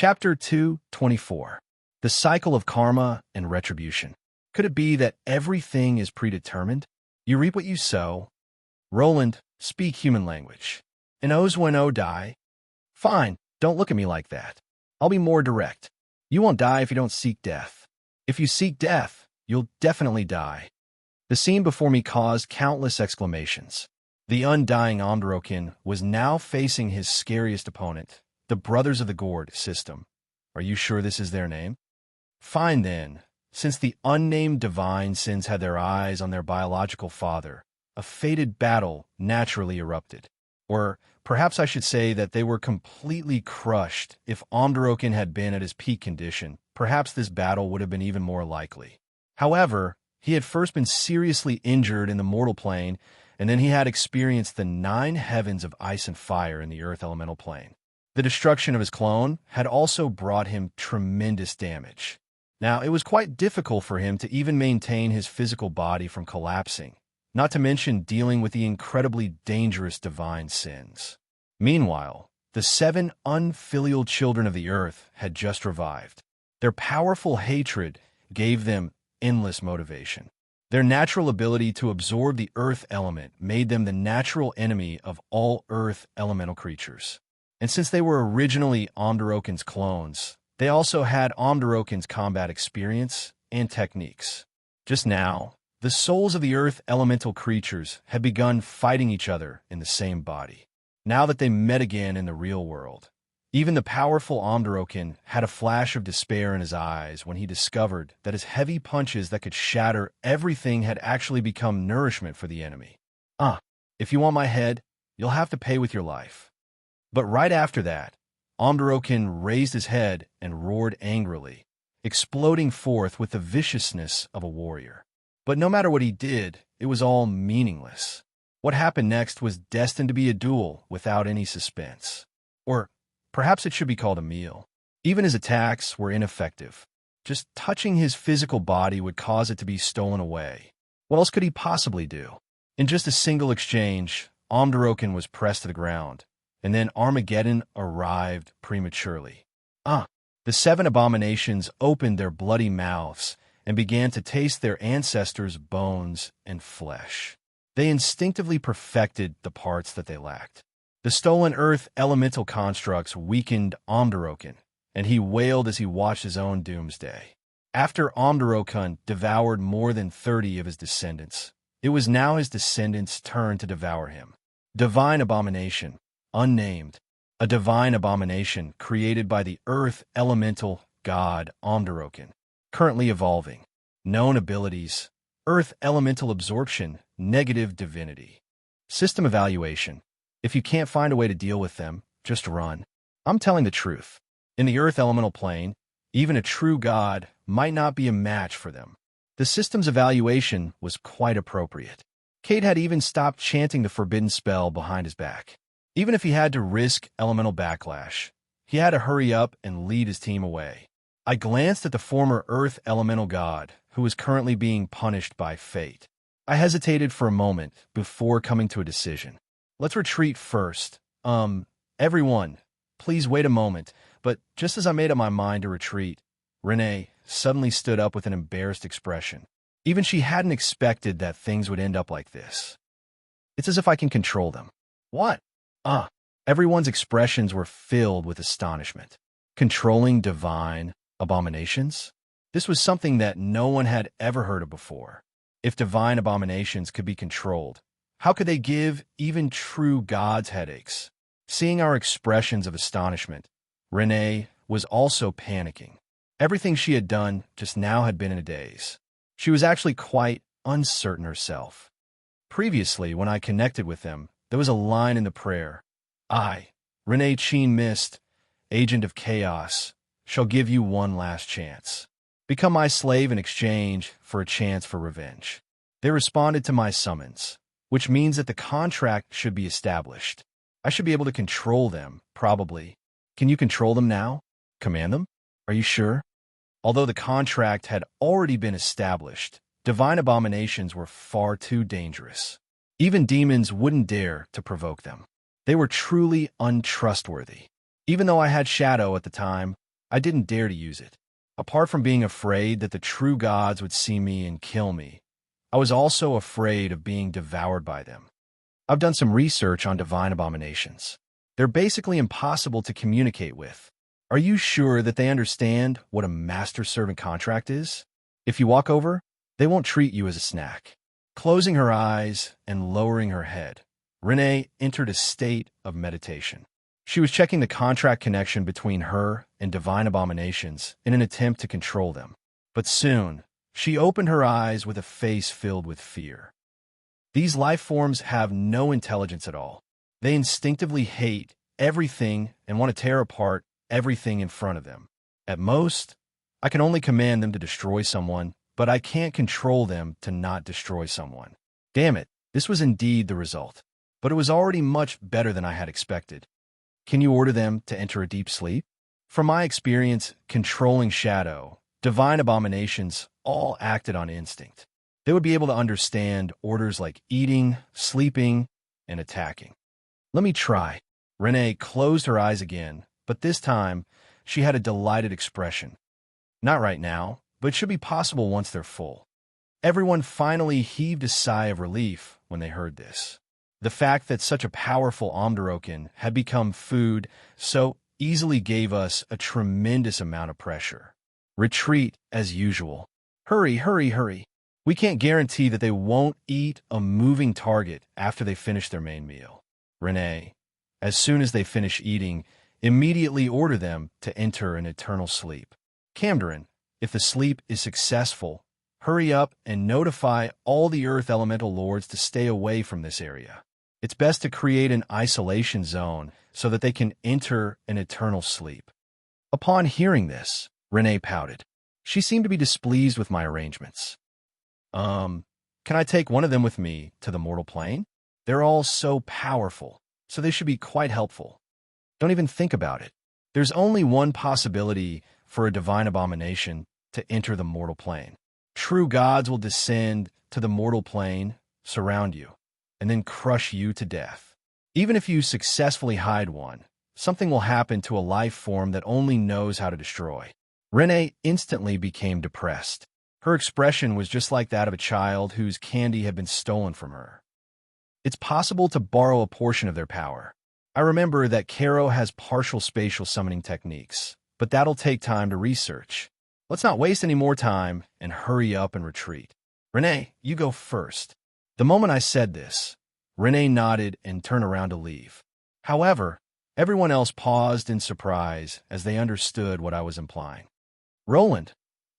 Chapter 224. The Cycle of Karma and Retribution. Could it be that everything is predetermined? You reap what you sow. Roland, speak human language. And O's when O die? Fine, don't look at me like that. I'll be more direct. You won't die if you don't seek death. If you seek death, you'll definitely die. The scene before me caused countless exclamations. The undying Omdrokin was now facing his scariest opponent, the Brothers of the Gourd system. Are you sure this is their name? Fine then. Since the unnamed divine sins had their eyes on their biological father, a fated battle naturally erupted. Or perhaps I should say that they were completely crushed. If Omdrokin had been at his peak condition, perhaps this battle would have been even more likely. However, he had first been seriously injured in the mortal plane, and then he had experienced the 9 heavens of ice and fire in the earth elemental plane. The destruction of his clone had also brought him tremendous damage. Now, it was quite difficult for him to even maintain his physical body from collapsing, not to mention dealing with the incredibly dangerous divine sins. Meanwhile, the 7 unfilial children of the earth had just revived. Their powerful hatred gave them endless motivation. Their natural ability to absorb the earth element made them the natural enemy of all earth elemental creatures. And since they were originally Omdrokin's clones, they also had Omdrokin's combat experience and techniques. Just now, the souls of the earth elemental creatures had begun fighting each other in the same body. Now that they met again in the real world, even the powerful Omdrokin had a flash of despair in his eyes when he discovered that his heavy punches that could shatter everything had actually become nourishment for the enemy. If you want my head, you'll have to pay with your life. But right after that, Omdrokin raised his head and roared angrily, exploding forth with the viciousness of a warrior. But no matter what he did, it was all meaningless. What happened next was destined to be a duel without any suspense. Or perhaps it should be called a meal. Even his attacks were ineffective. Just touching his physical body would cause it to be stolen away. What else could he possibly do? In just a single exchange, Omdrokin was pressed to the ground, and then Armageddon arrived prematurely. The 7 abominations opened their bloody mouths and began to taste their ancestors' bones and flesh. They instinctively perfected the parts that they lacked. The stolen earth elemental constructs weakened Omdrokin, and he wailed as he watched his own doomsday. After Omdrokin devoured more than 30 of his descendants, it was now his descendants' turn to devour him. Divine abomination, unnamed, a divine abomination created by the earth elemental god Omdrokin, currently evolving. Known abilities: earth elemental absorption, negative divinity. System evaluation: if you can't find a way to deal with them, just run. I'm telling the truth. In the earth elemental plane, even a true god might not be a match for them. The system's evaluation was quite appropriate. Cade had even stopped chanting the forbidden spell behind his back. Even if he had to risk elemental backlash, he had to hurry up and lead his team away. I glanced at the former earth elemental god, who was currently being punished by fate. I hesitated for a moment before coming to a decision. Let's retreat first. Everyone, please wait a moment. But just as I made up my mind to retreat, Renee suddenly stood up with an embarrassed expression. Even she hadn't expected that things would end up like this. It's as if I can control them. What? Everyone's expressions were filled with astonishment. Controlling divine abominations? This was something that no one had ever heard of before. If divine abominations could be controlled, how could they give even true gods headaches? Seeing our expressions of astonishment, Renee was also panicking. Everything she had done just now had been in a daze. She was actually quite uncertain herself. Previously, when I connected with them, there was a line in the prayer. I, Renee Cheen Mist, agent of chaos, shall give you one last chance. Become my slave in exchange for a chance for revenge. They responded to my summons, which means that the contract should be established. I should be able to control them, probably. Can you control them now? Command them? Are you sure? Although the contract had already been established, divine abominations were far too dangerous. Even demons wouldn't dare to provoke them. They were truly untrustworthy. Even though I had Shadow at the time, I didn't dare to use it. Apart from being afraid that the true gods would see me and kill me, I was also afraid of being devoured by them. I've done some research on divine abominations. They're basically impossible to communicate with. Are you sure that they understand what a master-servant contract is? If you walk over, they won't treat you as a snack. Closing her eyes and lowering her head, Renee entered a state of meditation. She was checking the contract connection between her and divine abominations in an attempt to control them. But soon, she opened her eyes with a face filled with fear. These life forms have no intelligence at all. They instinctively hate everything and want to tear apart everything in front of them. At most, I can only command them to destroy someone, but I can't control them to not destroy someone. Damn it, this was indeed the result. But it was already much better than I had expected. Can you order them to enter a deep sleep? From my experience controlling shadow, divine abominations all acted on instinct. They would be able to understand orders like eating, sleeping, and attacking. Let me try. Renee closed her eyes again, but this time she had a delighted expression. Not right now, but it should be possible once they're full. Everyone finally heaved a sigh of relief when they heard this. The fact that such a powerful Omdorokin had become food so easily gave us a tremendous amount of pressure. Retreat as usual. Hurry, hurry, hurry. We can't guarantee that they won't eat a moving target after they finish their main meal. Renee, as soon as they finish eating, immediately order them to enter an eternal sleep. Camderon, if the sleep is successful, hurry up and notify all the Earth Elemental Lords to stay away from this area. It's best to create an isolation zone so that they can enter an eternal sleep. Upon hearing this, Renee pouted. She seemed to be displeased with my arrangements. Can I take one of them with me to the mortal plane? They're all so powerful, so they should be quite helpful. Don't even think about it. There's only one possibility for a divine abomination to enter the mortal plane. True gods will descend to the mortal plane, surround you, and then crush you to death. Even if you successfully hide one, something will happen to a life form that only knows how to destroy. Renee instantly became depressed. Her expression was just like that of a child whose candy had been stolen from her. It's possible to borrow a portion of their power. I remember that Caro has partial spatial summoning techniques, but that'll take time to research. Let's not waste any more time and hurry up and retreat. Renee, you go first. The moment I said this, Renee nodded and turned around to leave. However, everyone else paused in surprise as they understood what I was implying. Roland,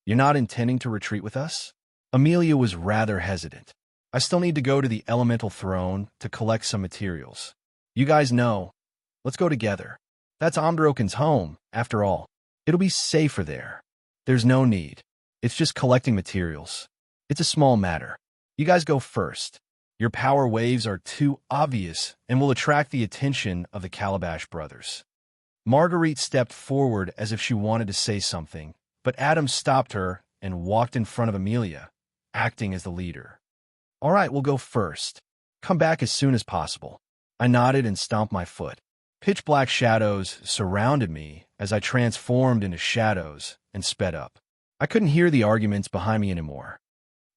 you're not intending to retreat with us? Amelia was rather hesitant. I still need to go to the elemental throne to collect some materials. You guys know. Let's go together. That's Omdorokin's home, after all. It'll be safer there. There's no need. It's just collecting materials. It's a small matter. You guys go first. Your power waves are too obvious and will attract the attention of the Calabash brothers. Marguerite stepped forward as if she wanted to say something, but Adam stopped her and walked in front of Amelia, acting as the leader. All right, we'll go first. Come back as soon as possible. I nodded and stomped my foot. Pitch-black shadows surrounded me as I transformed into shadows and sped up. I couldn't hear the arguments behind me anymore.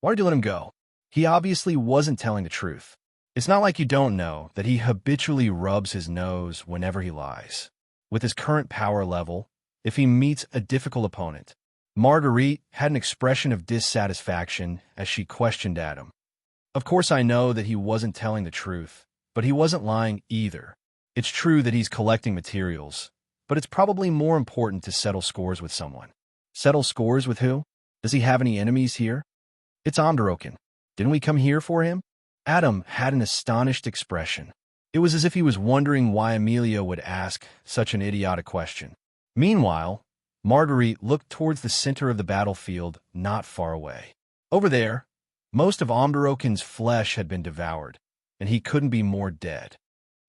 Why did you let him go? He obviously wasn't telling the truth. It's not like you don't know that he habitually rubs his nose whenever he lies. With his current power level, if he meets a difficult opponent, Marguerite had an expression of dissatisfaction as she questioned Adam. Of course, I know that he wasn't telling the truth, but he wasn't lying either. It's true that he's collecting materials, but it's probably more important to settle scores with someone. Settle scores with who? Does he have any enemies here? It's Omdorokin. Didn't we come here for him? Adam had an astonished expression. It was as if he was wondering why Amelia would ask such an idiotic question. Meanwhile, Marguerite looked towards the center of the battlefield not far away. Over there, most of Omdorokin's flesh had been devoured, and he couldn't be more dead.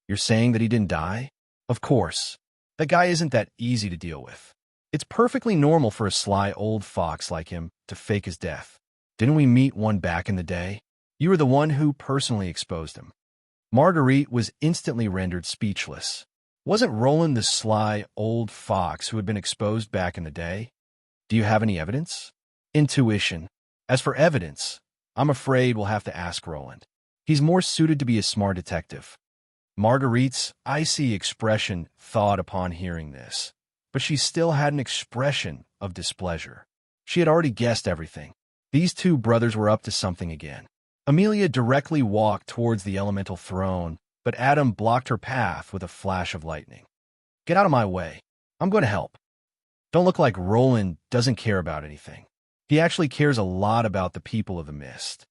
You're saying that he didn't die? Of course. That guy isn't that easy to deal with. It's perfectly normal for a sly old fox like him to fake his death. Didn't we meet one back in the day? You were the one who personally exposed him. Marguerite was instantly rendered speechless. Wasn't Roland the sly old fox who had been exposed back in the day? Do you have any evidence? Intuition. As for evidence, I'm afraid we'll have to ask Roland. He's more suited to be a smart detective. Marguerite's icy expression thawed upon hearing this, but she still had an expression of displeasure. She had already guessed everything. These two brothers were up to something again. Amelia directly walked towards the elemental throne, but Adam blocked her path with a flash of lightning. Get out of my way. I'm going to help. Don't look like Roland doesn't care about anything. He actually cares a lot about the people of the mist.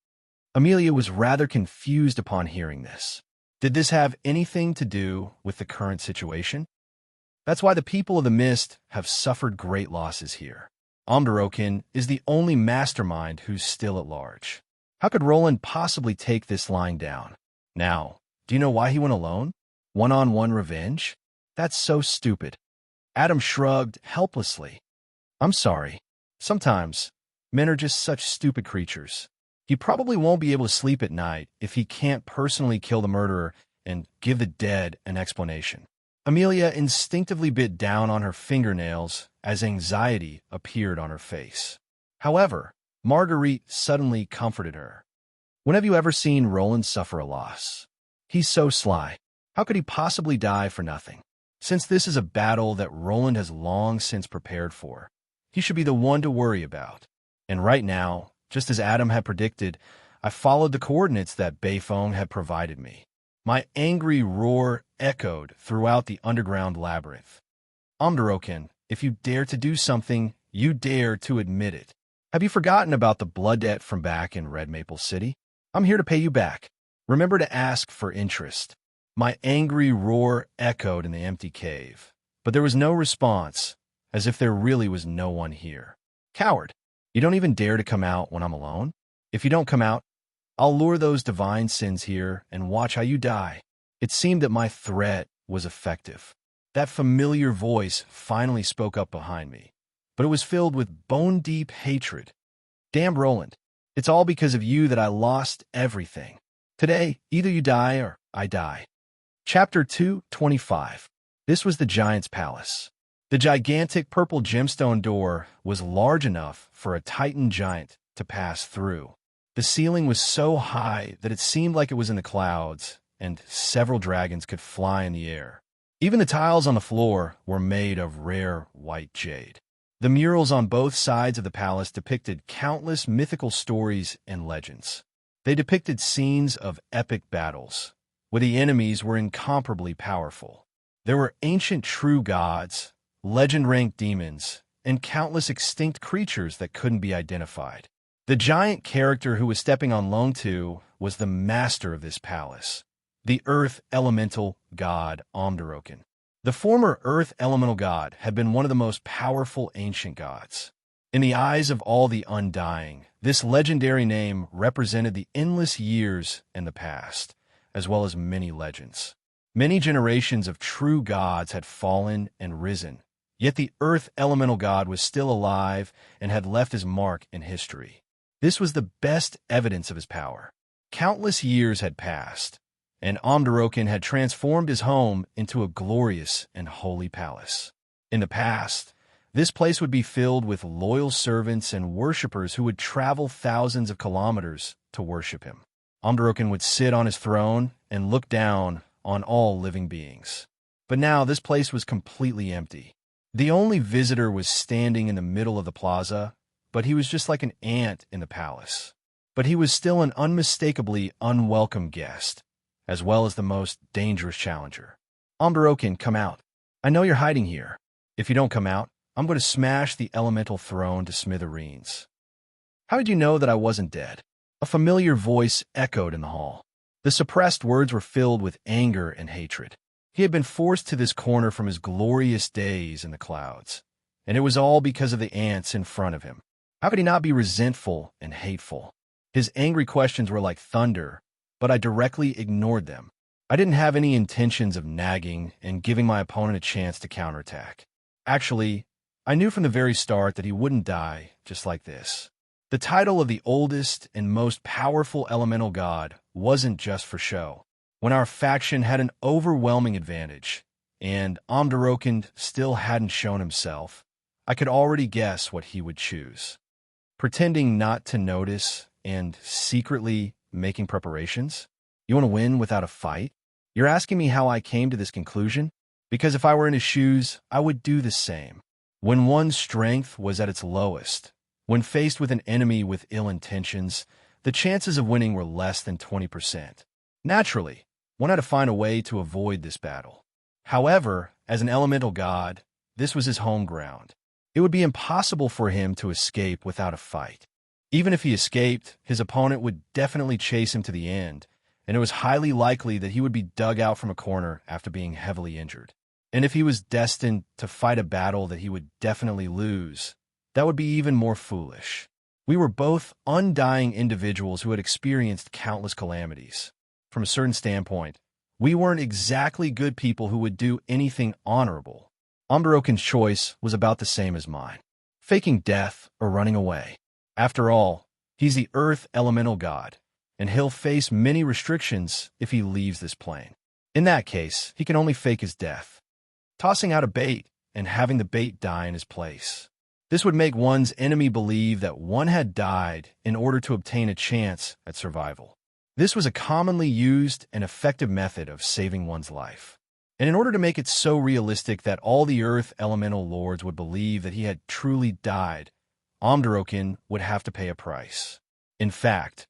Amelia was rather confused upon hearing this. Did this have anything to do with the current situation? That's why the people of the mist have suffered great losses here. Omderokin is the only mastermind who's still at large. How could Roland possibly take this lying down? Now, do you know why he went alone? One-on-one revenge? That's so stupid. Adam shrugged helplessly. I'm sorry. Sometimes, men are just such stupid creatures. He probably won't be able to sleep at night if he can't personally kill the murderer and give the dead an explanation. Amelia instinctively bit down on her fingernails as anxiety appeared on her face. However, Marguerite suddenly comforted her. When have you ever seen Roland suffer a loss? He's so sly. How could he possibly die for nothing? Since this is a battle that Roland has long since prepared for, he should be the one to worry about. And right now, just as Adam had predicted, I followed the coordinates that Beifong had provided me. My angry roar echoed throughout the underground labyrinth. Omderokin, if you dare to do something, you dare to admit it. Have you forgotten about the blood debt from back in Red Maple City? I'm here to pay you back. Remember to ask for interest. My angry roar echoed in the empty cave, but there was no response, as if there really was no one here. Coward, you don't even dare to come out when I'm alone? If you don't come out, I'll lure those divine sins here and watch how you die. It seemed that my threat was effective. That familiar voice finally spoke up behind me, but it was filled with bone-deep hatred. Damn Roland, it's all because of you that I lost everything. Today, either you die or I die. Chapter 2:25. This was the giant's palace. The gigantic purple gemstone door was large enough for a Titan giant to pass through. The ceiling was so high that it seemed like it was in the clouds, and several dragons could fly in the air. Even the tiles on the floor were made of rare white jade. The murals on both sides of the palace depicted countless mythical stories and legends. They depicted scenes of epic battles, where the enemies were incomparably powerful. There were ancient true gods, legend-ranked demons, and countless extinct creatures that couldn't be identified. The giant character who was stepping on loan to was the master of this palace, the Earth Elemental God Omderokin. The former Earth Elemental God had been one of the most powerful ancient gods. In the eyes of all the undying, this legendary name represented the endless years in the past, as well as many legends. Many generations of true gods had fallen and risen, yet the Earth Elemental God was still alive and had left his mark in history. This was the best evidence of his power. Countless years had passed, and Omderokin had transformed his home into a glorious and holy palace. In the past, this place would be filled with loyal servants and worshippers who would travel thousands of kilometers to worship him. Omderokin would sit on his throne and look down on all living beings. But now this place was completely empty. The only visitor was standing in the middle of the plaza, but he was just like an ant in the palace. But he was still an unmistakably unwelcome guest, as well as the most dangerous challenger. Omderokin, come out. I know you're hiding here. If you don't come out, I'm going to smash the elemental throne to smithereens. How did you know that I wasn't dead? A familiar voice echoed in the hall. The suppressed words were filled with anger and hatred. He had been forced to this corner from his glorious days in the clouds, and it was all because of the ants in front of him. How could he not be resentful and hateful? His angry questions were like thunder, but I directly ignored them. I didn't have any intentions of nagging and giving my opponent a chance to counterattack. Actually, I knew from the very start that he wouldn't die just like this. The title of the oldest and most powerful elemental god wasn't just for show. When our faction had an overwhelming advantage, and Omdaroken still hadn't shown himself, I could already guess what he would choose. Pretending not to notice and secretly making preparations? You want to win without a fight? You're asking me how I came to this conclusion? Because if I were in his shoes, I would do the same. When one's strength was at its lowest, when faced with an enemy with ill intentions, the chances of winning were less than 20%. Naturally, one had to find a way to avoid this battle. However, as an elemental god, this was his home ground. It would be impossible for him to escape without a fight. Even if he escaped, his opponent would definitely chase him to the end, and it was highly likely that he would be dug out from a corner after being heavily injured. And if he was destined to fight a battle that he would definitely lose, that would be even more foolish. We were both undying individuals who had experienced countless calamities. From a certain standpoint, we weren't exactly good people who would do anything honorable. Omdaroken's choice was about the same as mine, faking death or running away. After all, he's the Earth Elemental God, and he'll face many restrictions if he leaves this plane. In that case, he can only fake his death, tossing out a bait and having the bait die in his place. This would make one's enemy believe that one had died in order to obtain a chance at survival. This was a commonly used and effective method of saving one's life. And in order to make it so realistic that all the Earth Elemental Lords would believe that he had truly died, Omdaroken would have to pay a price. In fact,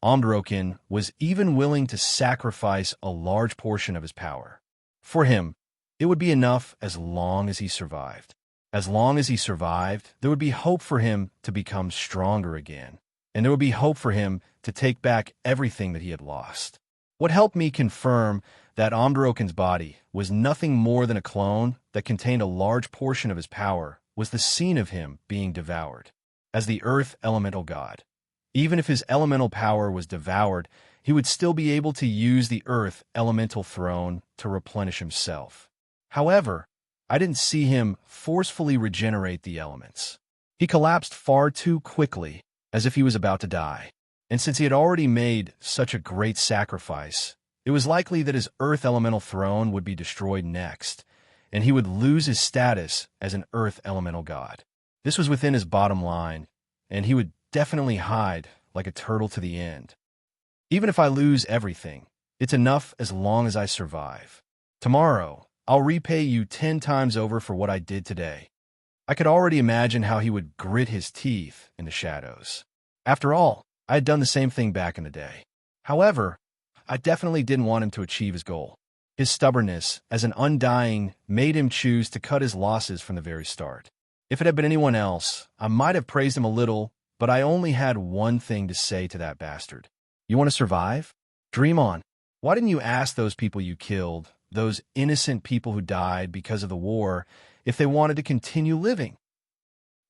Omdaroken was even willing to sacrifice a large portion of his power. For him, it would be enough as long as he survived. As long as he survived, there would be hope for him to become stronger again, and there would be hope for him to take back everything that he had lost. What helped me confirm that Omdaroken's body was nothing more than a clone that contained a large portion of his power was the scene of him being devoured. As the Earth Elemental God, even if his elemental power was devoured, he would still be able to use the Earth Elemental Throne to replenish himself. However, I didn't see him forcefully regenerate the elements. He collapsed far too quickly, as if he was about to die. And since he had already made such a great sacrifice, it was likely that his Earth Elemental Throne would be destroyed next, and he would lose his status as an Earth Elemental God. This was within his bottom line, and he would definitely hide like a turtle to the end. Even if I lose everything, it's enough as long as I survive. Tomorrow, I'll repay you 10 times over for what I did today. I could already imagine how he would grit his teeth in the shadows. After all, I had done the same thing back in the day. However, I definitely didn't want him to achieve his goal. His stubbornness as an undying made him choose to cut his losses from the very start. If it had been anyone else, I might have praised him a little, but I only had one thing to say to that bastard. You want to survive? Dream on. Why didn't you ask those people you killed, those innocent people who died because of the war, if they wanted to continue living?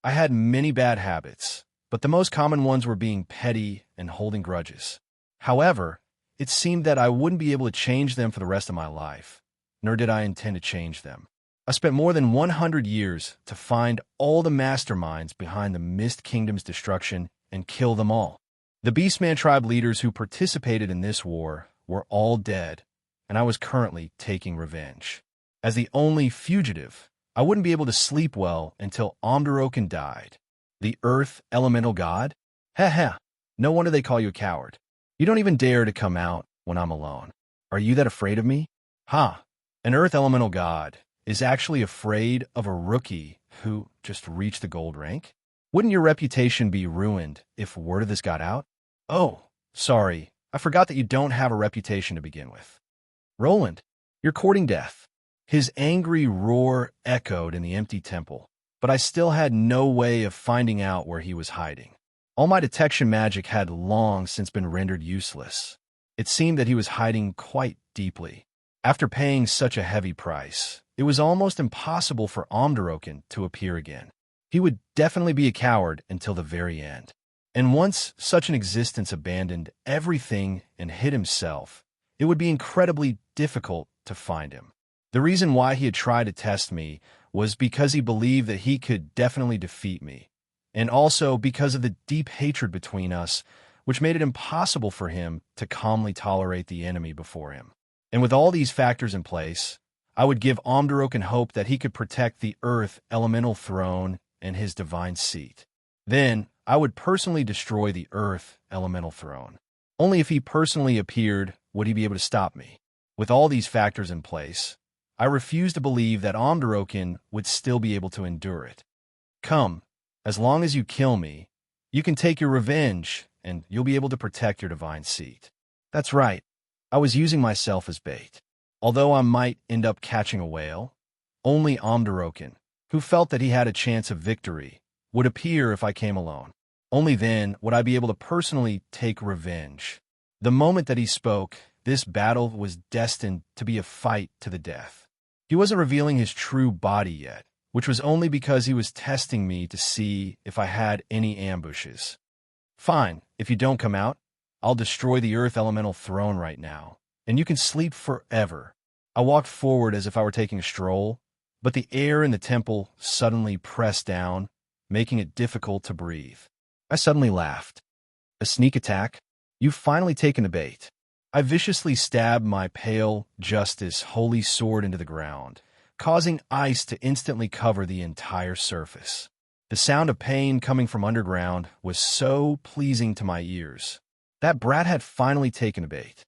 I had many bad habits, but the most common ones were being petty and holding grudges. However, it seemed that I wouldn't be able to change them for the rest of my life, nor did I intend to change them. I spent more than 100 years to find all the masterminds behind the Mist Kingdom's destruction and kill them all. The Beastman tribe leaders who participated in this war were all dead, and I was currently taking revenge. As the only fugitive, I wouldn't be able to sleep well until Omdaroken died. The Earth Elemental God? Heh. No wonder they call you a coward. You don't even dare to come out when I'm alone. Are you that afraid of me? Ha! An Earth Elemental God is actually afraid of a rookie who just reached the gold rank? Wouldn't your reputation be ruined if word of this got out? Oh, sorry. I forgot that you don't have a reputation to begin with. Roland, you're courting death. His angry roar echoed in the empty temple, but I still had no way of finding out where he was hiding. All my detection magic had long since been rendered useless. It seemed that he was hiding quite deeply. After paying such a heavy price, it was almost impossible for Omdaroken to appear again. He would definitely be a coward until the very end. And once such an existence abandoned everything and hid himself, it would be incredibly difficult to find him. The reason why he had tried to test me was because he believed that he could definitely defeat me, and also because of the deep hatred between us, which made it impossible for him to calmly tolerate the enemy before him. And with all these factors in place, I would give Omdaroken hope that he could protect the Earth Elemental Throne and his divine seat. Then, I would personally destroy the Earth Elemental Throne. Only if he personally appeared would he be able to stop me. With all these factors in place, I refuse to believe that Omdaroken would still be able to endure it. Come, as long as you kill me, you can take your revenge, and you'll be able to protect your divine seat. That's right, I was using myself as bait. Although I might end up catching a whale, only Omdaroken, who felt that he had a chance of victory, would appear if I came alone. Only then would I be able to personally take revenge. The moment that he spoke, this battle was destined to be a fight to the death. He wasn't revealing his true body yet, which was only because he was testing me to see if I had any ambushes. Fine, if you don't come out, I'll destroy the Earth Elemental Throne right now, and you can sleep forever. I walked forward as if I were taking a stroll, but the air in the temple suddenly pressed down, making it difficult to breathe. I suddenly laughed. A sneak attack? You've finally taken the bait. I viciously stabbed my pale justice holy sword into the ground, causing ice to instantly cover the entire surface. The sound of pain coming from underground was so pleasing to my ears. That brat had finally taken a bait.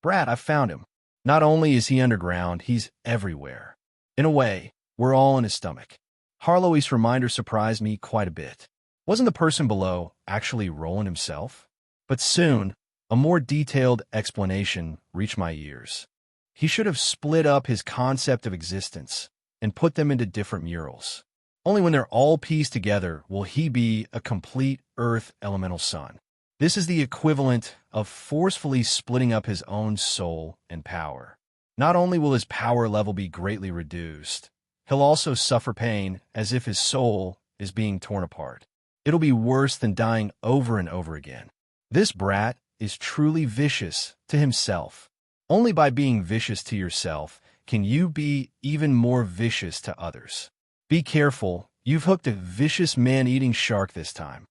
Brat, I found him. Not only is he underground, he's everywhere. In a way, we're all in his stomach. Harlow's reminder surprised me quite a bit. Wasn't the person below actually Roland himself? But soon, a more detailed explanation reached my ears. He should have split up his concept of existence and put them into different murals. Only when they're all pieced together will he be a complete Earth Elemental Son. This is the equivalent of forcefully splitting up his own soul and power. Not only will his power level be greatly reduced, he'll also suffer pain as if his soul is being torn apart. It'll be worse than dying over and over again. This brat is truly vicious to himself. Only by being vicious to yourself can you be even more vicious to others. Be careful, you've hooked a vicious man-eating shark this time.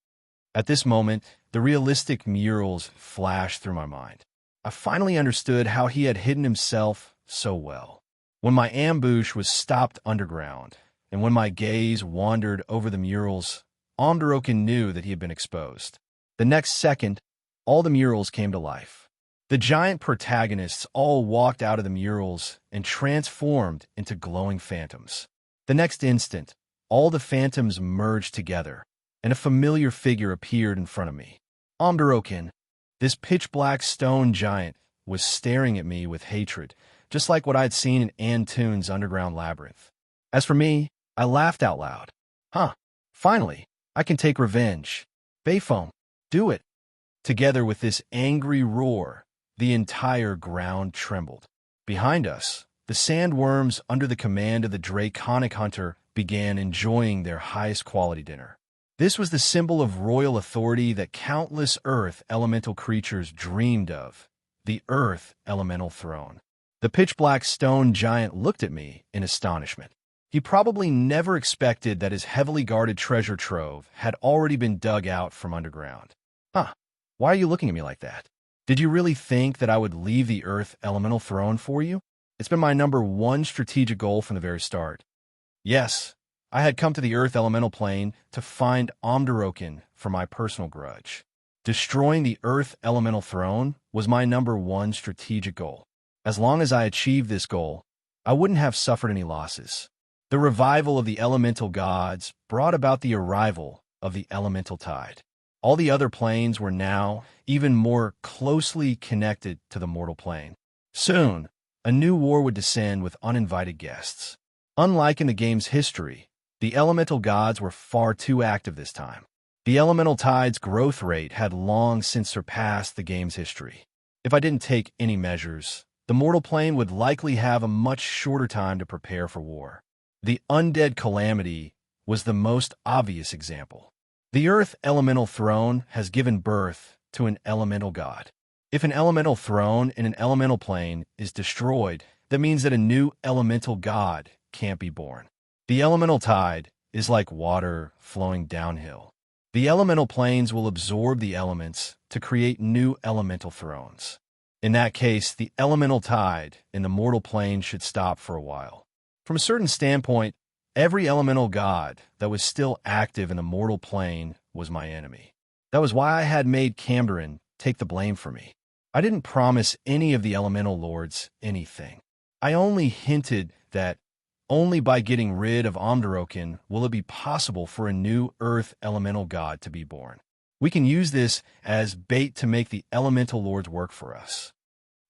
At this moment, the realistic murals flashed through my mind. I finally understood how he had hidden himself so well. When my ambush was stopped underground, and when my gaze wandered over the murals, Omdaroken knew that he had been exposed. The next second, all the murals came to life. The giant protagonists all walked out of the murals and transformed into glowing phantoms. The next instant, all the phantoms merged together, and a familiar figure appeared in front of me. Omdaroken, this pitch-black stone giant, was staring at me with hatred, just like what I'd seen in Antune's underground labyrinth. As for me, I laughed out loud. Finally, I can take revenge. Bayfoam, do it. Together with this angry roar, the entire ground trembled. Behind us, the sandworms under the command of the draconic hunter began enjoying their highest quality dinner. This was the symbol of royal authority that countless Earth Elemental creatures dreamed of, the Earth Elemental Throne. The pitch-black stone giant looked at me in astonishment. He probably never expected that his heavily guarded treasure trove had already been dug out from underground. Why are you looking at me like that? Did you really think that I would leave the Earth Elemental Throne for you? It's been my #1 strategic goal from the very start. Yes, I had come to the Earth Elemental Plane to find Omdaroken for my personal grudge. Destroying the Earth Elemental Throne was my #1 strategic goal. As long as I achieved this goal, I wouldn't have suffered any losses. The revival of the elemental gods brought about the arrival of the elemental tide. All the other planes were now even more closely connected to the mortal plane. Soon, a new war would descend with uninvited guests. Unlike in the game's history, the elemental gods were far too active this time. The elemental tide's growth rate had long since surpassed the game's history. If I didn't take any measures, the mortal plane would likely have a much shorter time to prepare for war. The undead calamity was the most obvious example. The Earth Elemental Throne has given birth to an elemental god. If an elemental throne in an elemental plane is destroyed, that means that a new elemental god can't be born. The elemental tide is like water flowing downhill. The elemental planes will absorb the elements to create new elemental thrones. In that case, the elemental tide in the mortal plane should stop for a while. From a certain standpoint, every elemental god that was still active in the mortal plane was my enemy. That was why I had made Camderon take the blame for me. I didn't promise any of the elemental lords anything. I only hinted that only by getting rid of Omdaroken will it be possible for a new earth elemental god to be born. We can use this as bait to make the elemental lords work for us.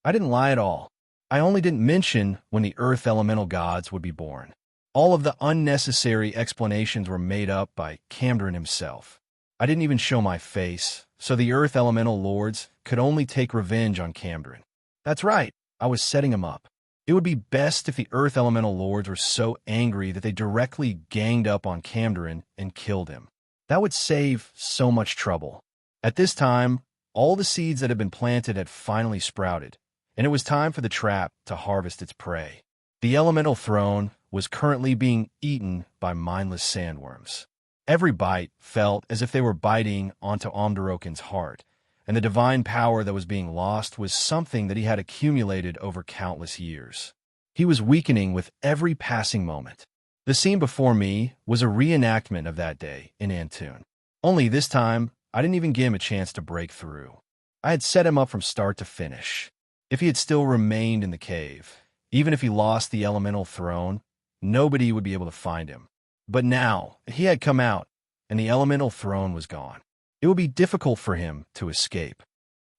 I didn't lie at all. I only didn't mention when the earth elemental gods would be born. All of the unnecessary explanations were made up by Camderon himself. I didn't even show my face, so the earth elemental lords could only take revenge on Camderon. That's right, I was setting him up. It would be best if the earth elemental lords were so angry that they directly ganged up on Camderon and killed him. That would save so much trouble. At this time, all the seeds that had been planted had finally sprouted, and it was time for the trap to harvest its prey. The elemental throne was currently being eaten by mindless sandworms. Every bite felt as if they were biting onto Omdaroken's heart, and the divine power that was being lost was something that he had accumulated over countless years. He was weakening with every passing moment. The scene before me was a reenactment of that day in Antun. Only this time, I didn't even give him a chance to break through. I had set him up from start to finish. If he had still remained in the cave, even if he lost the elemental throne, nobody would be able to find him. But now, he had come out, and the elemental throne was gone. It would be difficult for him to escape.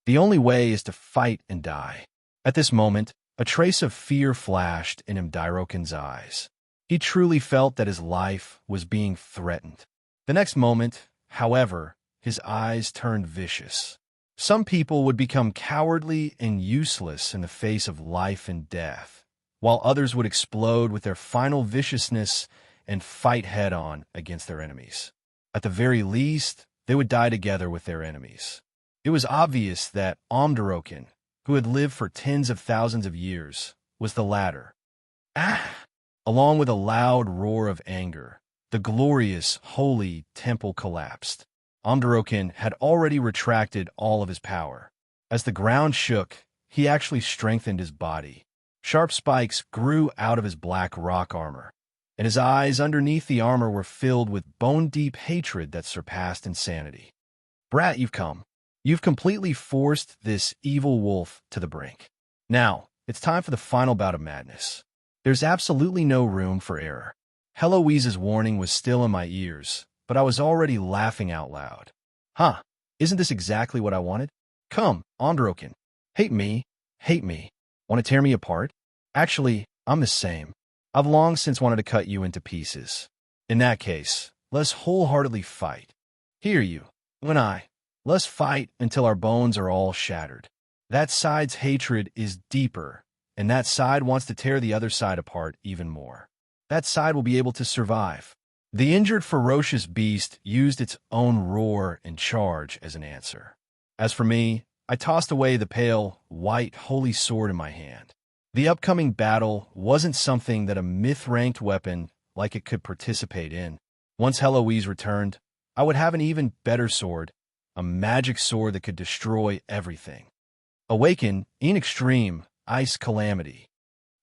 The only way is to fight and die. At this moment, a trace of fear flashed in Embark's eyes. He truly felt that his life was being threatened. The next moment, however, his eyes turned vicious. Some people would become cowardly and useless in the face of life and death, while others would explode with their final viciousness and fight head-on against their enemies. At the very least, they would die together with their enemies. It was obvious that Omdaroken, who had lived for tens of thousands of years, was the latter. Ah! Along with a loud roar of anger, the glorious, holy temple collapsed. Omdaroken had already retracted all of his power. As the ground shook, he actually strengthened his body. Sharp spikes grew out of his black rock armor, and his eyes underneath the armor were filled with bone-deep hatred that surpassed insanity. Brat, you've come. You've completely forced this evil wolf to the brink. Now, it's time for the final bout of madness. There's absolutely no room for error. Heloise's warning was still in my ears, but I was already laughing out loud. Huh, isn't this exactly what I wanted? Come, Omdaroken. Hate me. Want to tear me apart? Actually, I'm the same. I've long since wanted to cut you into pieces. In that case, let's wholeheartedly fight. Here you, and I. Let's fight until our bones are all shattered. That side's hatred is deeper, and that side wants to tear the other side apart even more. That side will be able to survive. The injured ferocious beast used its own roar and charge as an answer. As for me, I tossed away the pale, white, holy sword in my hand. The upcoming battle wasn't something that a myth-ranked weapon like it could participate in. Once Heloise returned, I would have an even better sword, a magic sword that could destroy everything. Awaken in Extreme Ice Calamity.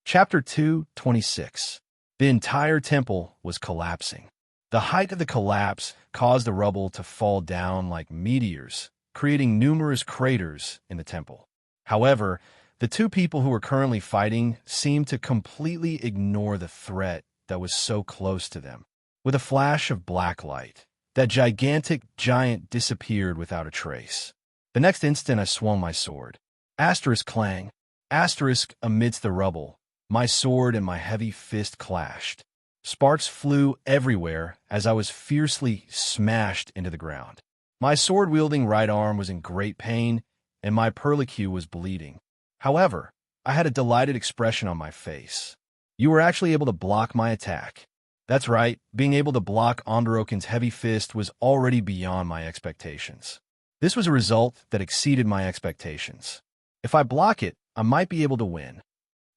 Chapter 2:26. The entire temple was collapsing. The height of the collapse caused the rubble to fall down like meteors, creating numerous craters in the temple. However, the two people who were currently fighting seemed to completely ignore the threat that was so close to them. With a flash of black light, that gigantic giant disappeared without a trace. The next instant I swung my sword. Asterisk clang. Asterisk amidst the rubble. My sword and my heavy fist clashed. Sparks flew everywhere as I was fiercely smashed into the ground. My sword-wielding right arm was in great pain, and my perlicue was bleeding. However, I had a delighted expression on my face. You were actually able to block my attack. That's right, being able to block Omdaroken's heavy fist was already beyond my expectations. This was a result that exceeded my expectations. If I block it, I might be able to win.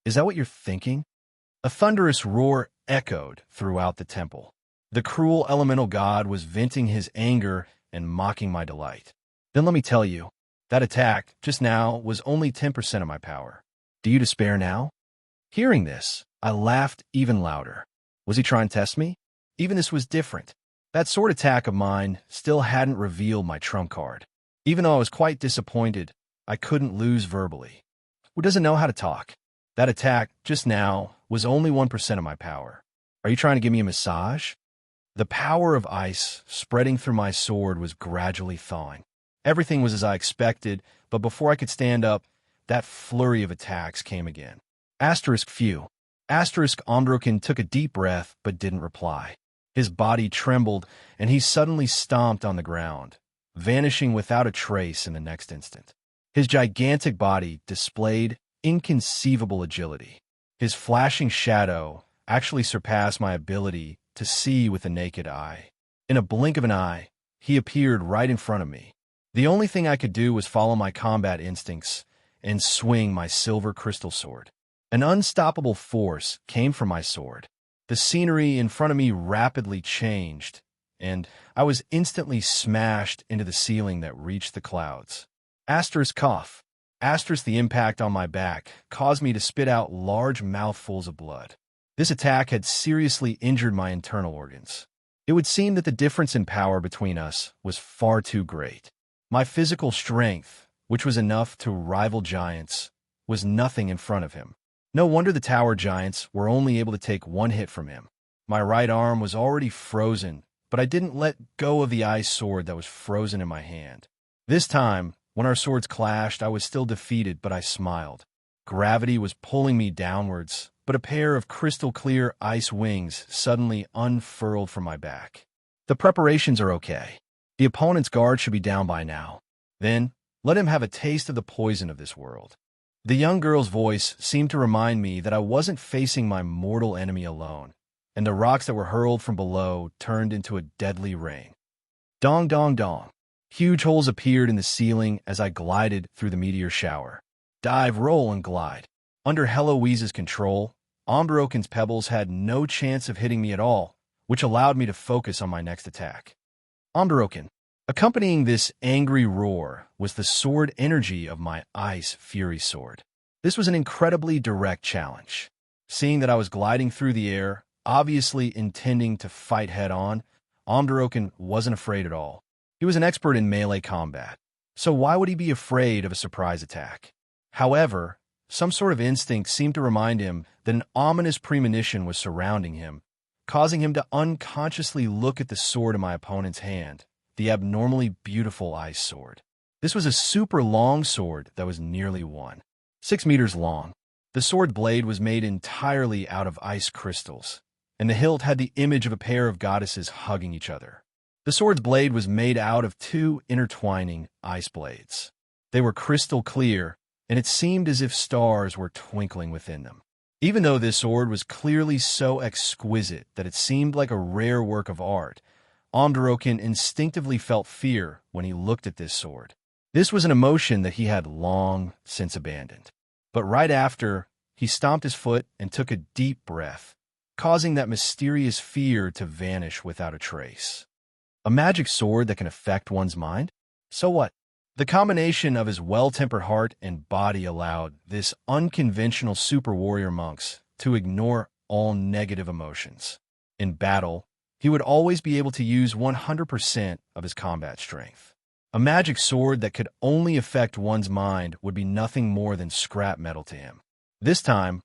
Is that what you're thinking? A thunderous roar echoed throughout the temple. The cruel elemental god was venting his anger and mocking my delight. Then let me tell you, That attack, just now, was only 10% of my power. Do you despair now? Hearing this, I laughed even louder. Was he trying to test me? Even this was different. That sword attack of mine still hadn't revealed my trump card. Even though I was quite disappointed, I couldn't lose verbally. Who doesn't know how to talk? That attack, just now, was only 1% of my power. Are you trying to give me a massage? The power of ice spreading through my sword was gradually thawing. Everything was as I expected, but before I could stand up, that flurry of attacks came again. Few. Omdrokin took a deep breath but didn't reply. His body trembled, and he suddenly stomped on the ground, vanishing without a trace in the next instant. His gigantic body displayed inconceivable agility. His flashing shadow actually surpassed my ability to see with the naked eye. In a blink of an eye, he appeared right in front of me. The only thing I could do was follow my combat instincts and swing my silver crystal sword. An unstoppable force came from my sword. The scenery in front of me rapidly changed, and I was instantly smashed into the ceiling that reached the clouds. Cough. The impact on my back caused me to spit out large mouthfuls of blood. This attack had seriously injured my internal organs. It would seem that the difference in power between us was far too great. My physical strength, which was enough to rival giants, was nothing in front of him. No wonder the tower giants were only able to take one hit from him. My right arm was already frozen, but I didn't let go of the ice sword that was frozen in my hand. This time, when our swords clashed, I was still defeated, but I smiled. Gravity was pulling me downwards, but a pair of crystal-clear ice wings suddenly unfurled from my back. The preparations are okay. The opponent's guard should be down by now. Then, let him have a taste of the poison of this world. The young girl's voice seemed to remind me that I wasn't facing my mortal enemy alone, and the rocks that were hurled from below turned into a deadly rain. Dong dong dong. Huge holes appeared in the ceiling as I glided through the meteor shower. Dive, roll, and glide. Under Heloise's control, Omdrokin's pebbles had no chance of hitting me at all, which allowed me to focus on my next attack. Omdrokin. Accompanying this angry roar was the sword energy of my Ice Fury sword. This was an incredibly direct challenge. Seeing that I was gliding through the air, obviously intending to fight head-on, Omdrokin wasn't afraid at all. He was an expert in melee combat, so why would he be afraid of a surprise attack? However, some sort of instinct seemed to remind him that an ominous premonition was surrounding him, causing him to unconsciously look at the sword in my opponent's hand, the abnormally beautiful ice sword. This was a super long sword that was nearly 6 meters long. The sword blade was made entirely out of ice crystals, and the hilt had the image of a pair of goddesses hugging each other. The sword's blade was made out of 2 intertwining ice blades. They were crystal clear, and it seemed as if stars were twinkling within them. Even though this sword was clearly so exquisite that it seemed like a rare work of art, Omdrokin instinctively felt fear when he looked at this sword. This was an emotion that he had long since abandoned. But right after, he stomped his foot and took a deep breath, causing that mysterious fear to vanish without a trace. A magic sword that can affect one's mind? So what? The combination of his well-tempered heart and body allowed this unconventional super warrior monks to ignore all negative emotions. In battle, he would always be able to use 100% of his combat strength. A magic sword that could only affect one's mind would be nothing more than scrap metal to him. This time,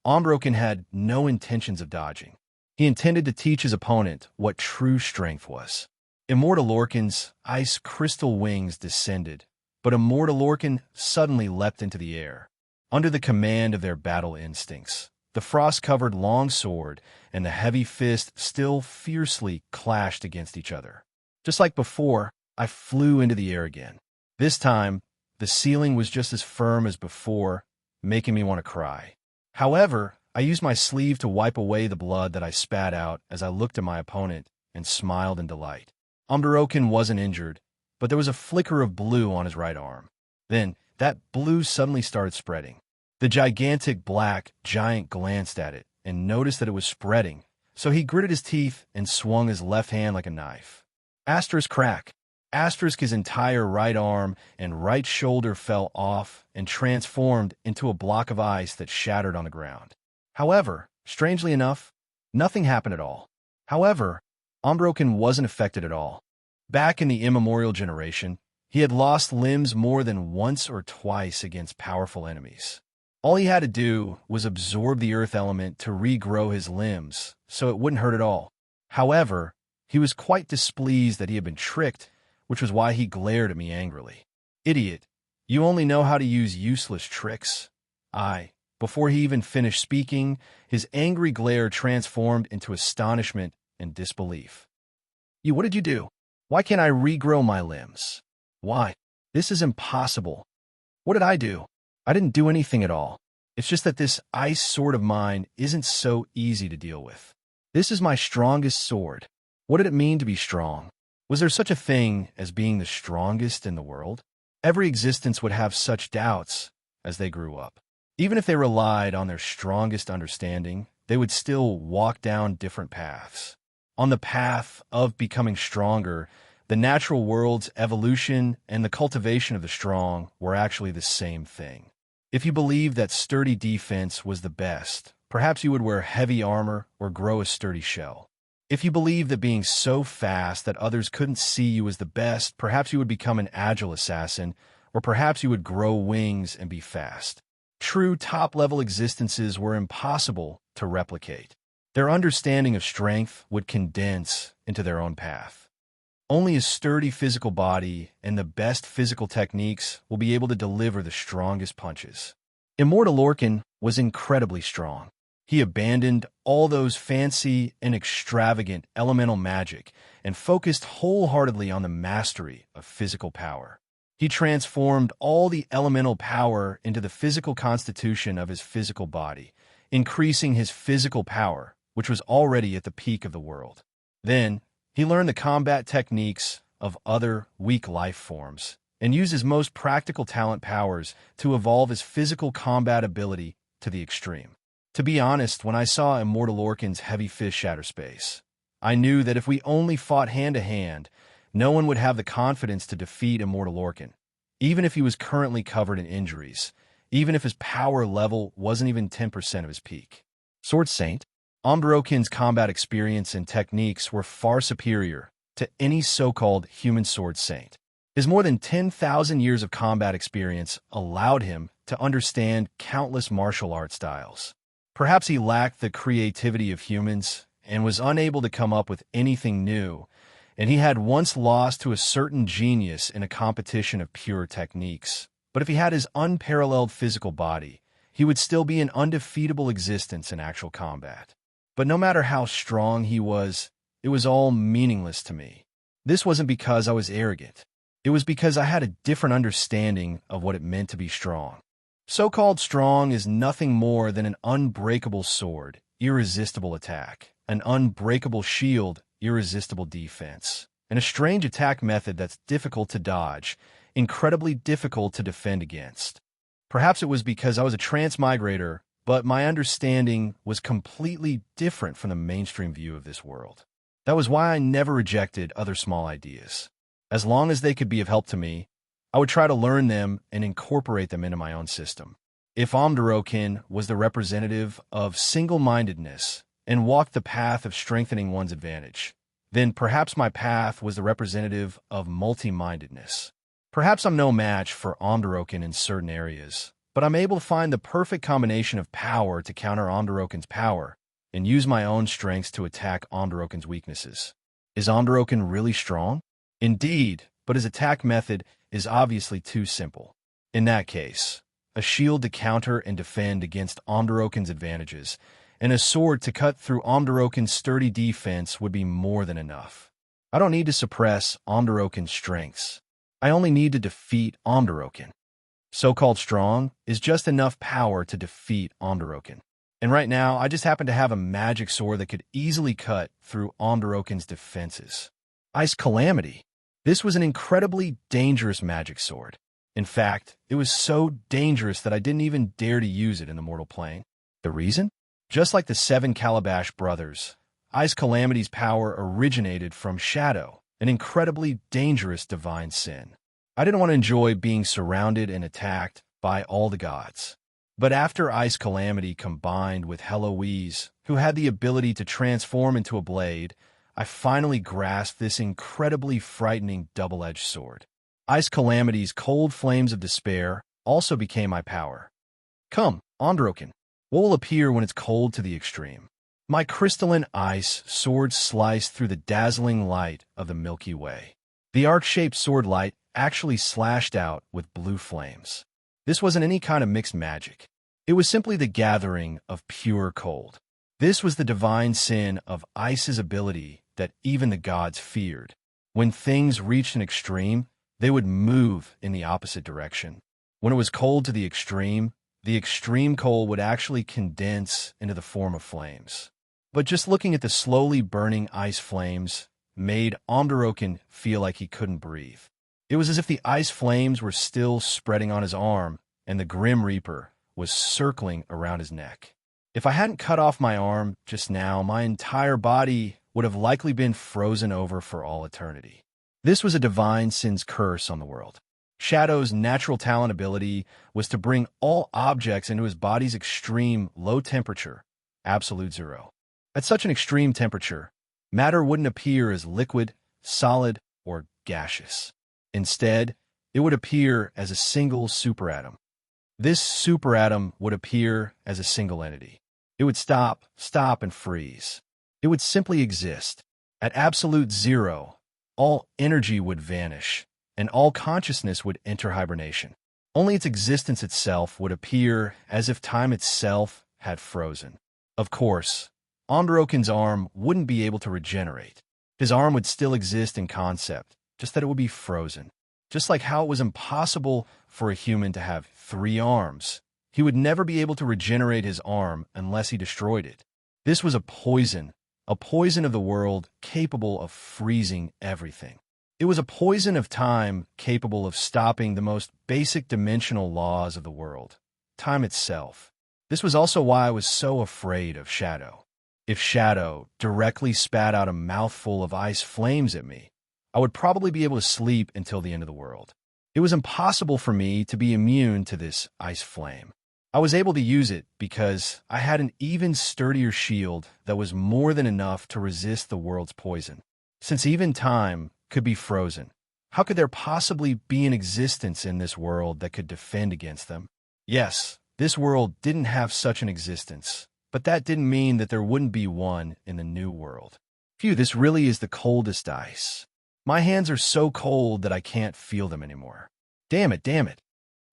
Omdrokin had no intentions of dodging. He intended to teach his opponent what true strength was. Immortal Lorcan's ice crystal wings descended, but Immortal Lorcan suddenly leapt into the air. Under the command of their battle instincts, the frost-covered long sword and the heavy fist still fiercely clashed against each other. Just like before, I flew into the air again. This time, the ceiling was just as firm as before, making me want to cry. However, I used my sleeve to wipe away the blood that I spat out as I looked at my opponent and smiled in delight. Omdrokin wasn't injured, but there was a flicker of blue on his right arm. Then, that blue suddenly started spreading. The gigantic black giant glanced at it and noticed that it was spreading, so he gritted his teeth and swung his left hand like a knife. Crack. His entire right arm and right shoulder fell off and transformed into a block of ice that shattered on the ground. However, strangely enough, nothing happened at all. However, Unbroken wasn't affected at all. Back in the immemorial generation, he had lost limbs more than once or twice against powerful enemies. All he had to do was absorb the earth element to regrow his limbs, so it wouldn't hurt at all. However, he was quite displeased that he had been tricked, which was why he glared at me angrily. "Idiot, you only know how to use useless tricks." Before he even finished speaking, his angry glare transformed into astonishment and disbelief. What did you do? Why can't I regrow my limbs? Why? This is impossible. What did I do? I didn't do anything at all. It's just that this ice sword of mine isn't so easy to deal with. This is my strongest sword. What did it mean to be strong? Was there such a thing as being the strongest in the world? Every existence would have such doubts as they grew up. Even if they relied on their strongest understanding, they would still walk down different paths. On the path of becoming stronger, the natural world's evolution and the cultivation of the strong were actually the same thing. If you believed that sturdy defense was the best, perhaps you would wear heavy armor or grow a sturdy shell. If you believed that being so fast that others couldn't see you was the best, perhaps you would become an agile assassin, or perhaps you would grow wings and be fast. True top-level existences were impossible to replicate. Their understanding of strength would condense into their own path. Only a sturdy physical body and the best physical techniques will be able to deliver the strongest punches. Immortal Orcan was incredibly strong. He abandoned all those fancy and extravagant elemental magic and focused wholeheartedly on the mastery of physical power. He transformed all the elemental power into the physical constitution of his physical body, increasing his physical power, which was already at the peak of the world. Then, he learned the combat techniques of other weak life forms and used his most practical talent powers to evolve his physical combat ability to the extreme. To be honest, when I saw Immortal Orcan's heavy fist shatter space, I knew that if we only fought hand-to-hand, no one would have the confidence to defeat Immortal Orcan, even if he was currently covered in injuries, even if his power level wasn't even 10% of his peak. Sword Saint, Unbroken's combat experience and techniques were far superior to any so-called human sword saint. His more than 10,000 years of combat experience allowed him to understand countless martial art styles. Perhaps he lacked the creativity of humans and was unable to come up with anything new, and he had once lost to a certain genius in a competition of pure techniques. But if he had his unparalleled physical body, he would still be an undefeatable existence in actual combat. But no matter how strong he was, it was all meaningless to me. This wasn't because I was arrogant. It was because I had a different understanding of what it meant to be strong. So-called strong is nothing more than an unbreakable sword, irresistible attack, an unbreakable shield, irresistible defense, and a strange attack method that's difficult to dodge, incredibly difficult to defend against. Perhaps it was because I was a transmigrator, but my understanding was completely different from the mainstream view of this world. That was why I never rejected other small ideas. As long as they could be of help to me, I would try to learn them and incorporate them into my own system. If Omdorokin was the representative of single-mindedness and walked the path of strengthening one's advantage, then perhaps my path was the representative of multi-mindedness. Perhaps I'm no match for Omdorokin in certain areas, but I'm able to find the perfect combination of power to counter Omdorokin's power and use my own strengths to attack Omdorokin's weaknesses. Is Omdorokin really strong? Indeed, but his attack method is obviously too simple. In that case, a shield to counter and defend against Omdorokin's advantages, and a sword to cut through Omdorokin's sturdy defense would be more than enough. I don't need to suppress Omdorokin's strengths. I only need to defeat Omdorokin. So-called strong is just enough power to defeat Omdorokin. And right now, I just happen to have a magic sword that could easily cut through Omdorokin's defenses. Ice Calamity. This was an incredibly dangerous magic sword. In fact, it was so dangerous that I didn't even dare to use it in the mortal plane. The reason? Just like the 7 Calabash brothers, Ice Calamity's power originated from shadow, an incredibly dangerous divine sin. I didn't want to enjoy being surrounded and attacked by all the gods. But after Ice Calamity combined with Heloise, who had the ability to transform into a blade, I finally grasped this incredibly frightening double-edged sword. Ice Calamity's cold flames of despair also became my power. Come, Androkin, what will appear when it's cold to the extreme? My crystalline ice sword sliced through the dazzling light of the Milky Way. The arc-shaped sword light actually slashed out with blue flames. This wasn't any kind of mixed magic. It was simply the gathering of pure cold. This was the divine sin of ice's ability that even the gods feared. When things reached an extreme, they would move in the opposite direction. When it was cold to the extreme cold would actually condense into the form of flames. But just looking at the slowly burning ice flames made Amdarokin feel like he couldn't breathe. It was as if the ice flames were still spreading on his arm, and the Grim Reaper was circling around his neck. If I hadn't cut off my arm just now, my entire body would have likely been frozen over for all eternity. This was a divine sin's curse on the world. Shadow's natural talent ability was to bring all objects into his body's extreme low temperature, absolute zero. At such an extreme temperature, matter wouldn't appear as liquid, solid, or gaseous. Instead, it would appear as a single superatom. This superatom would appear as a single entity. It would stop, and freeze. It would simply exist. At absolute zero, all energy would vanish, and all consciousness would enter hibernation. Only its existence itself would appear as if time itself had frozen. Of course, Amdarokin's arm wouldn't be able to regenerate. His arm would still exist in concept, just that it would be frozen. Just like how it was impossible for a human to have 3 arms, he would never be able to regenerate his arm unless he destroyed it. This was a poison of the world capable of freezing everything. It was a poison of time capable of stopping the most basic dimensional laws of the world, time itself. This was also why I was so afraid of Shadow. If Shadow directly spat out a mouthful of ice flames at me, I would probably be able to sleep until the end of the world. It was impossible for me to be immune to this ice flame. I was able to use it because I had an even sturdier shield that was more than enough to resist the world's poison. Since even time could be frozen, how could there possibly be an existence in this world that could defend against them? Yes, this world didn't have such an existence, but that didn't mean that there wouldn't be one in the new world. Phew, this really is the coldest ice. My hands are so cold that I can't feel them anymore. Damn it.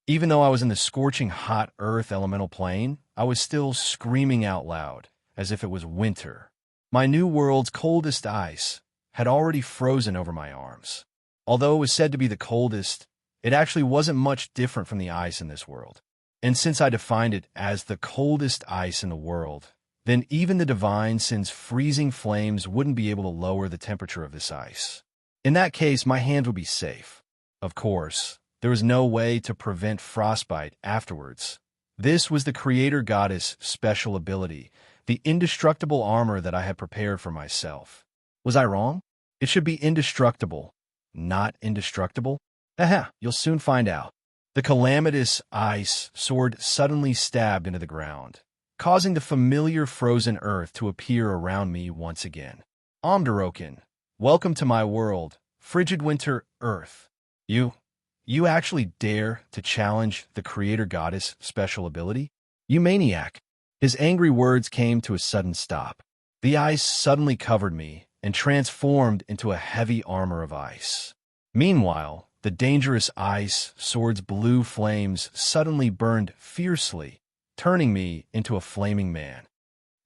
Even though I was in the scorching hot earth elemental plane, I was still screaming out loud, as if it was winter. My new world's coldest ice had already frozen over my arms. Although it was said to be the coldest, it actually wasn't much different from the ice in this world. And since I defined it as the coldest ice in the world, then even the divine sin's freezing flames wouldn't be able to lower the temperature of this ice. In that case, my hands would be safe. Of course, there was no way to prevent frostbite afterwards. This was the creator goddess' special ability, the indestructible armor that I had prepared for myself. Was I wrong? It should be indestructible, not indestructible? Aha, you'll soon find out. The calamitous ice sword suddenly stabbed into the ground, causing the familiar frozen earth to appear around me once again. Amdarokin, welcome to my world, frigid winter earth. You actually dare to challenge the creator goddess' special ability? You maniac. His angry words came to a sudden stop. The ice suddenly covered me and transformed into a heavy armor of ice. Meanwhile, the dangerous ice sword's blue flames suddenly burned fiercely, turning me into a flaming man.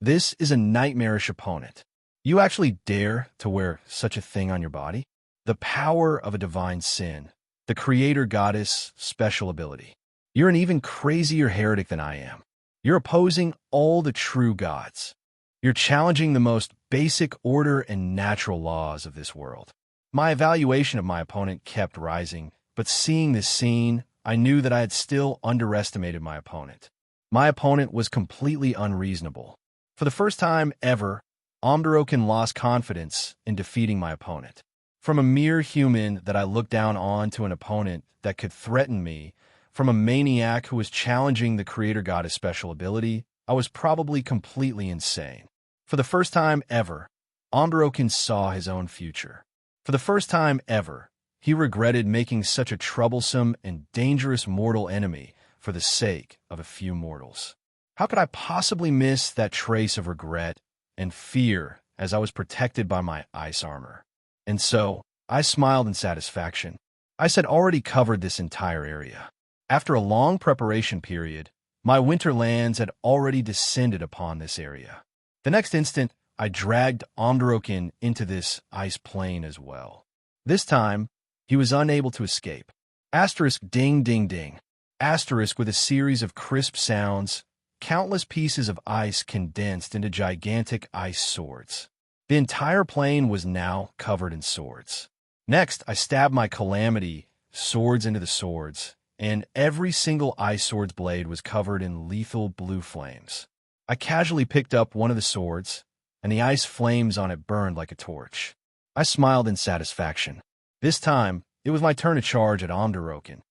This is a nightmarish opponent. You actually dare to wear such a thing on your body? The power of a divine sin, the creator goddess' special ability. You're an even crazier heretic than I am. You're opposing all the true gods. You're challenging the most basic order and natural laws of this world. My evaluation of my opponent kept rising, but seeing this scene, I knew that I had still underestimated my opponent. My opponent was completely unreasonable. For the first time ever, Amdarokin lost confidence in defeating my opponent. From a mere human that I looked down on to an opponent that could threaten me, from a maniac who was challenging the creator goddess' special ability, I was probably completely insane. For the first time ever, Amberokin saw his own future. For the first time ever, he regretted making such a troublesome and dangerous mortal enemy for the sake of a few mortals. How could I possibly miss that trace of regret and fear as I was protected by my ice armor? And so, I smiled in satisfaction. I had already covered this entire area. After a long preparation period, my winter lands had already descended upon this area. The next instant, I dragged Amberokin into this ice plain as well. This time, he was unable to escape. Asterisk ding ding ding. Asterisk with a series of crisp sounds, countless pieces of ice condensed into gigantic ice swords. The entire plain was now covered in swords. Next, I stabbed my calamity swords into the swords, and every single ice sword's blade was covered in lethal blue flames. I casually picked up one of the swords, and the ice flames on it burned like a torch. I smiled in satisfaction. This time, it was my turn to charge at Amberokin.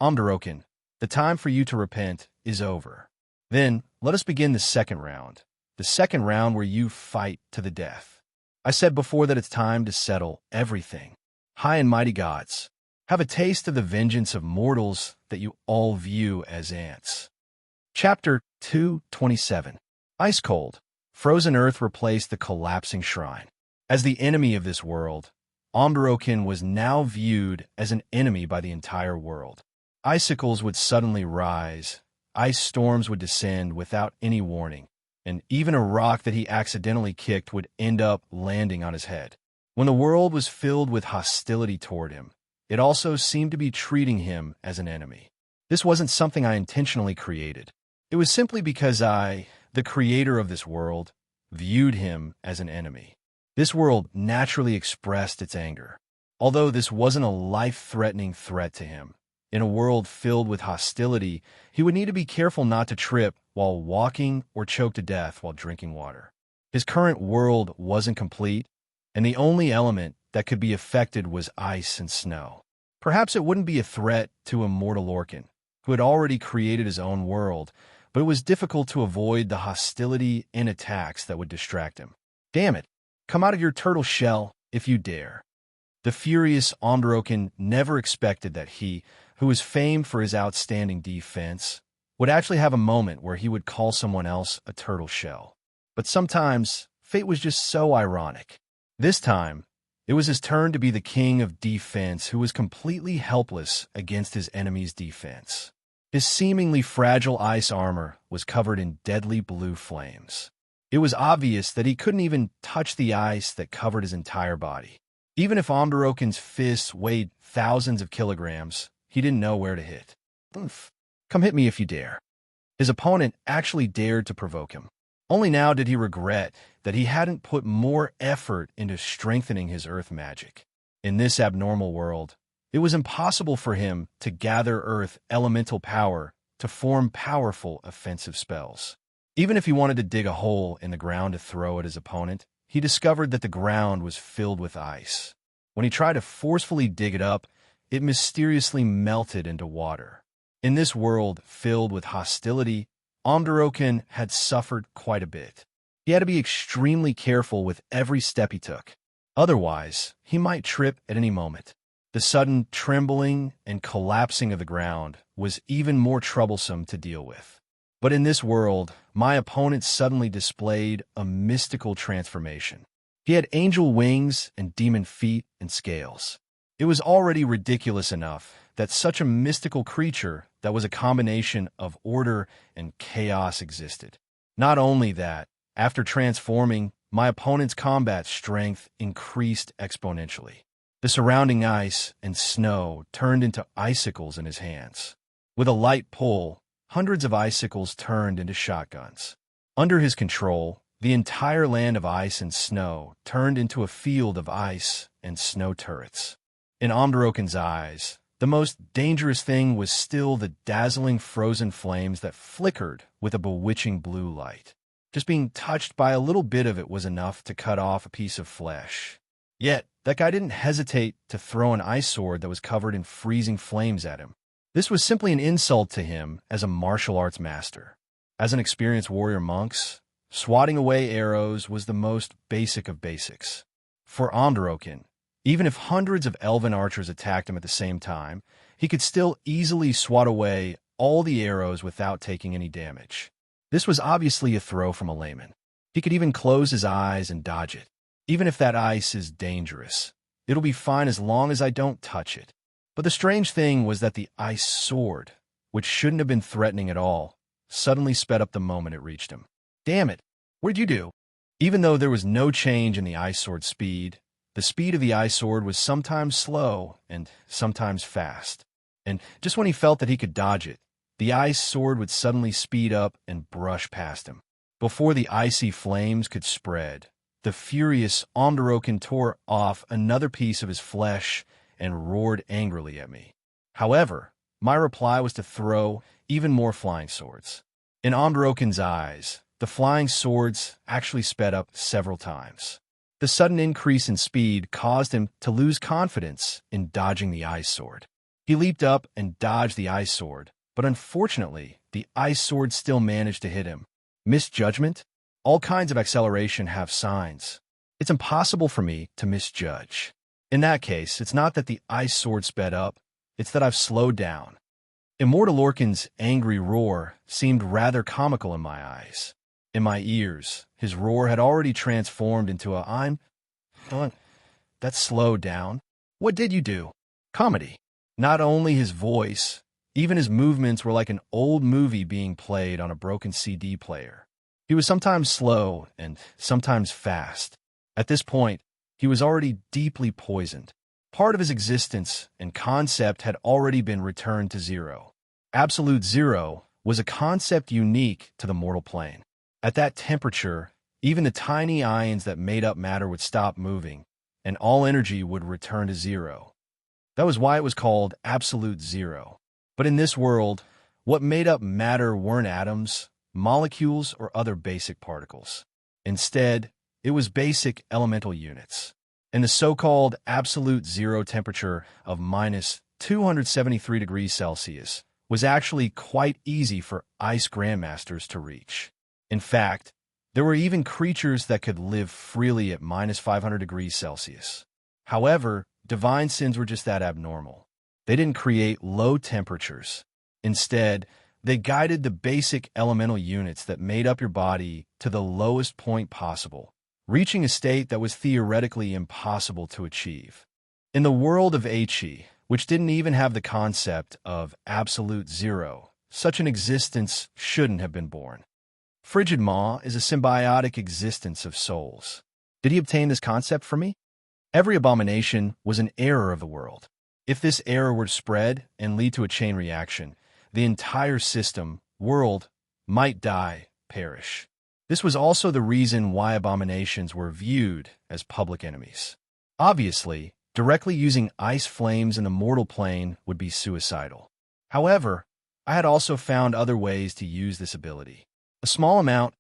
Amberokin, the time for you to repent is over. Then, let us begin the second round. The second round where you fight to the death. I said before that it's time to settle everything. High and mighty gods, have a taste of the vengeance of mortals that you all view as ants. Chapter 227. Ice Cold. Frozen Earth replaced the collapsing shrine. As the enemy of this world, Amberokin was now viewed as an enemy by the entire world. Icicles would suddenly rise, ice storms would descend without any warning, and even a rock that he accidentally kicked would end up landing on his head. When the world was filled with hostility toward him, it also seemed to be treating him as an enemy. This wasn't something I intentionally created. It was simply because I, the creator of this world, viewed him as an enemy. This world naturally expressed its anger. Although this wasn't a life-threatening threat to him, in a world filled with hostility, he would need to be careful not to trip while walking or choke to death while drinking water. His current world wasn't complete, and the only element that could be affected was ice and snow. Perhaps it wouldn't be a threat to immortal Orkin, who had already created his own world, but it was difficult to avoid the hostility and attacks that would distract him. Damn it! Come out of your turtle shell, if you dare. The furious Amberokin never expected that he, who was famed for his outstanding defense, would actually have a moment where he would call someone else a turtle shell. But sometimes, fate was just so ironic. This time, it was his turn to be the king of defense who was completely helpless against his enemy's defense. His seemingly fragile ice armor was covered in deadly blue flames. It was obvious that he couldn't even touch the ice that covered his entire body. Even if Amberokin's fists weighed thousands of kilograms, he didn't know where to hit. Oof. Come hit me if you dare. His opponent actually dared to provoke him. Only now did he regret that he hadn't put more effort into strengthening his earth magic. In this abnormal world, it was impossible for him to gather earth elemental power to form powerful offensive spells. Even if he wanted to dig a hole in the ground to throw at his opponent, he discovered that the ground was filled with ice. When he tried to forcefully dig it up, it mysteriously melted into water. In this world filled with hostility, Amberokin had suffered quite a bit. He had to be extremely careful with every step he took. Otherwise, he might trip at any moment. The sudden trembling and collapsing of the ground was even more troublesome to deal with. But in this world, my opponent suddenly displayed a mystical transformation. He had angel wings and demon feet and scales. It was already ridiculous enough that such a mystical creature that was a combination of order and chaos existed. Not only that, after transforming, my opponent's combat strength increased exponentially. The surrounding ice and snow turned into icicles in his hands. With a light pull, hundreds of icicles turned into shotguns. Under his control, the entire land of ice and snow turned into a field of ice and snow turrets. In Amberokin's eyes, the most dangerous thing was still the dazzling frozen flames that flickered with a bewitching blue light. Just being touched by a little bit of it was enough to cut off a piece of flesh. Yet, that guy didn't hesitate to throw an ice sword that was covered in freezing flames at him. This was simply an insult to him as a martial arts master. As an experienced warrior monks, swatting away arrows was the most basic of basics. For Onderoken, even if hundreds of elven archers attacked him at the same time, he could still easily swat away all the arrows without taking any damage. This was obviously a throw from a layman. He could even close his eyes and dodge it. Even if that ice is dangerous, it'll be fine as long as I don't touch it. But the strange thing was that the ice sword, which shouldn't have been threatening at all, suddenly sped up the moment it reached him. Damn it! What'd you do? Even though there was no change in the ice sword's speed, the speed of the ice sword was sometimes slow and sometimes fast. And just when he felt that he could dodge it, the ice sword would suddenly speed up and brush past him. Before the icy flames could spread, the furious Onderoken tore off another piece of his flesh and roared angrily at me. However, my reply was to throw even more flying swords. In Onderoken's eyes, the flying swords actually sped up several times. The sudden increase in speed caused him to lose confidence in dodging the ice sword. He leaped up and dodged the ice sword, but unfortunately, the ice sword still managed to hit him. Misjudgment? All kinds of acceleration have signs. It's impossible for me to misjudge. In that case, it's not that the ice sword sped up, it's that I've slowed down. Immortal Orkin's angry roar seemed rather comical in my eyes. In my ears, his roar had already transformed into a "I'm... That's slowed down. What did you do?" comedy. Not only his voice, even his movements were like an old movie being played on a broken CD player. He was sometimes slow and sometimes fast. At this point, he was already deeply poisoned. Part of his existence and concept had already been returned to zero. Absolute zero was a concept unique to the mortal plane. At that temperature, even the tiny ions that made up matter would stop moving, and all energy would return to zero. That was why it was called absolute zero. But in this world, what made up matter weren't atoms, molecules, or other basic particles. Instead, it was basic elemental units. And the so-called absolute zero temperature of minus 273 degrees Celsius was actually quite easy for ice grandmasters to reach. In fact, there were even creatures that could live freely at minus 500 degrees Celsius. However, divine sins were just that abnormal. They didn't create low temperatures. Instead, they guided the basic elemental units that made up your body to the lowest point possible, reaching a state that was theoretically impossible to achieve. In the world of Aichi, which didn't even have the concept of absolute zero, such an existence shouldn't have been born. Frigid Maw is a symbiotic existence of souls. Did he obtain this concept from me? Every abomination was an error of the world. If this error were to spread and lead to a chain reaction, the entire system, world, might die, perish. This was also the reason why abominations were viewed as public enemies. Obviously, directly using ice flames in the mortal plane would be suicidal. However, I had also found other ways to use this ability. A small amount,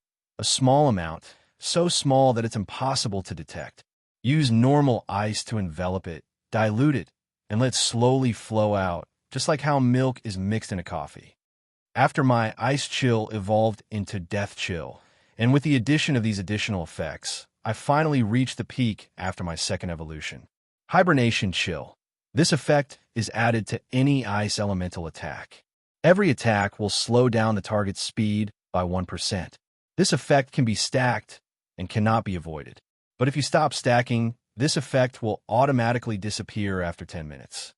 so small that it's impossible to detect. Use normal ice to envelop it, dilute it, and let it slowly flow out, just like how milk is mixed in a coffee. After my ice chill evolved into death chill, and with the addition of these additional effects, I finally reached the peak after my second evolution. Hibernation chill. This effect is added to any ice elemental attack. Every attack will slow down the target's speed by 1%. This effect can be stacked and cannot be avoided. But if you stop stacking, this effect will automatically disappear after 10 minutes.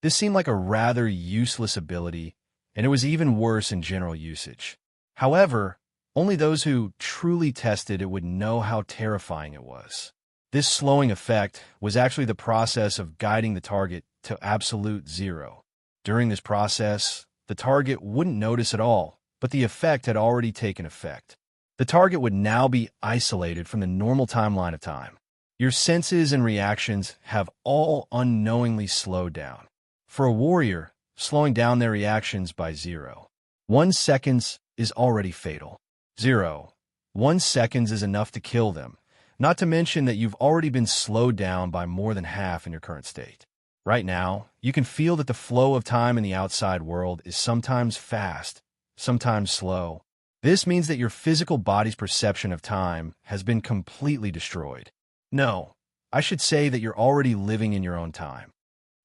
This seemed like a rather useless ability, and it was even worse in general usage. However, only those who truly tested it would know how terrifying it was. This slowing effect was actually the process of guiding the target to absolute zero. During this process, the target wouldn't notice at all, but the effect had already taken effect. The target would now be isolated from the normal timeline of time. Your senses and reactions have all unknowingly slowed down. For a warrior, slowing down their reactions by 0.1 seconds is already fatal. 0.1 seconds is enough to kill them. Not to mention that you've already been slowed down by more than half in your current state. Right now, you can feel that the flow of time in the outside world is sometimes fast, sometimes slow. This means that your physical body's perception of time has been completely destroyed. No, I should say that you're already living in your own time.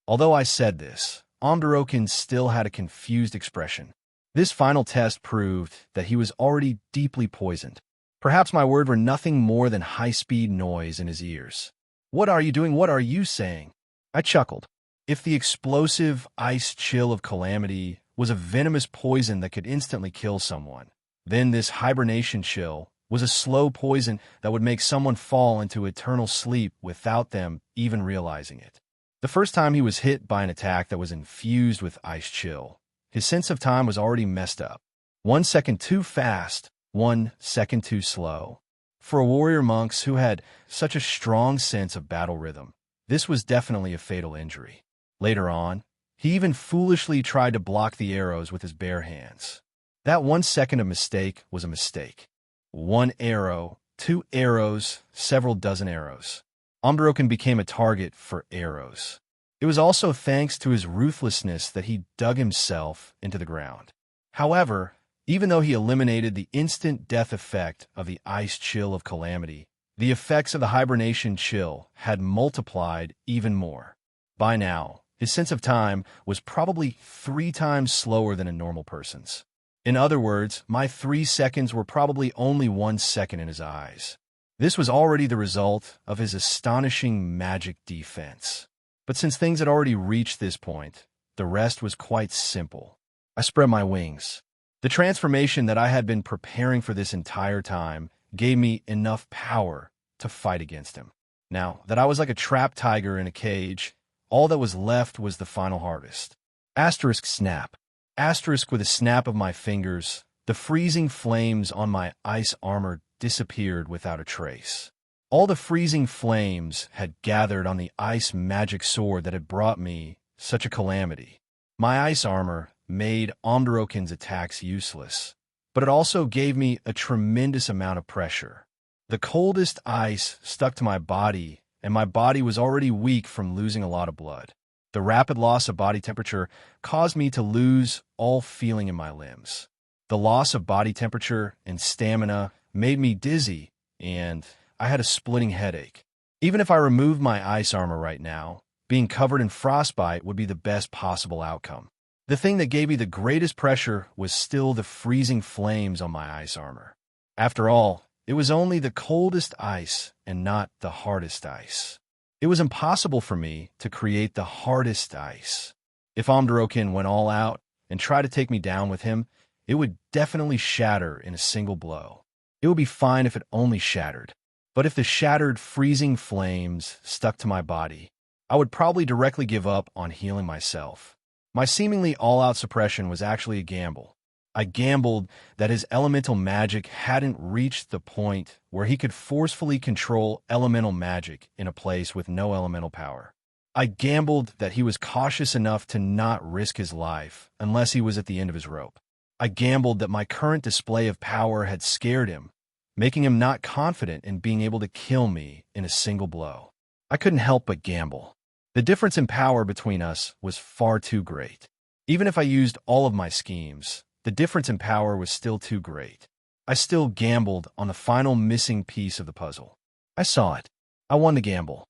Although I said this, Omdarokin still had a confused expression. This final test proved that he was already deeply poisoned. Perhaps my word were nothing more than high-speed noise in his ears. "What are you doing? What are you saying?" I chuckled. If the explosive ice chill of calamity was a venomous poison that could instantly kill someone, then this hibernation chill was a slow poison that would make someone fall into eternal sleep without them even realizing it. The first time he was hit by an attack that was infused with ice chill, his sense of time was already messed up. 1 second too fast, 1 second too slow. For warrior monks who had such a strong sense of battle rhythm, this was definitely a fatal injury. Later on, he even foolishly tried to block the arrows with his bare hands. That 1 second of mistake was a mistake. 1 arrow, 2 arrows, several dozen arrows. Omdarokin became a target for arrows. It was also thanks to his ruthlessness that he dug himself into the ground. However, even though he eliminated the instant death effect of the ice chill of calamity, the effects of the hibernation chill had multiplied even more. By now, his sense of time was probably 3 times slower than a normal person's. In other words, my 3 seconds were probably only 1 second in his eyes. This was already the result of his astonishing magic defense. But since things had already reached this point, the rest was quite simple. I spread my wings. The transformation that I had been preparing for this entire time gave me enough power to fight against him. Now that I was like a trapped tiger in a cage, all that was left was the final harvest. Asterisk snap. Asterisk with a snap of my fingers, the freezing flames on my ice armor disappeared without a trace. All the freezing flames had gathered on the ice magic sword that had brought me such a calamity. My ice armor made Omdarokin's attacks useless, but it also gave me a tremendous amount of pressure. The coldest ice stuck to my body, and my body was already weak from losing a lot of blood. The rapid loss of body temperature caused me to lose all feeling in my limbs. The loss of body temperature and stamina made me dizzy, and I had a splitting headache. Even if I removed my ice armor right now, being covered in frostbite would be the best possible outcome. The thing that gave me the greatest pressure was still the freezing flames on my ice armor. After all, it was only the coldest ice and not the hardest ice. It was impossible for me to create the hardest ice. If Omdarokin went all out and tried to take me down with him, it would definitely shatter in a single blow. It would be fine if it only shattered. But if the shattered, freezing flames stuck to my body, I would probably directly give up on healing myself. My seemingly all-out suppression was actually a gamble. I gambled that his elemental magic hadn't reached the point where he could forcefully control elemental magic in a place with no elemental power. I gambled that he was cautious enough to not risk his life unless he was at the end of his rope. I gambled that my current display of power had scared him, making him not confident in being able to kill me in a single blow. I couldn't help but gamble. The difference in power between us was far too great. Even if I used all of my schemes, the difference in power was still too great. I still gambled on the final missing piece of the puzzle. I saw it. I won the gamble.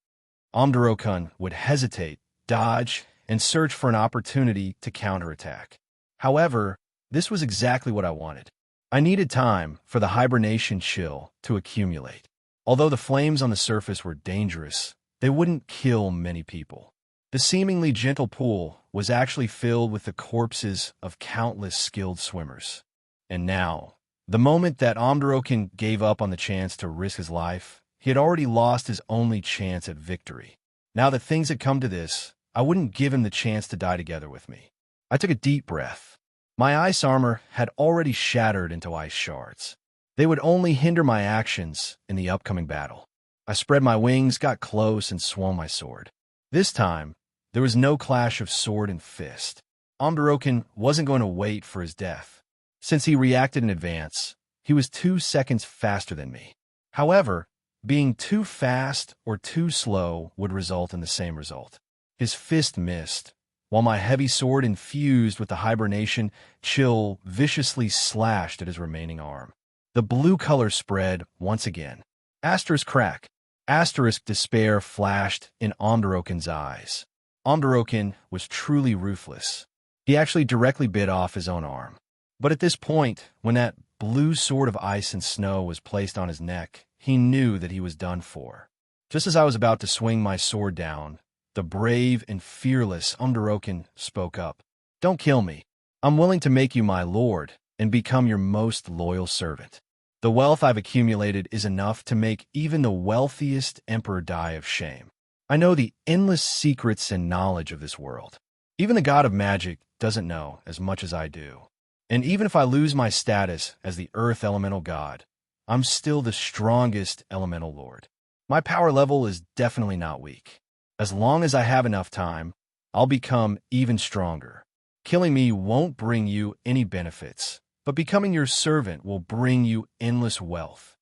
Omdarokin would hesitate, dodge, and search for an opportunity to counterattack. However, this was exactly what I wanted. I needed time for the hibernation chill to accumulate. Although the flames on the surface were dangerous, they wouldn't kill many people. The seemingly gentle pool was actually filled with the corpses of countless skilled swimmers. And now, the moment that Omdarokin gave up on the chance to risk his life, he had already lost his only chance at victory. Now that things had come to this, I wouldn't give him the chance to die together with me. I took a deep breath. My ice armor had already shattered into ice shards. They would only hinder my actions in the upcoming battle. I spread my wings, got close, and swung my sword. This time, there was no clash of sword and fist. Omdarokin wasn't going to wait for his death. Since he reacted in advance, he was 2 seconds faster than me. However, Being too fast or too slow would result in the same result. His fist missed, while my heavy sword, infused with the hibernation chill, viciously slashed at his remaining arm. The blue color spread once again. Asterisk crack. Asterisk despair flashed in Omdarokin's eyes. Omdarokin was truly ruthless. He actually directly bit off his own arm. But at this point, when that blue sword of ice and snow was placed on his neck, he knew that he was done for. Just as I was about to swing my sword down, the brave and fearless Omdarokin spoke up. "Don't kill me. I'm willing to make you my lord and become your most loyal servant. The wealth I've accumulated is enough to make even the wealthiest emperor die of shame. I know the endless secrets and knowledge of this world. Even the god of magic doesn't know as much as I do. And even if I lose my status as the earth elemental god, I'm still the strongest elemental lord. My power level is definitely not weak. As long as I have enough time, I'll become even stronger. Killing me won't bring you any benefits, but becoming your servant will bring you endless wealth."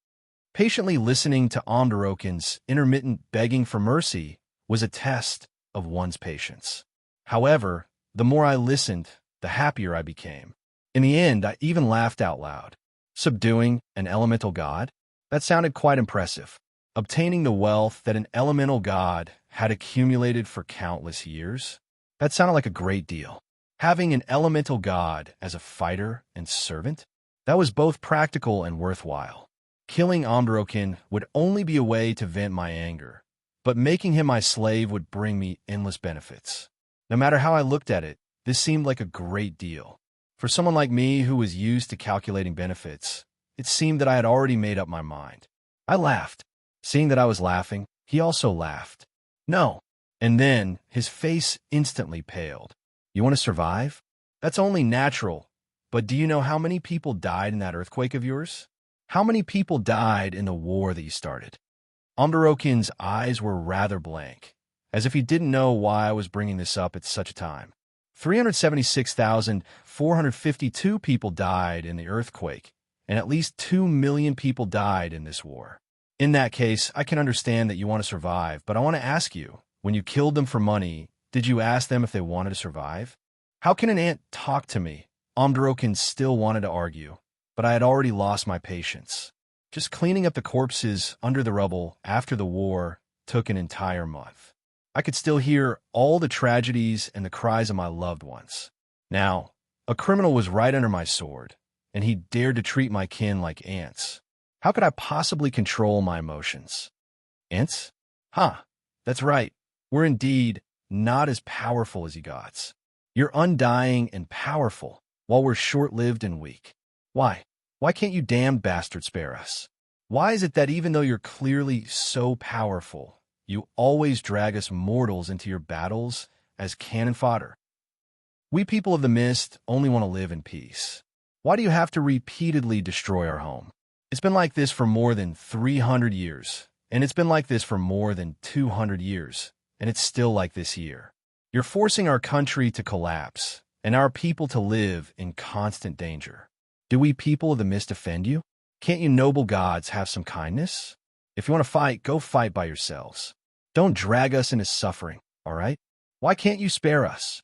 Patiently listening to Omdarokin's intermittent begging for mercy was a test of one's patience. However, the more I listened, the happier I became. In the end, I even laughed out loud. Subduing an elemental god? That sounded quite impressive. Obtaining the wealth that an elemental god had accumulated for countless years? That sounded like a great deal. Having an elemental god as a fighter and servant? That was both practical and worthwhile. Killing Omdarokin would only be a way to vent my anger, but making him my slave would bring me endless benefits. No matter how I looked at it, this seemed like a great deal. For someone like me who was used to calculating benefits, it seemed that I had already made up my mind. I laughed. Seeing that I was laughing, he also laughed. "No." And then his face instantly paled. "You want to survive? That's only natural. But do you know how many people died in that earthquake of yours? How many people died in the war that you started?" Omdarokin's eyes were rather blank, as if he didn't know why I was bringing this up at such a time. 376,452 people died in the earthquake, and at least 2 million people died in this war. In that case, I can understand that you want to survive, but I want to ask you, when you killed them for money, did you ask them if they wanted to survive? How can an ant talk to me? Omdarokin still wanted to argue, but I had already lost my patience. Just cleaning up the corpses under the rubble after the war took an entire month. I could still hear all the tragedies and the cries of my loved ones. Now, a criminal was right under my sword, and he dared to treat my kin like ants. How could I possibly control my emotions? Ants? That's right. We're indeed not as powerful as you gods. You're undying and powerful, while we're short-lived and weak. Why? Why can't you damned bastard spare us? Why is it that even though you're clearly so powerful, you always drag us mortals into your battles as cannon fodder? We people of the mist only want to live in peace. Why do you have to repeatedly destroy our home? It's been like this for more than 300 years, and it's been like this for more than 200 years, and it's still like this here. You're forcing our country to collapse, and our people to live in constant danger. Do we people of the mist offend you? Can't you noble gods have some kindness? If you want to fight, go fight by yourselves. Don't drag us into suffering, all right? Why can't you spare us?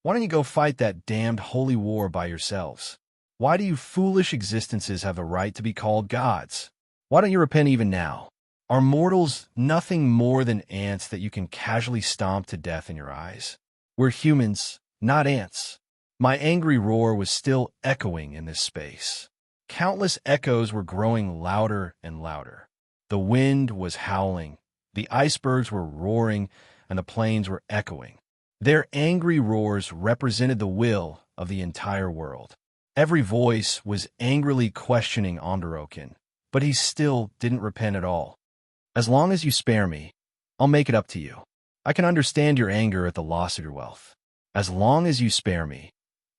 Why don't you go fight that damned holy war by yourselves? Why do you foolish existences have a right to be called gods? Why don't you repent even now? Are mortals nothing more than ants that you can casually stomp to death in your eyes? We're humans, not ants. My angry roar was still echoing in this space. Countless echoes were growing louder and louder. The wind was howling, the icebergs were roaring, and the plains were echoing. Their angry roars represented the will of the entire world. Every voice was angrily questioning Omdarokin, but he still didn't repent at all. As long as you spare me, I'll make it up to you. I can understand your anger at the loss of your wealth. As long as you spare me,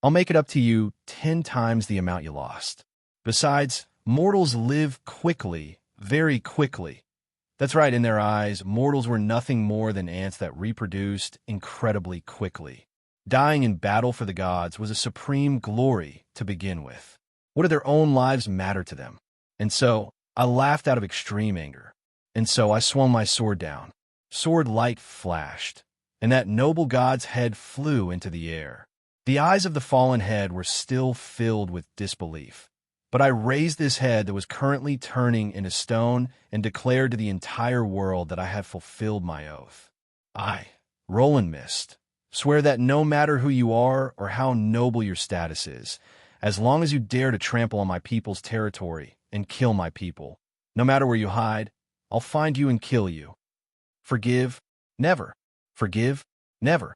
I'll make it up to you 10 times the amount you lost. Besides, mortals live quickly, very quickly. That's right, in their eyes, mortals were nothing more than ants that reproduced incredibly quickly. Dying in battle for the gods was a supreme glory to begin with. What did their own lives matter to them? And so, I laughed out of extreme anger. And so I swung my sword down. Sword light flashed, and that noble god's head flew into the air. The eyes of the fallen head were still filled with disbelief. But I raised this head that was currently turning into stone and declared to the entire world that I had fulfilled my oath. I, Roland Mist, swear that no matter who you are or how noble your status is, as long as you dare to trample on my people's territory and kill my people, no matter where you hide, I'll find you and kill you. Forgive, never. Forgive, never.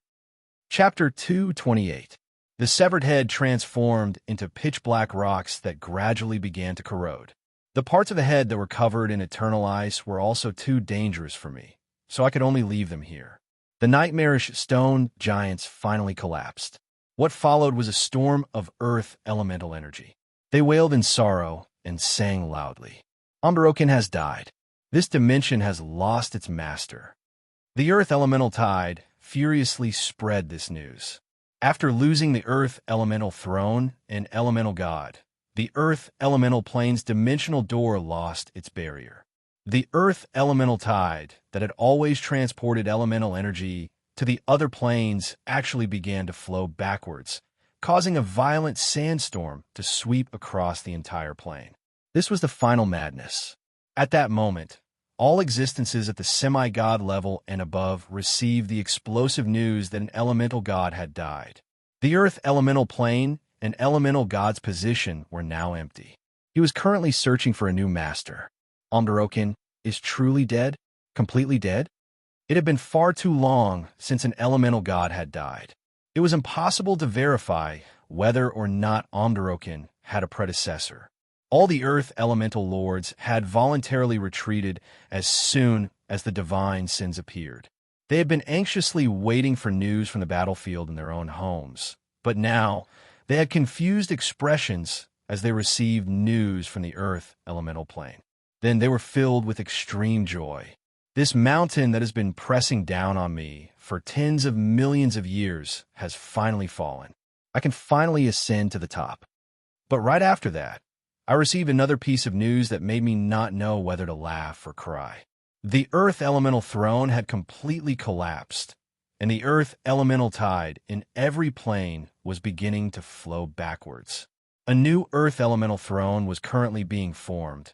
Chapter 228. The severed head transformed into pitch-black rocks that gradually began to corrode. The parts of the head that were covered in eternal ice were also too dangerous for me, so I could only leave them here. The nightmarish stone giants finally collapsed. What followed was a storm of earth elemental energy. They wailed in sorrow and sang loudly. Unbroken has died. This dimension has lost its master. The earth elemental tide furiously spread this news. After losing the earth elemental throne and elemental god, the earth elemental plane's dimensional door lost its barrier. The earth elemental tide that had always transported elemental energy to the other planes actually began to flow backwards, causing a violent sandstorm to sweep across the entire plane. This was the final madness. At that moment, all existences at the semi-god level and above received the explosive news that an elemental god had died. The earth elemental plane and elemental god's position were now empty. He was currently searching for a new master. Unbroken is truly dead? Completely dead? It had been far too long since an elemental god had died. It was impossible to verify whether or not Unbroken had a predecessor. All the earth elemental lords had voluntarily retreated as soon as the divine sins appeared. They had been anxiously waiting for news from the battlefield in their own homes, but now they had confused expressions as they received news from the earth elemental plane. Then they were filled with extreme joy. This mountain that has been pressing down on me for tens of millions of years has finally fallen. I can finally ascend to the top. But right after that, I received another piece of news that made me not know whether to laugh or cry. The earth elemental throne had completely collapsed, and the earth elemental tide in every plane was beginning to flow backwards. A new earth elemental throne was currently being formed,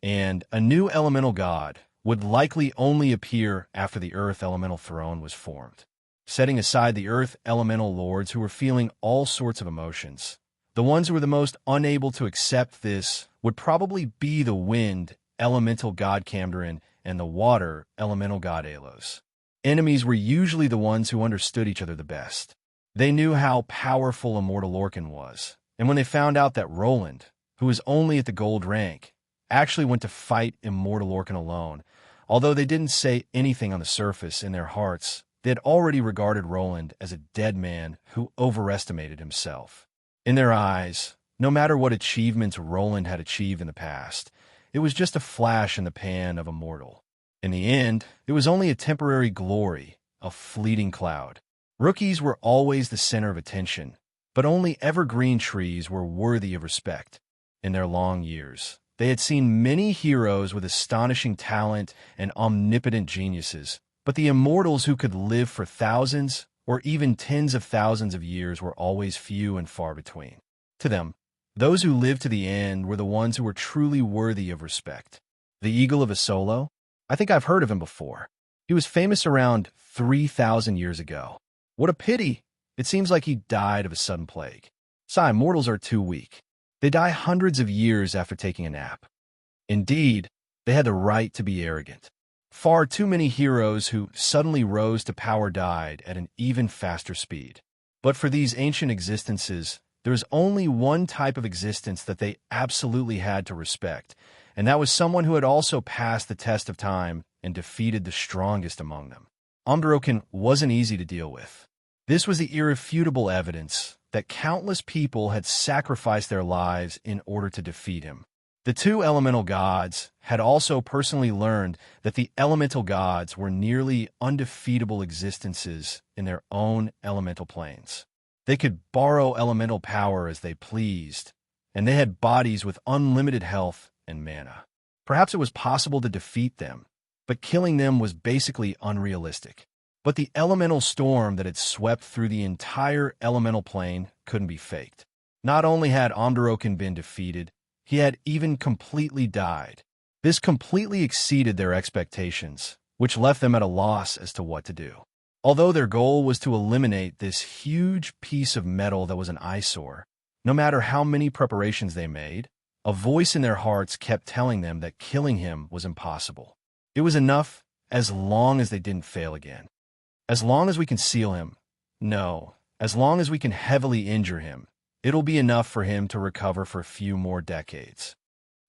and a new elemental god would likely only appear after the earth elemental throne was formed. Setting aside the earth elemental lords who were feeling all sorts of emotions, the ones who were the most unable to accept this would probably be the wind elemental god Camderin and the water elemental god Alos. Enemies were usually the ones who understood each other the best. They knew how powerful Immortal Lorcan was, and when they found out that Roland, who was only at the gold rank, actually went to fight Immortal Lorcan alone, although they didn't say anything on the surface, in their hearts, they had already regarded Roland as a dead man who overestimated himself. In their eyes, no matter what achievements Roland had achieved in the past, it was just a flash in the pan of a mortal. In the end, it was only a temporary glory, a fleeting cloud. Rookies were always the center of attention, but only evergreen trees were worthy of respect. In their long years, they had seen many heroes with astonishing talent and omnipotent geniuses, but the immortals who could live for thousands or even tens of thousands of years were always few and far between. To them, those who lived to the end were the ones who were truly worthy of respect. The Eagle of Asolo? I think I've heard of him before. He was famous around 3,000 years ago. What a pity! It seems like he died of a sudden plague. Mortals are too weak. They die hundreds of years after taking a nap. Indeed, they had the right to be arrogant. Far too many heroes who suddenly rose to power died at an even faster speed. But for these ancient existences, there was only one type of existence that they absolutely had to respect, and that was someone who had also passed the test of time and defeated the strongest among them. Unbroken wasn't easy to deal with. This was the irrefutable evidence that countless people had sacrificed their lives in order to defeat him. The two elemental gods had also personally learned that the elemental gods were nearly undefeatable existences in their own elemental planes. They could borrow elemental power as they pleased, and they had bodies with unlimited health and mana. Perhaps it was possible to defeat them, but killing them was basically unrealistic. But the elemental storm that had swept through the entire elemental plane couldn't be faked. Not only had Amdarokin been defeated, he had even completely died. This completely exceeded their expectations, which left them at a loss as to what to do. Although their goal was to eliminate this huge piece of metal that was an eyesore, no matter how many preparations they made, a voice in their hearts kept telling them that killing him was impossible. It was enough as long as they didn't fail again. As long as we can seal him, no, as long as we can heavily injure him, it'll be enough for him to recover for a few more decades.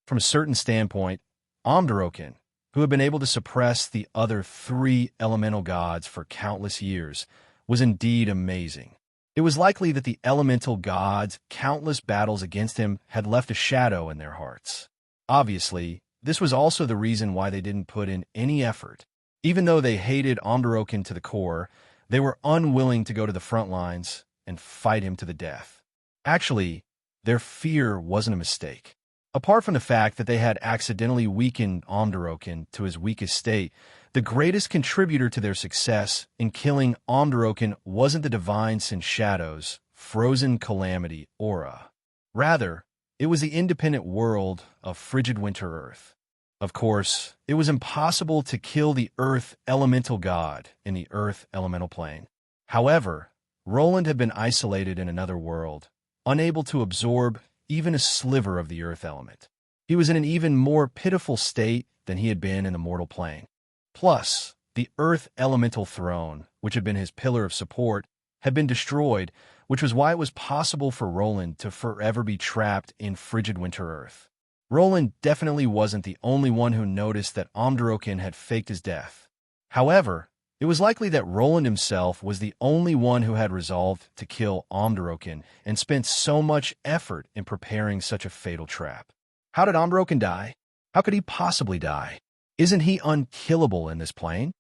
From a certain standpoint, Amdarokin, who had been able to suppress the other 3 elemental gods for countless years, was indeed amazing. It was likely that the elemental gods' countless battles against him had left a shadow in their hearts. Obviously, this was also the reason why they didn't put in any effort. Even though they hated Amdarokin to the core, they were unwilling to go to the front lines and fight him to the death. Actually, their fear wasn't a mistake. Apart from the fact that they had accidentally weakened Amdarokin to his weakest state, the greatest contributor to their success in killing Amdarokin wasn't the divine sin shadows, frozen calamity aura. Rather, it was the independent world of frigid winter earth. Of course, it was impossible to kill the earth elemental god in the earth elemental plane. However, Roland had been isolated in another world, unable to absorb even a sliver of the earth element. He was in an even more pitiful state than he had been in the mortal plane. Plus, the earth elemental throne, which had been his pillar of support, had been destroyed, which was why it was possible for Roland to forever be trapped in frigid winter earth. Roland definitely wasn't the only one who noticed that Amdarokin had faked his death. However, it was likely that Roland himself was the only one who had resolved to kill Amdarokin and spent so much effort in preparing such a fatal trap. How did Amdarokin die? How could he possibly die? Isn't he unkillable in this plane?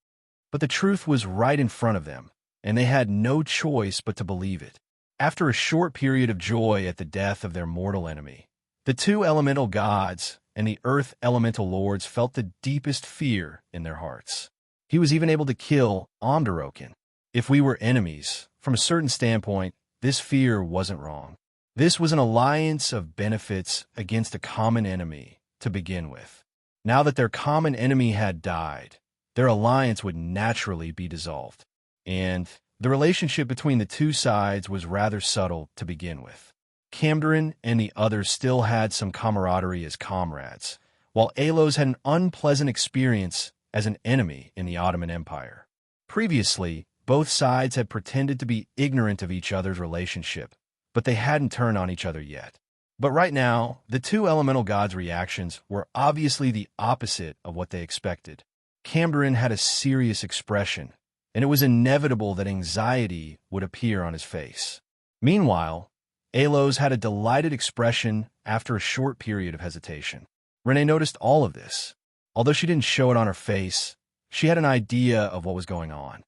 But the truth was right in front of them, and they had no choice but to believe it. After a short period of joy at the death of their mortal enemy, the 2 elemental gods and the earth elemental lords felt the deepest fear in their hearts. He was even able to kill Amdarokin. If we were enemies, from a certain standpoint, this fear wasn't wrong. This was an alliance of benefits against a common enemy to begin with. Now that their common enemy had died, their alliance would naturally be dissolved. And the relationship between the 2 sides was rather subtle to begin with. Camdrin and the others still had some camaraderie as comrades, while Alos had an unpleasant experience as an enemy in the Ottoman Empire. Previously, both sides had pretended to be ignorant of each other's relationship, but they hadn't turned on each other yet. But right now, the 2 elemental gods' reactions were obviously the opposite of what they expected. Camdrin had a serious expression, and it was inevitable that anxiety would appear on his face. Meanwhile, Alos had a delighted expression after a short period of hesitation. Renee noticed all of this. Although she didn't show it on her face, she had an idea of what was going on.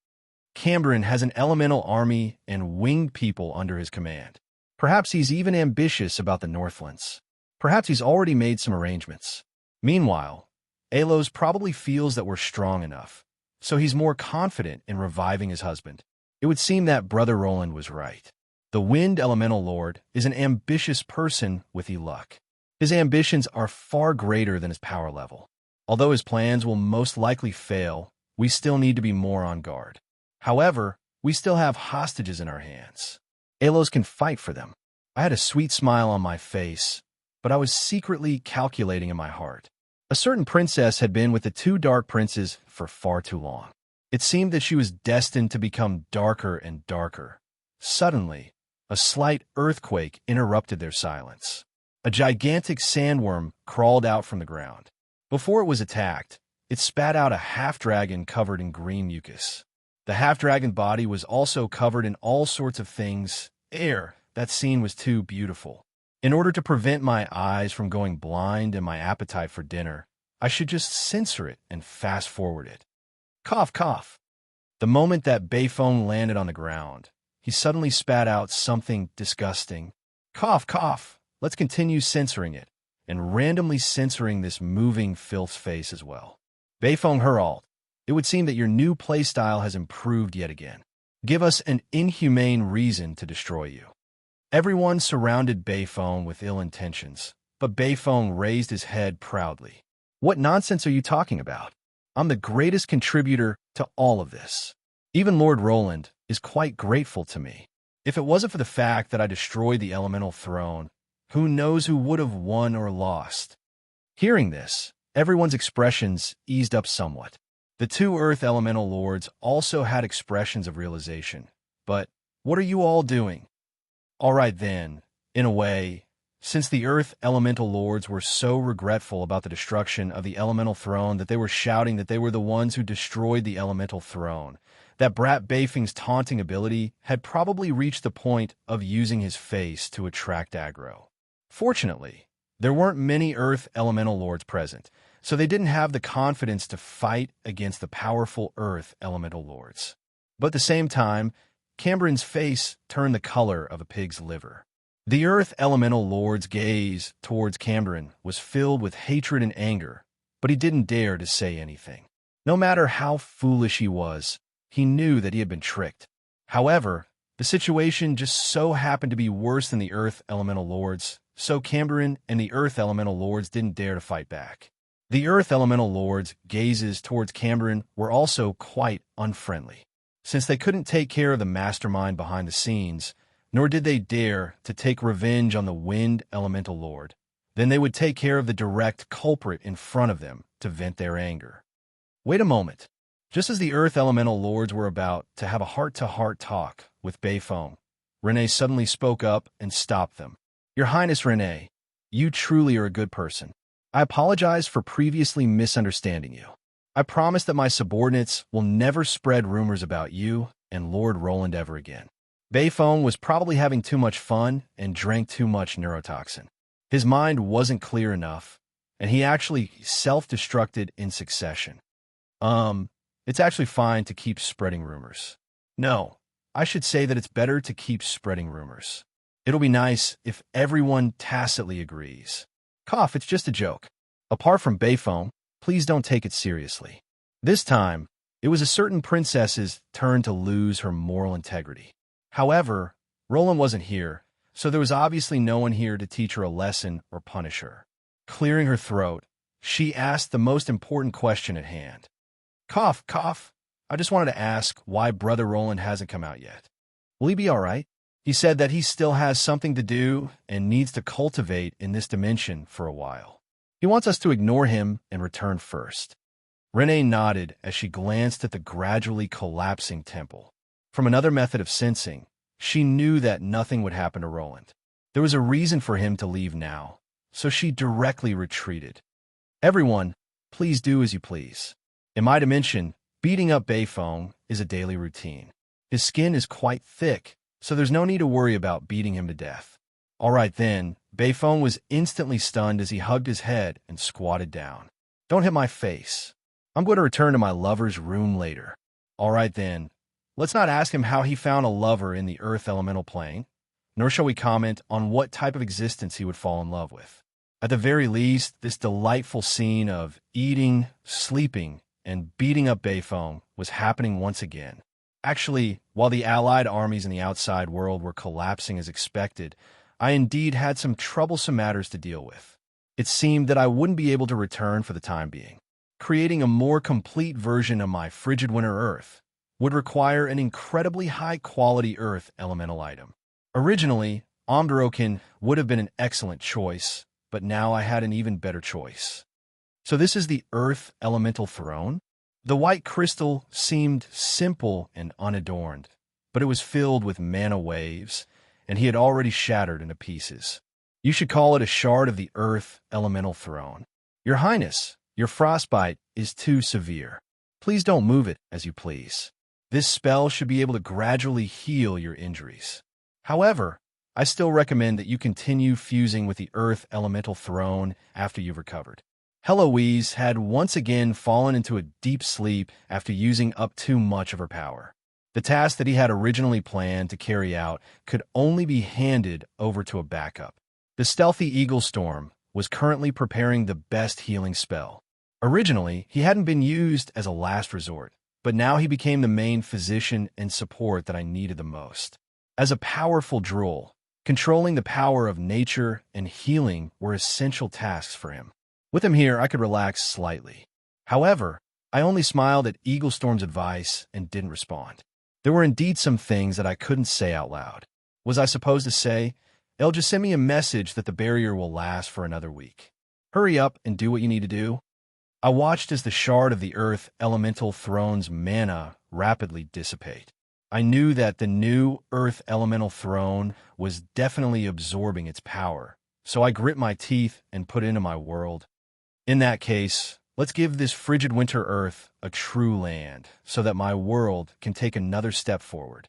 Camdrin has an elemental army and winged people under his command. Perhaps he's even ambitious about the Northlands. Perhaps he's already made some arrangements. Meanwhile, Alos probably feels that we're strong enough, so he's more confident in reviving his husband. It would seem that Brother Roland was right. The Wind Elemental Lord is an ambitious person with luck. His ambitions are far greater than his power level. Although his plans will most likely fail, we still need to be more on guard. However, we still have hostages in our hands. Alos can fight for them. I had a sweet smile on my face, but I was secretly calculating in my heart. A certain princess had been with the 2 dark princes for far too long. It seemed that she was destined to become darker and darker. Suddenly, a slight earthquake interrupted their silence. A gigantic sandworm crawled out from the ground. Before it was attacked, it spat out a half-dragon covered in green mucus. The half-dragon body was also covered in all sorts of things. That scene was too beautiful. In order to prevent my eyes from going blind and my appetite for dinner, I should just censor it and fast-forward it. Cough, cough. The moment that Bayphone landed on the ground, he suddenly spat out something disgusting. Cough, cough. Let's continue censoring it, and randomly censoring this moving filth's face as well. Beifeng Herald, it would seem that your new playstyle has improved yet again. Give us an inhumane reason to destroy you. Everyone surrounded Beifeng with ill intentions, but Beifeng raised his head proudly. What nonsense are you talking about? I'm the greatest contributor to all of this. Even Lord Roland is quite grateful to me. If it wasn't for the fact that I destroyed the elemental throne, who knows who would have won or lost? Hearing this, everyone's expressions eased up somewhat. The two Earth Elemental Lords also had expressions of realization. But what are you all doing? All right then, in a way, since the Earth Elemental Lords were so regretful about the destruction of the Elemental Throne that they were shouting that they were the ones who destroyed the Elemental Throne, that Brat Beifeng's taunting ability had probably reached the point of using his face to attract aggro. Fortunately, there weren't many Earth Elemental Lords present, so they didn't have the confidence to fight against the powerful Earth Elemental Lords. But at the same time, Cambrin's face turned the color of a pig's liver. The Earth Elemental Lord's gaze towards Cambrin was filled with hatred and anger, but he didn't dare to say anything. No matter how foolish he was, he knew that he had been tricked. However, the situation just so happened to be worse than the Earth Elemental Lords, so Cambrin and the Earth Elemental Lords didn't dare to fight back. The Earth Elemental Lords' gazes towards Cambrin were also quite unfriendly. Since they couldn't take care of the mastermind behind the scenes, nor did they dare to take revenge on the Wind Elemental Lord, then they would take care of the direct culprit in front of them to vent their anger. Wait a moment. Just as the Earth Elemental Lords were about to have a heart-to-heart talk with Beifeng, Renee suddenly spoke up and stopped them. Your Highness Renee, you truly are a good person. I apologize for previously misunderstanding you. I promise that my subordinates will never spread rumors about you and Lord Roland ever again. Beifeng was probably having too much fun and drank too much neurotoxin. His mind wasn't clear enough, and he actually self-destructed in succession. It's actually fine to keep spreading rumors. No, I should say that it's better to keep spreading rumors. It'll be nice if everyone tacitly agrees. Cough, it's just a joke. Apart from Beifeng, please don't take it seriously. This time, it was a certain princess's turn to lose her moral integrity. However, Roland wasn't here, so there was obviously no one here to teach her a lesson or punish her. Clearing her throat, she asked the most important question at hand. Cough, cough. I just wanted to ask why Brother Roland hasn't come out yet. Will he be all right? He said that he still has something to do and needs to cultivate in this dimension for a while. He wants us to ignore him and return first. Renee nodded as she glanced at the gradually collapsing temple. From another method of sensing, she knew that nothing would happen to Roland. There was a reason for him to leave now, so she directly retreated. Everyone, please do as you please. In my dimension, beating up Beifeng is a daily routine. His skin is quite thick, so there's no need to worry about beating him to death. All right then, Beifeng was instantly stunned as he hugged his head and squatted down. Don't hit my face. I'm going to return to my lover's room later. All right then, let's not ask him how he found a lover in the Earth Elemental Plane, nor shall we comment on what type of existence he would fall in love with. At the very least, this delightful scene of eating, sleeping, and beating up Beifeng was happening once again. Actually, while the Allied armies in the outside world were collapsing as expected, I indeed had some troublesome matters to deal with. It seemed that I wouldn't be able to return for the time being. Creating a more complete version of my frigid winter Earth would require an incredibly high-quality Earth elemental item. Originally, Omdorokin would have been an excellent choice, but now I had an even better choice. So this is the Earth Elemental Throne? The white crystal seemed simple and unadorned, but it was filled with mana waves, and he had already shattered into pieces. You should call it a shard of the Earth Elemental Throne. Your Highness, your frostbite is too severe. Please don't move it as you please. This spell should be able to gradually heal your injuries. However, I still recommend that you continue fusing with the Earth Elemental Throne after you've recovered. Heloise had once again fallen into a deep sleep after using up too much of her power. The task that he had originally planned to carry out could only be handed over to a backup. The stealthy Eagle Storm was currently preparing the best healing spell. Originally, he hadn't been used as a last resort, but now he became the main physician and support that I needed the most. As a powerful drool, controlling the power of nature and healing were essential tasks for him. With him here, I could relax slightly. However, I only smiled at Eaglestorm's advice and didn't respond. There were indeed some things that I couldn't say out loud. Was I supposed to say, "El, just send me a message that the barrier will last for another week. Hurry up and do what you need to do"? I watched as the shard of the earth elemental throne's mana rapidly dissipate. I knew that the new earth elemental throne was definitely absorbing its power, so I grit my teeth and put into my world. In that case, let's give this frigid winter earth a true land so that my world can take another step forward.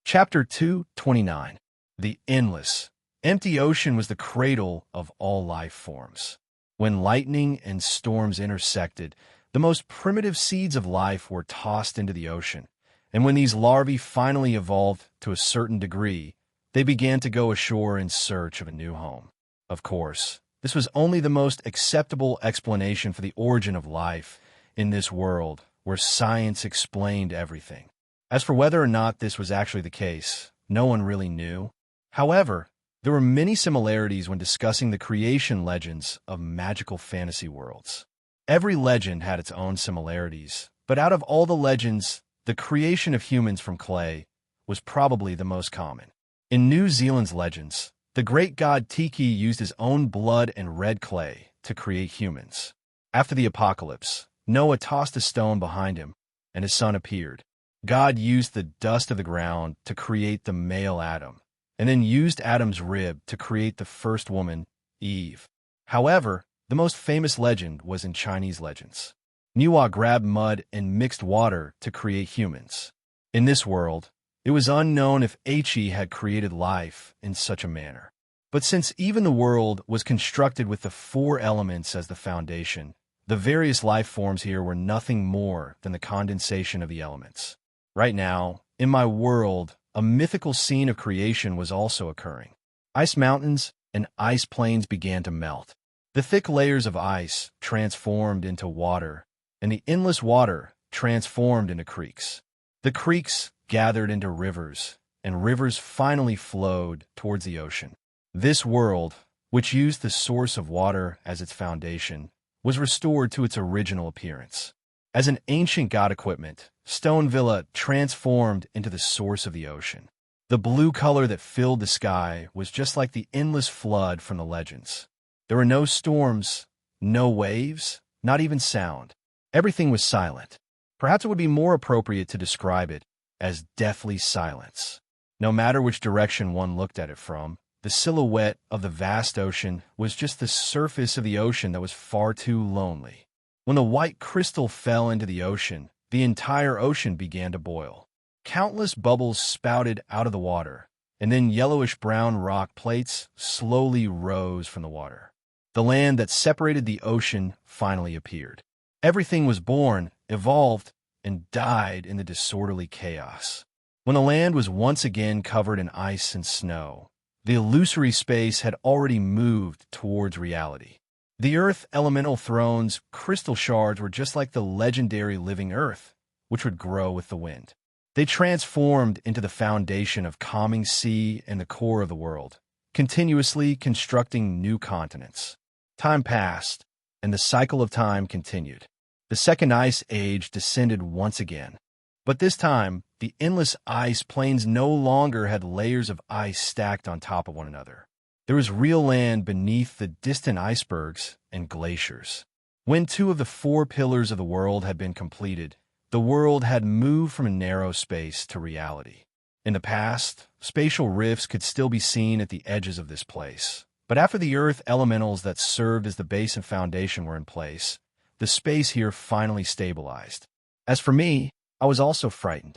Chapter 229. The Endless. Empty ocean was the cradle of all life forms. When lightning and storms intersected, the most primitive seeds of life were tossed into the ocean, and when these larvae finally evolved to a certain degree, they began to go ashore in search of a new home. Of course, this was only the most acceptable explanation for the origin of life in this world where science explained everything. As for whether or not this was actually the case, no one really knew. However, there were many similarities when discussing the creation legends of magical fantasy worlds. Every legend had its own similarities, but out of all the legends, the creation of humans from clay was probably the most common. In New Zealand's legends, the great god Tiki used his own blood and red clay to create humans. After the apocalypse, Noah tossed a stone behind him, and his son appeared. God used the dust of the ground to create the male Adam, and then used Adam's rib to create the first woman, Eve. However, the most famous legend was in Chinese legends. Niwa grabbed mud and mixed water to create humans. In this world, it was unknown if He had created life in such a manner. But since even the world was constructed with the four elements as the foundation, the various life forms here were nothing more than the condensation of the elements. Right now, in my world, a mythical scene of creation was also occurring. Ice mountains and ice plains began to melt. The thick layers of ice transformed into water, and the endless water transformed into creeks. The creeks gathered into rivers, and rivers finally flowed towards the ocean. This world, which used the source of water as its foundation, was restored to its original appearance. As an ancient god equipment, Stone Villa transformed into the source of the ocean. The blue color that filled the sky was just like the endless flood from the legends. There were no storms, no waves, not even sound. Everything was silent. Perhaps it would be more appropriate to describe it as deathly silence. No matter which direction one looked at it from, the silhouette of the vast ocean was just the surface of the ocean that was far too lonely. When the white crystal fell into the ocean, the entire ocean began to boil. Countless bubbles spouted out of the water, and then yellowish-brown rock plates slowly rose from the water. The land that separated the ocean finally appeared. Everything was born, evolved, and died in the disorderly chaos. When the land was once again covered in ice and snow, the illusory space had already moved towards reality. The Earth Elemental Throne's crystal shards were just like the legendary living Earth, which would grow with the wind. They transformed into the foundation of calming sea and the core of the world, continuously constructing new continents. Time passed, and the cycle of time continued. The Second Ice Age descended once again. But this time, the endless ice plains no longer had layers of ice stacked on top of one another. There was real land beneath the distant icebergs and glaciers. When two of the four pillars of the world had been completed, the world had moved from a narrow space to reality. In the past, spatial rifts could still be seen at the edges of this place. But after the earth elementals that served as the base and foundation were in place, the space here finally stabilized. As for me, I was also frightened.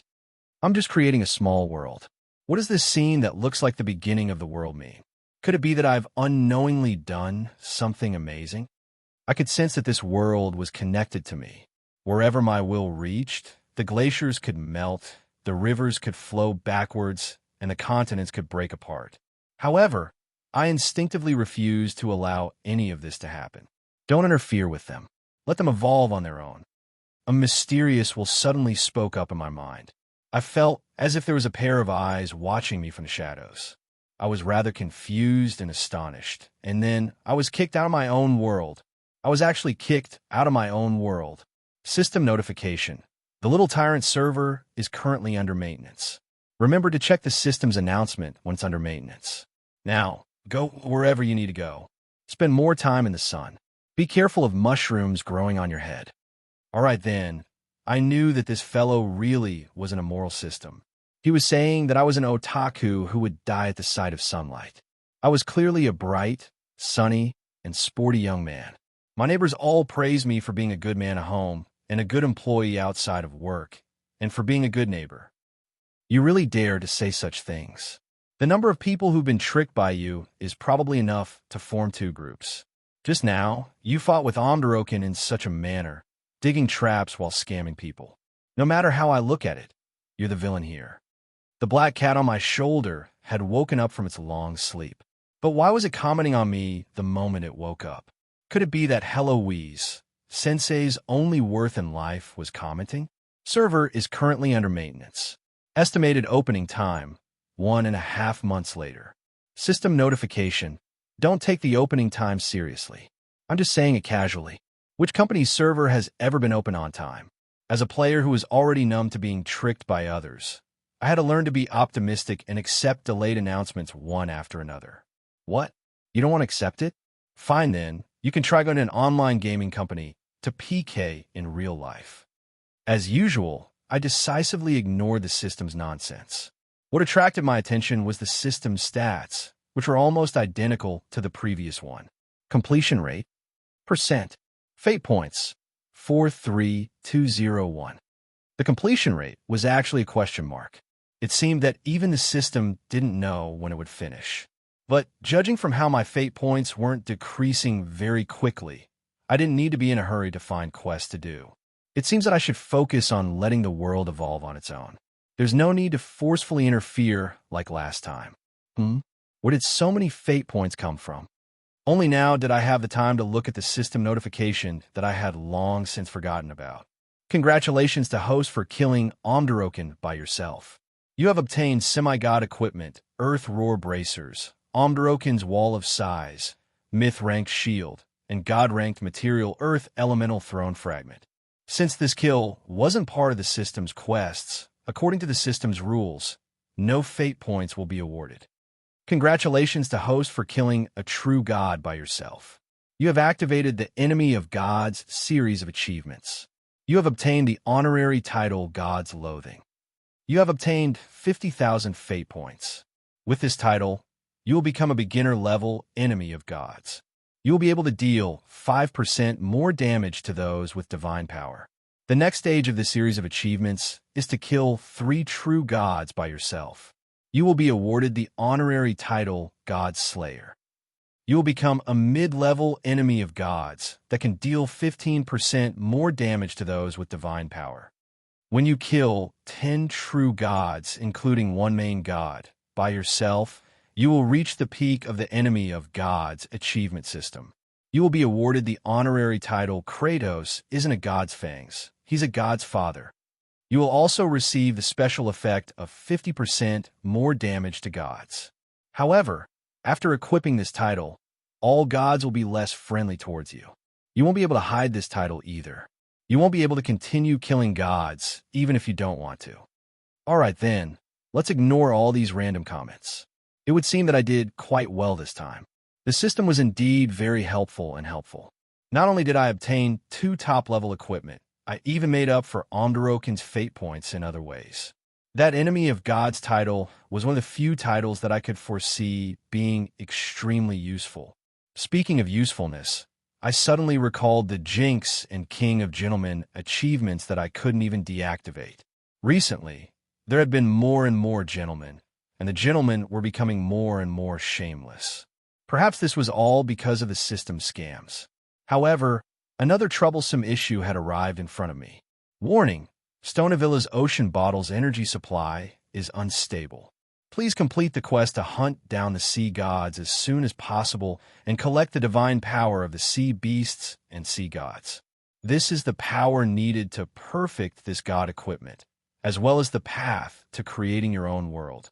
I'm just creating a small world. What does this scene that looks like the beginning of the world mean? Could it be that I've unknowingly done something amazing? I could sense that this world was connected to me. Wherever my will reached, the glaciers could melt, the rivers could flow backwards, and the continents could break apart. However, I instinctively refused to allow any of this to happen. Don't interfere with them. Let them evolve on their own. A mysterious will suddenly spoke up in my mind. I felt as if there was a pair of eyes watching me from the shadows. I was rather confused and astonished, and then I was kicked out of my own world. I was actually kicked out of my own world. System notification. The Little Tyrant server is currently under maintenance. Remember to check the system's announcement when it's under maintenance. Now, go wherever you need to go. Spend more time in the sun. Be careful of mushrooms growing on your head. All right then, I knew that this fellow really was an immoral system. He was saying that I was an otaku who would die at the sight of sunlight. I was clearly a bright, sunny, and sporty young man. My neighbors all praised me for being a good man at home and a good employee outside of work, and for being a good neighbor. You really dare to say such things. The number of people who've been tricked by you is probably enough to form two groups. Just now, you fought with Omdaroken in such a manner, digging traps while scamming people. No matter how I look at it, you're the villain here. The black cat on my shoulder had woken up from its long sleep. But why was it commenting on me the moment it woke up? Could it be that Heloise, Sensei's only worth in life, was commenting? Server is currently under maintenance. Estimated opening time, 1.5 months later. System notification. Don't take the opening time seriously. I'm just saying it casually. Which company's server has ever been open on time? As a player who is already numb to being tricked by others, I had to learn to be optimistic and accept delayed announcements one after another. What? You don't want to accept it? Fine then, you can try going to an online gaming company to PK in real life. As usual, I decisively ignored the system's nonsense. What attracted my attention was the system's stats, which were almost identical to the previous one. Completion rate, percent, fate points, 43201. The completion rate was actually a question mark. It seemed that even the system didn't know when it would finish. But judging from how my fate points weren't decreasing very quickly, I didn't need to be in a hurry to find quests to do. It seems that I should focus on letting the world evolve on its own. There's no need to forcefully interfere like last time. Where did so many fate points come from? Only now did I have the time to look at the system notification that I had long since forgotten about. Congratulations to host for killing Omdaroken by yourself. You have obtained semi-god equipment, Earth Roar bracers, Omdaroken's Wall of Size, Myth-ranked shield, and God-ranked material Earth Elemental Throne fragment. Since this kill wasn't part of the system's quests, according to the system's rules, no fate points will be awarded. Congratulations to host for killing a true god by yourself. You have activated the Enemy of Gods series of achievements. You have obtained the honorary title God's Loathing. You have obtained 50,000 fate points. With this title, you will become a beginner-level Enemy of Gods. You will be able to deal 5% more damage to those with divine power. The next stage of this series of achievements is to kill 3 true gods by yourself. You will be awarded the honorary title God Slayer. You will become a mid-level Enemy of Gods that can deal 15% more damage to those with divine power. When you kill 10 true gods, including one main god, by yourself, you will reach the peak of the Enemy of Gods achievement system. You will be awarded the honorary title Kratos isn't a god's fangs, he's a god's father. You will also receive the special effect of 50% more damage to gods. However, after equipping this title, all gods will be less friendly towards you. You won't be able to hide this title either. You won't be able to continue killing gods, even if you don't want to. Alright then, let's ignore all these random comments. It would seem that I did quite well this time. The system was indeed very helpful. Not only did I obtain 2 top-level equipment, I even made up for Omdaroken's fate points in other ways. That Enemy of Gods title was one of the few titles that I could foresee being extremely useful. Speaking of usefulness, I suddenly recalled the Jinx and King of Gentlemen achievements that I couldn't even deactivate. Recently, there had been more and more gentlemen, and the gentlemen were becoming more and more shameless. Perhaps this was all because of the system scams. However, another troublesome issue had arrived in front of me. Warning: Stonevilla's Ocean Bottle's energy supply is unstable. Please complete the quest to hunt down the sea gods as soon as possible and collect the divine power of the sea beasts and sea gods. This is the power needed to perfect this god equipment, as well as the path to creating your own world.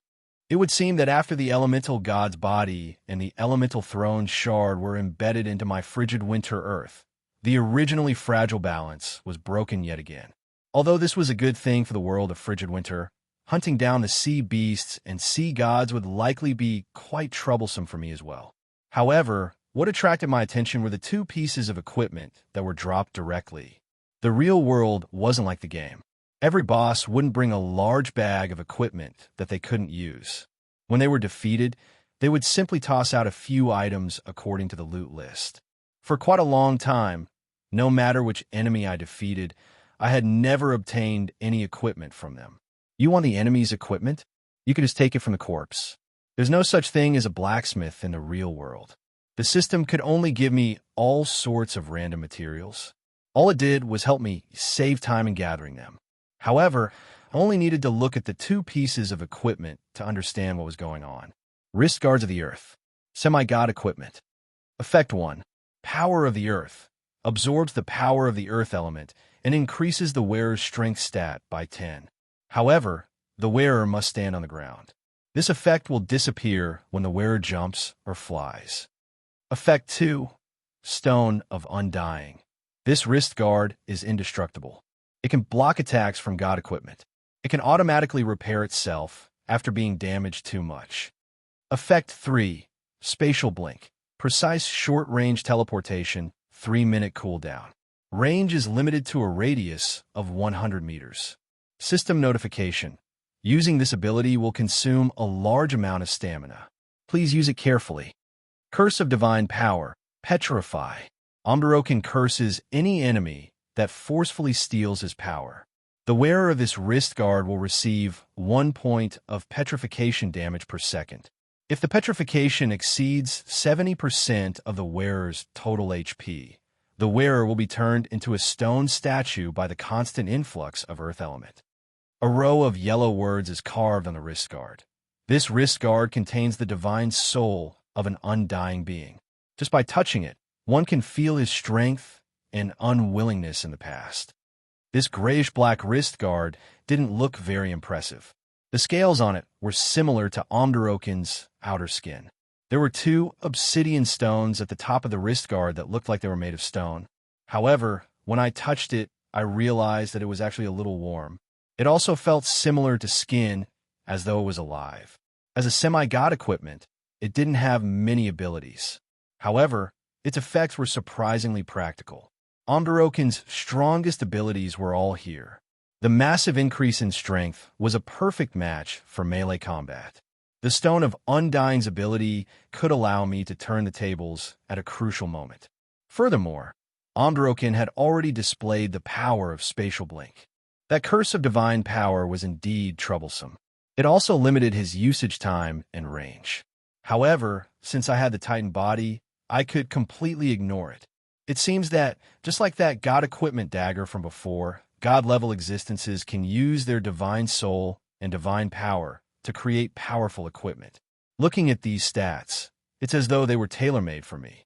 It would seem that after the elemental god's body and the elemental throne shard were embedded into my frigid winter earth, the originally fragile balance was broken yet again. Although this was a good thing for the world of frigid winter, hunting down the sea beasts and sea gods would likely be quite troublesome for me as well. However, what attracted my attention were the two pieces of equipment that were dropped directly. The real world wasn't like the game. Every boss wouldn't bring a large bag of equipment that they couldn't use. When they were defeated, they would simply toss out a few items according to the loot list. For quite a long time, no matter which enemy I defeated, I had never obtained any equipment from them. You want the enemy's equipment? You can just take it from the corpse. There's no such thing as a blacksmith in the real world. The system could only give me all sorts of random materials. All it did was help me save time in gathering them. However, I only needed to look at the two pieces of equipment to understand what was going on. Wrist guards of the earth. Semi-god equipment. Effect 1. Power of the earth. Absorbs the power of the earth element and increases the wearer's strength stat by 10. However, the wearer must stand on the ground. This effect will disappear when the wearer jumps or flies. Effect 2. Stone of Undying. This wrist guard is indestructible. It can block attacks from god equipment. It can automatically repair itself after being damaged too much. Effect 3. Spatial Blink. Precise short-range teleportation, 3-minute cooldown. Range is limited to a radius of 100 meters. System Notification. Using this ability will consume a large amount of stamina. Please use it carefully. Curse of Divine Power. Petrify. Amdarokin curses any enemy that forcefully steals his power. The wearer of this wrist guard will receive 1 point of petrification damage per second. If the petrification exceeds 70% of the wearer's total HP, the wearer will be turned into a stone statue by the constant influx of earth element. A row of yellow words is carved on the wrist guard. This wrist guard contains the divine soul of an undying being. Just by touching it, one can feel his strength and unwillingness in the past. This grayish-black wrist guard didn't look very impressive. The scales on it were similar to Amdarokin's outer skin. There were 2 obsidian stones at the top of the wrist guard that looked like they were made of stone. However, when I touched it, I realized that it was actually a little warm. It also felt similar to skin, as though it was alive. As a semi-god equipment, it didn't have many abilities. However, its effects were surprisingly practical. Amdarokin's strongest abilities were all here. The massive increase in strength was a perfect match for melee combat. The Stone of Undying's ability could allow me to turn the tables at a crucial moment. Furthermore, Amdarokin had already displayed the power of Spatial Blink. That Curse of Divine Power was indeed troublesome. It also limited his usage time and range. However, since I had the Titan body, I could completely ignore it. It seems that, just like that God Equipment dagger from before, God-level existences can use their divine soul and divine power to create powerful equipment. Looking at these stats, it's as though they were tailor-made for me.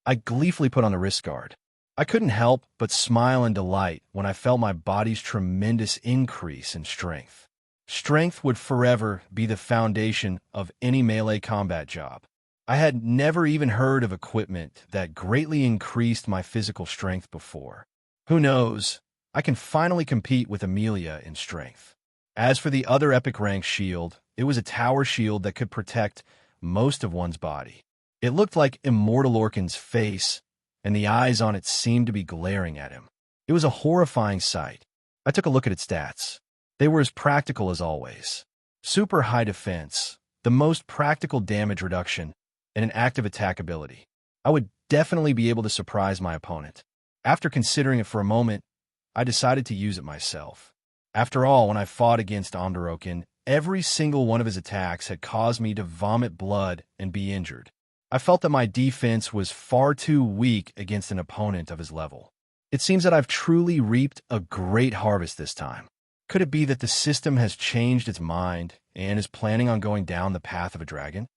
I gleefully put on the wrist guard. I couldn't help but smile in delight when I felt my body's tremendous increase in strength. Strength would forever be the foundation of any melee combat job. I had never even heard of equipment that greatly increased my physical strength before. Who knows? I can finally compete with Amelia in strength. As for the other epic rank shield, it was a tower shield that could protect most of one's body. It looked like Immortal Orkin's face, and the eyes on it seemed to be glaring at him. It was a horrifying sight. I took a look at its stats. They were as practical as always. Super high defense, the most practical damage reduction, and an active attack ability. I would definitely be able to surprise my opponent. After considering it for a moment, I decided to use it myself. After all, when I fought against Amdarokin, every single one of his attacks had caused me to vomit blood and be injured. I felt that my defense was far too weak against an opponent of his level. It seems that I've truly reaped a great harvest this time. Could it be that the system has changed its mind and is planning on going down the path of a dragon?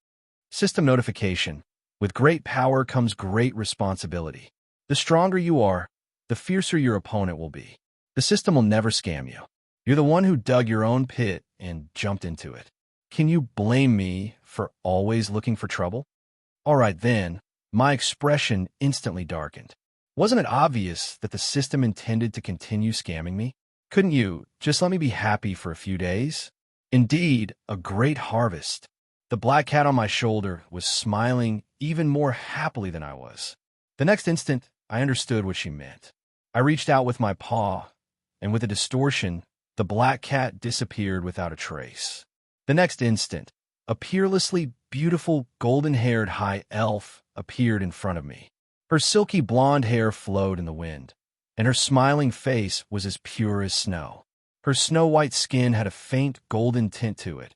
System notification. With great power comes great responsibility. The stronger you are, the fiercer your opponent will be. The system will never scam you. You're the one who dug your own pit and jumped into it. Can you blame me for always looking for trouble? All right then, my expression instantly darkened. Wasn't it obvious that the system intended to continue scamming me? Couldn't you just let me be happy for a few days? Indeed, a great harvest. The black cat on my shoulder was smiling even more happily than I was. The next instant, I understood what she meant. I reached out with my paw, and with a distortion, the black cat disappeared without a trace. The next instant, a peerlessly beautiful golden-haired high elf appeared in front of me. Her silky blonde hair flowed in the wind, and her smiling face was as pure as snow. Her snow-white skin had a faint golden tint to it,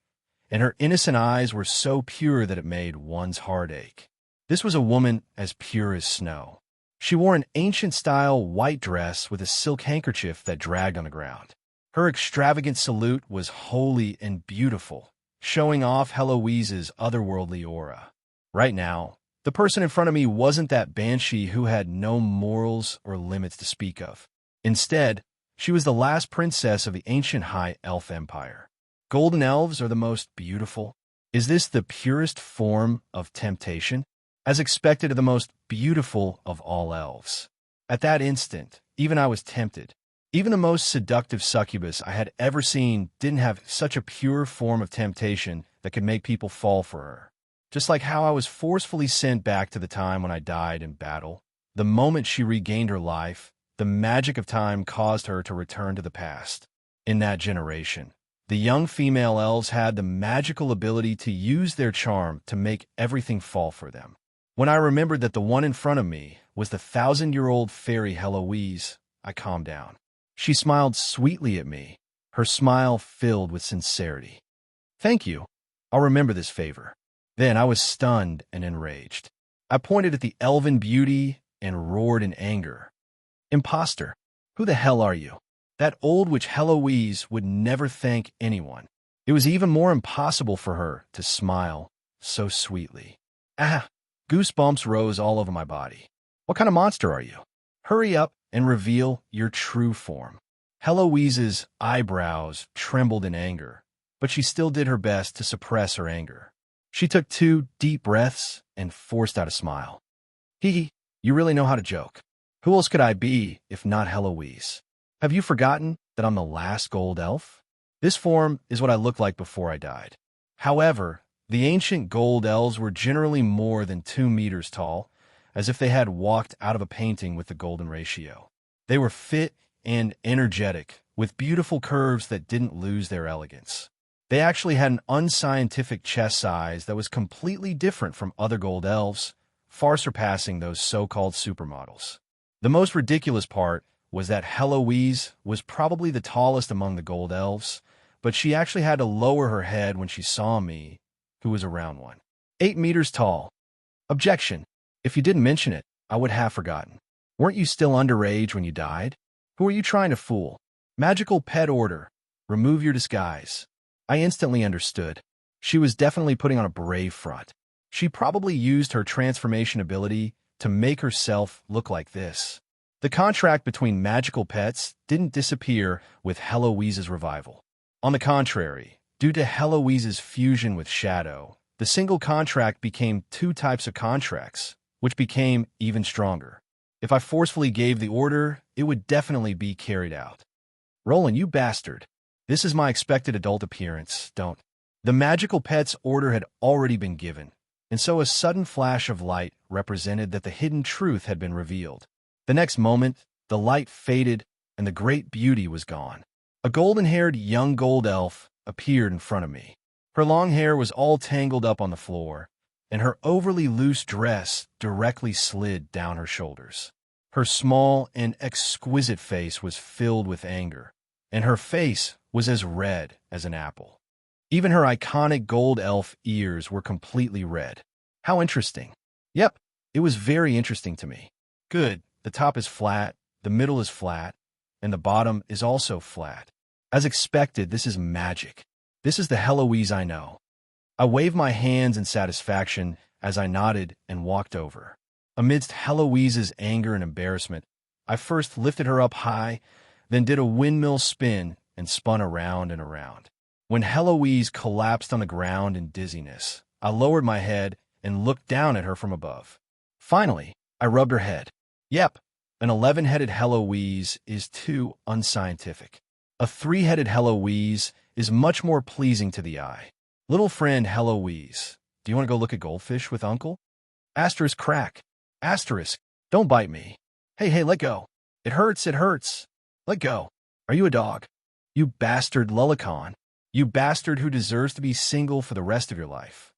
and her innocent eyes were so pure that it made one's heart ache. This was a woman as pure as snow. She wore an ancient-style white dress with a silk handkerchief that dragged on the ground. Her extravagant salute was holy and beautiful, showing off Heloise's otherworldly aura. Right now, the person in front of me wasn't that banshee who had no morals or limits to speak of. Instead, she was the last princess of the ancient High Elf Empire. Golden elves are the most beautiful. Is this the purest form of temptation? As expected, of the most beautiful of all elves. At that instant, even I was tempted. Even the most seductive succubus I had ever seen didn't have such a pure form of temptation that could make people fall for her. Just like how I was forcefully sent back to the time when I died in battle, the moment she regained her life, the magic of time caused her to return to the past. In that generation, the young female elves had the magical ability to use their charm to make everything fall for them. When I remembered that the one in front of me was the 1,000-year-old fairy Heloise, I calmed down. She smiled sweetly at me, her smile filled with sincerity. "Thank you. I'll remember this favor." Then I was stunned and enraged. I pointed at the elven beauty and roared in anger. "Imposter! Who the hell are you?" That old witch Heloise would never thank anyone. It was even more impossible for her to smile so sweetly. Ah! Goosebumps rose all over my body. "What kind of monster are you? Hurry up and reveal your true form." Heloise's eyebrows trembled in anger, but she still did her best to suppress her anger. She took 2 deep breaths and forced out a smile. "Hee, you really know how to joke. Who else could I be if not Heloise? Have you forgotten that I'm the last gold elf? This form is what I looked like before I died." However, the ancient gold elves were generally more than 2 meters tall, as if they had walked out of a painting with the golden ratio. They were fit and energetic, with beautiful curves that didn't lose their elegance. They actually had an unscientific chest size that was completely different from other gold elves, far surpassing those so-called supermodels. The most ridiculous part was that Heloise was probably the tallest among the gold elves, but she actually had to lower her head when she saw me, who was around 8 meters tall. Objection. If you didn't mention it, I would have forgotten. Weren't you still underage when you died? Who are you trying to fool? Magical pet order. Remove your disguise. I instantly understood. She was definitely putting on a brave front. She probably used her transformation ability to make herself look like this. The contract between magical pets didn't disappear with Heloise's revival. On the contrary, due to Heloise's fusion with Shadow, the single contract became 2 types of contracts, which became even stronger. If I forcefully gave the order, it would definitely be carried out. "Roland, you bastard. This is my expected adult appearance, don't." The magical pet's order had already been given, and so a sudden flash of light represented that the hidden truth had been revealed. The next moment, the light faded and the great beauty was gone. A golden-haired young gold elf appeared in front of me. Her long hair was all tangled up on the floor, and her overly loose dress directly slid down her shoulders. Her small and exquisite face was filled with anger, and her face was as red as an apple. Even her iconic gold elf ears were completely red. How interesting. Yep, it was very interesting to me. Good, the top is flat, the middle is flat, and the bottom is also flat. As expected, this is magic. This is the Heloise I know. I waved my hands in satisfaction as I nodded and walked over. Amidst Heloise's anger and embarrassment, I first lifted her up high, then did a windmill spin and spun around and around. When Heloise collapsed on the ground in dizziness, I lowered my head and looked down at her from above. Finally, I rubbed her head. Yep, an 11-headed Heloise is too unscientific. A 3-headed Heloise is much more pleasing to the eye. Little friend Heloise, do you want to go look at goldfish with Uncle? Asterisk crack. Asterisk, don't bite me. Hey, let go. It hurts, it hurts. Let go. Are you a dog? You bastard Lullicon. You bastard who deserves to be single for the rest of your life.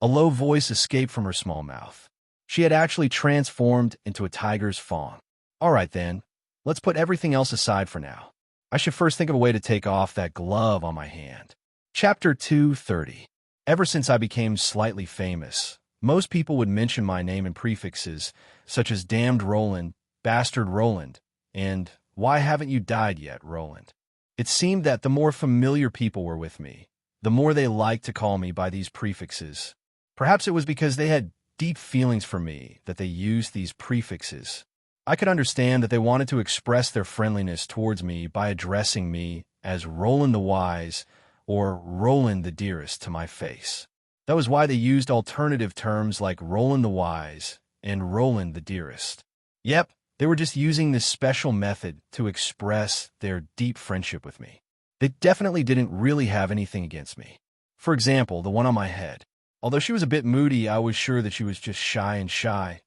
A low voice escaped from her small mouth. She had actually transformed into a tiger's fawn. All right then, let's put everything else aside for now. I should first think of a way to take off that glove on my hand. Chapter 230. Ever since I became slightly famous, most people would mention my name in prefixes such as damned Roland, bastard Roland, and why haven't you died yet, Roland? It seemed that the more familiar people were with me, the more they liked to call me by these prefixes. Perhaps it was because they had deep feelings for me that they used these prefixes. I could understand that they wanted to express their friendliness towards me by addressing me as Roland the Wise or Roland the Dearest to my face. That was why they used alternative terms like Roland the Wise and Roland the Dearest. Yep, they were just using this special method to express their deep friendship with me. They definitely didn't really have anything against me. For example, the one on my head. Although she was a bit moody, I was sure that she was just shy and shy.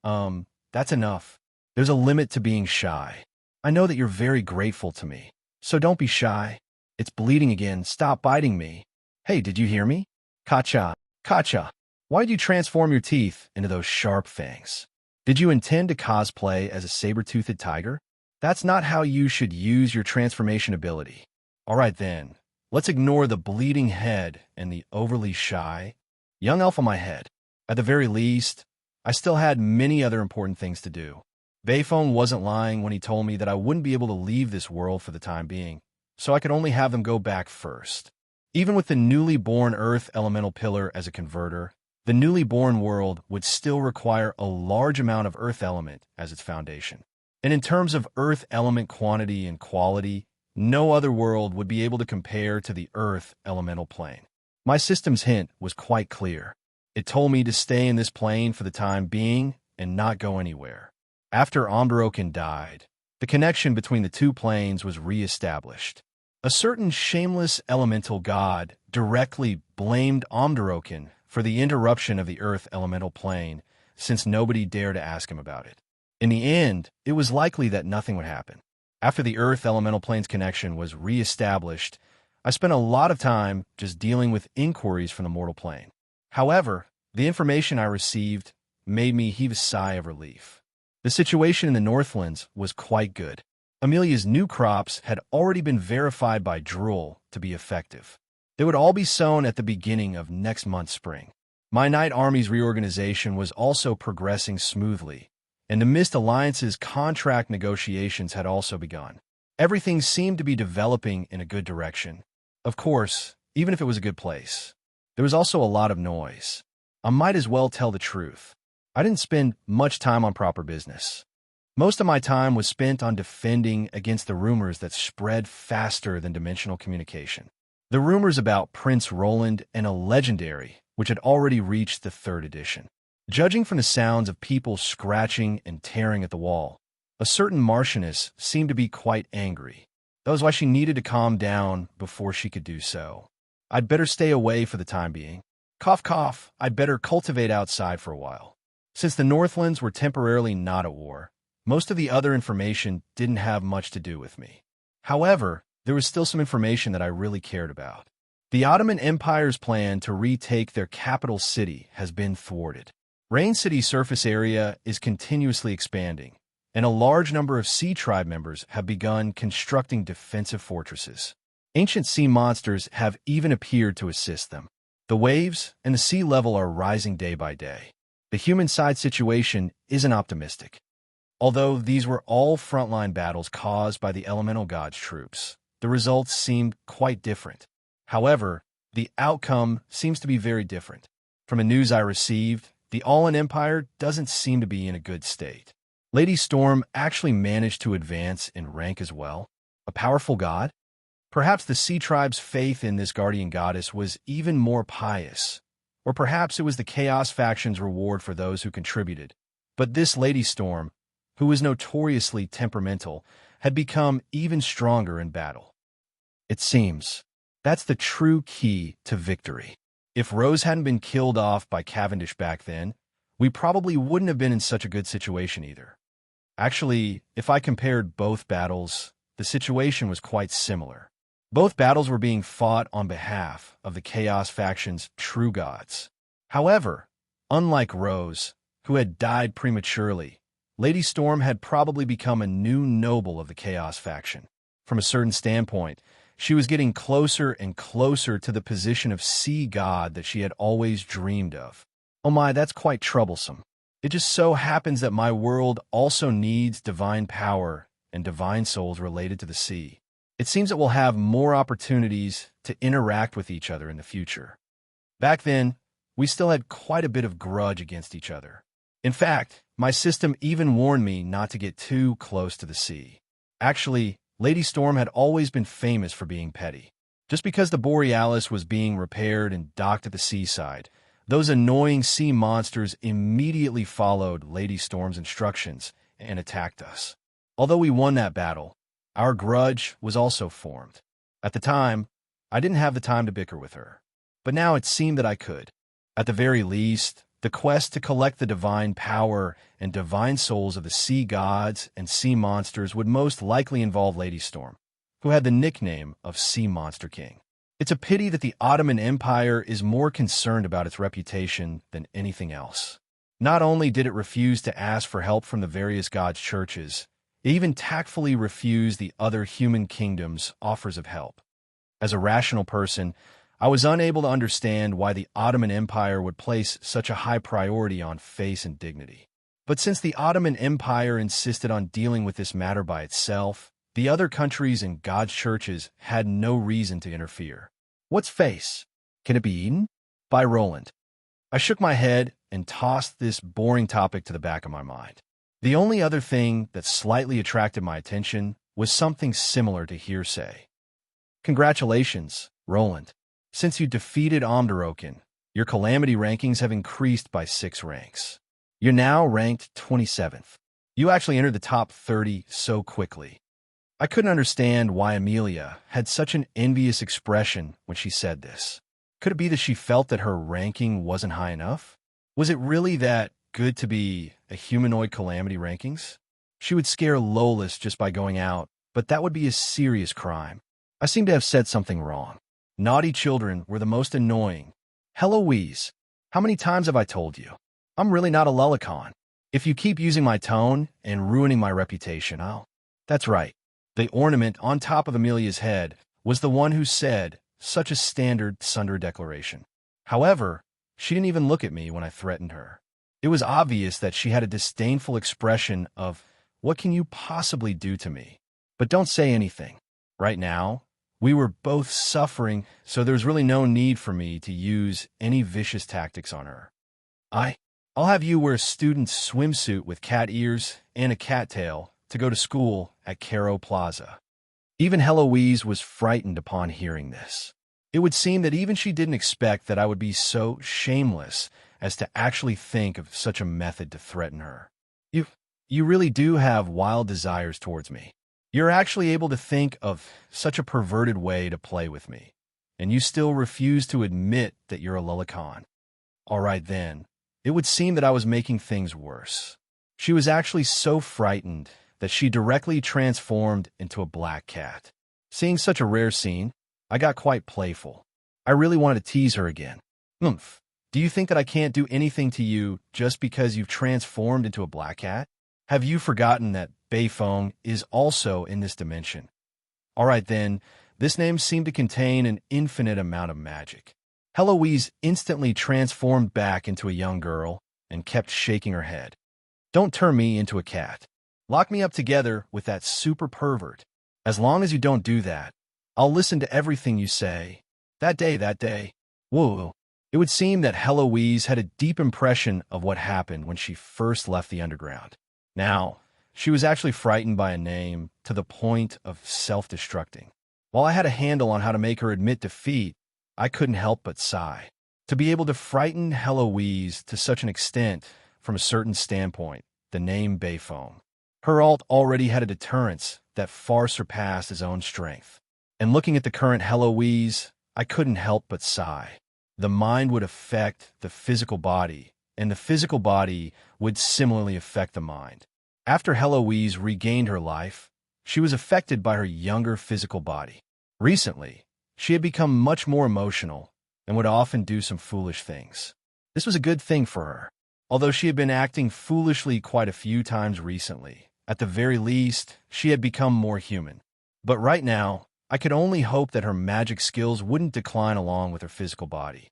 That's enough. There's a limit to being shy. I know that you're very grateful to me, so don't be shy. It's bleeding again. Stop biting me. Hey, did you hear me? Kacha, Kacha. Why did you transform your teeth into those sharp fangs? Did you intend to cosplay as a saber-toothed tiger? That's not how you should use your transformation ability. All right then, let's ignore the bleeding head and the overly shy young elf on my head. At the very least, I still had many other important things to do. Bayphone wasn't lying when he told me that I wouldn't be able to leave this world for the time being, so I could only have them go back first. Even with the newly born Earth Elemental Pillar as a converter, the newly born world would still require a large amount of Earth Element as its foundation. And in terms of Earth Element quantity and quality, no other world would be able to compare to the Earth Elemental Plane. My system's hint was quite clear. It told me to stay in this plane for the time being and not go anywhere. After Omdaroken died, the connection between the two planes was re-established. A certain shameless elemental god directly blamed Omdaroken for the interruption of the Earth Elemental Plane, since nobody dared to ask him about it. In the end, it was likely that nothing would happen. After the Earth Elemental Plane's connection was re-established, I spent a lot of time just dealing with inquiries from the mortal plane. However, the information I received made me heave a sigh of relief. The situation in the Northlands was quite good. Amelia's new crops had already been verified by Drool to be effective. They would all be sown at the beginning of next month's spring. My Knight Army's reorganization was also progressing smoothly, and the Mist Alliance's contract negotiations had also begun. Everything seemed to be developing in a good direction. Of course, even if it was a good place, there was also a lot of noise. I might as well tell the truth. I didn't spend much time on proper business. Most of my time was spent on defending against the rumors that spread faster than dimensional communication. The rumors about Prince Roland and a legendary, which had already reached the 3rd edition. Judging from the sounds of people scratching and tearing at the wall, a certain Marchioness seemed to be quite angry. That was why she needed to calm down before she could do so. I'd better stay away for the time being. Cough, cough, I'd better cultivate outside for a while. Since the Northlands were temporarily not at war, most of the other information didn't have much to do with me. However, there was still some information that I really cared about. The Ottoman Empire's plan to retake their capital city has been thwarted. Rain City's surface area is continuously expanding, and a large number of Sea Tribe members have begun constructing defensive fortresses. Ancient sea monsters have even appeared to assist them. The waves and the sea level are rising day by day. The human side situation isn't optimistic. Although these were all frontline battles caused by the Elemental God's troops, the results seemed quite different. However, the outcome seems to be very different. From the news I received, the All-in Empire doesn't seem to be in a good state. Lady Storm actually managed to advance in rank as well. A powerful god? Perhaps the sea tribe's faith in this guardian goddess was even more pious. Or perhaps it was the Chaos faction's reward for those who contributed. But this Lady Storm, who was notoriously temperamental, had become even stronger in battle. It seems that's the true key to victory. If Rose hadn't been killed off by Cavendish back then, we probably wouldn't have been in such a good situation either. Actually, if I compared both battles, the situation was quite similar. Both battles were being fought on behalf of the Chaos faction's true gods. However, unlike Rose, who had died prematurely, Lady Storm had probably become a new noble of the Chaos faction. From a certain standpoint, she was getting closer and closer to the position of sea god that she had always dreamed of. Oh my, that's quite troublesome. It just so happens that my world also needs divine power and divine souls related to the sea. It seems that we'll have more opportunities to interact with each other in the future. Back then, we still had quite a bit of grudge against each other. In fact, my system even warned me not to get too close to the sea. Actually, Lady Storm had always been famous for being petty. Just because the Borealis was being repaired and docked at the seaside, those annoying sea monsters immediately followed Lady Storm's instructions and attacked us. Although we won that battle, our grudge was also formed. At the time, I didn't have the time to bicker with her, but now it seemed that I could. At the very least, the quest to collect the divine power and divine souls of the sea gods and sea monsters would most likely involve Lady Storm, who had the nickname of Sea Monster King. It's a pity that the Ottoman Empire is more concerned about its reputation than anything else. Not only did it refuse to ask for help from the various gods' churches, it even tactfully refused the other human kingdoms' offers of help. As a rational person, I was unable to understand why the Ottoman Empire would place such a high priority on face and dignity. But since the Ottoman Empire insisted on dealing with this matter by itself, the other countries and God's churches had no reason to interfere. What's face? Can it be eaten? By Roland. I shook my head and tossed this boring topic to the back of my mind. The only other thing that slightly attracted my attention was something similar to hearsay. Congratulations, Roland. Since you defeated Omderoken, your calamity rankings have increased by 6 ranks. You're now ranked 27th. You actually entered the top 30 so quickly. I couldn't understand why Amelia had such an envious expression when she said this. Could it be that she felt that her ranking wasn't high enough? Was it really that good to be a humanoid calamity rankings? She would scare Lolis just by going out, but that would be a serious crime. I seem to have said something wrong. Naughty children were the most annoying. Heloise, how many times have I told you? I'm really not a lullicon. If you keep using my tone and ruining my reputation, That's right. The ornament on top of Amelia's head was the one who said such a standard Sunder declaration. However, she didn't even look at me when I threatened her. It was obvious that she had a disdainful expression of, what can you possibly do to me? But don't say anything. Right now, we were both suffering, so there's really no need for me to use any vicious tactics on her. I'll have you wear a student's swimsuit with cat ears and a cattail to go to school at Caro Plaza. Even Heloise was frightened upon hearing this. It would seem that even she didn't expect that I would be so shameless as to actually think of such a method to threaten her. You really do have wild desires towards me. You're actually able to think of such a perverted way to play with me, and you still refuse to admit that you're a lullicon. All right then, it would seem that I was making things worse. She was actually so frightened that she directly transformed into a black cat. Seeing such a rare scene, I got quite playful. I really wanted to tease her again. Oomph, do you think that I can't do anything to you just because you've transformed into a black cat? Have you forgotten that Beifong is also in this dimension? All right then, this name seemed to contain an infinite amount of magic. Heloise instantly transformed back into a young girl and kept shaking her head. Don't turn me into a cat. Lock me up together with that super pervert. As long as you don't do that, I'll listen to everything you say. That day. Whoa. It would seem that Heloise had a deep impression of what happened when she first left the underground. Now, She was actually frightened by a name to the point of self-destructing. While I had a handle on how to make her admit defeat, I couldn't help but sigh. To be able to frighten Heloise to such an extent, from a certain standpoint, the name Bayfoam. Her alt already had a deterrence that far surpassed his own strength. And looking at the current Heloise, I couldn't help but sigh. The mind would affect the physical body, and the physical body would similarly affect the mind. After Heloise regained her life, she was affected by her younger physical body. Recently, she had become much more emotional and would often do some foolish things. This was a good thing for her. Although she had been acting foolishly quite a few times recently, at the very least, she had become more human. But right now, I could only hope that her magic skills wouldn't decline along with her physical body.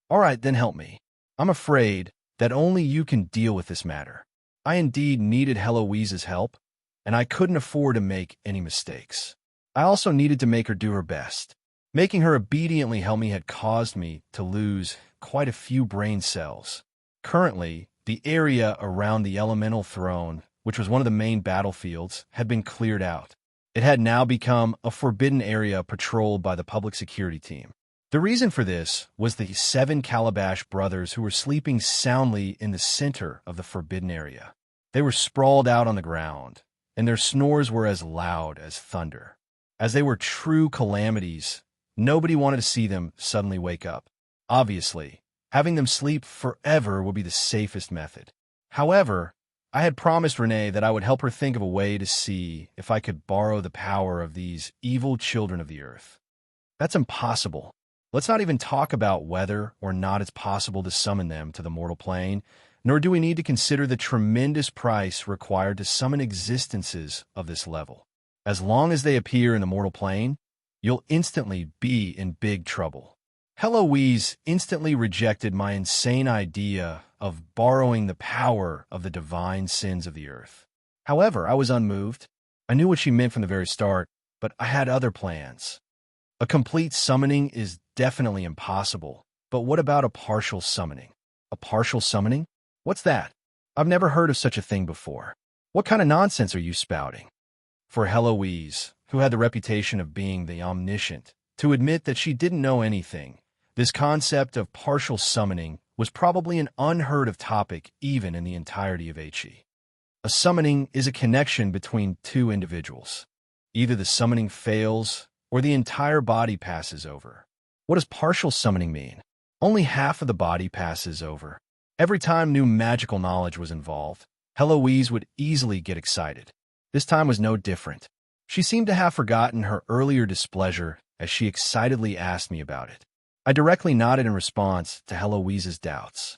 All right, then help me. I'm afraid that only you can deal with this matter. I indeed needed Heloise's help, and I couldn't afford to make any mistakes. I also needed to make her do her best. Making her obediently help me had caused me to lose quite a few brain cells. Currently, the area around the elemental throne, which was one of the main battlefields, had been cleared out. It had now become a forbidden area patrolled by the public security team. The reason for this was the 7 Calabash brothers who were sleeping soundly in the center of the forbidden area. They were sprawled out on the ground, and their snores were as loud as thunder. As they were true calamities, nobody wanted to see them suddenly wake up. Obviously, having them sleep forever would be the safest method. However, I had promised Renee that I would help her think of a way to see if I could borrow the power of these evil children of the earth. That's impossible. Let's not even talk about whether or not it's possible to summon them to the mortal plane, nor do we need to consider the tremendous price required to summon existences of this level. As long as they appear in the mortal plane, you'll instantly be in big trouble. Heloise instantly rejected my insane idea of borrowing the power of the divine sins of the earth. However, I was unmoved. I knew what she meant from the very start, but I had other plans. A complete summoning is definitely impossible, but what about a partial summoning? A partial summoning? What's that? I've never heard of such a thing before. What kind of nonsense are you spouting? For Heloise, who had the reputation of being the omniscient, to admit that she didn't know anything, this concept of partial summoning was probably an unheard of topic even in the entirety of HE. A summoning is a connection between two individuals. Either the summoning fails or the entire body passes over. What does partial summoning mean? Only half of the body passes over. Every time new magical knowledge was involved, Heloise would easily get excited. This time was no different. She seemed to have forgotten her earlier displeasure as she excitedly asked me about it. I directly nodded in response to Heloise's doubts.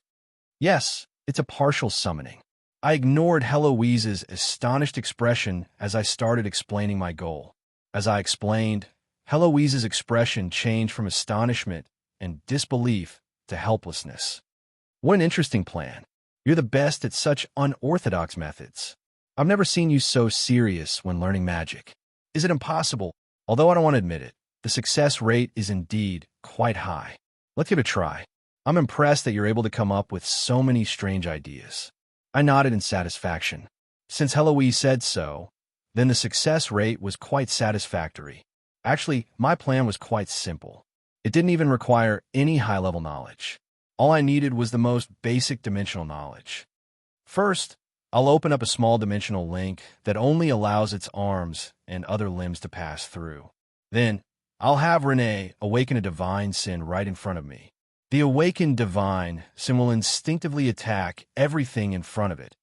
Yes, it's a partial summoning. I ignored Heloise's astonished expression as I started explaining my goal. As I explained, Heloise's expression changed from astonishment and disbelief to helplessness. What an interesting plan. You're the best at such unorthodox methods. I've never seen you so serious when learning magic. Is it impossible? Although I don't want to admit it, the success rate is indeed quite high. Let's give it a try. I'm impressed that you're able to come up with so many strange ideas. I nodded in satisfaction. Since Heloise said so, then the success rate was quite satisfactory. Actually, my plan was quite simple. It didn't even require any high-level knowledge. All I needed was the most basic dimensional knowledge. First, I'll open up a small dimensional link that only allows its arms and other limbs to pass through. Then, I'll have Renee awaken a divine sin right in front of me. The awakened divine sin will instinctively attack everything in front of it,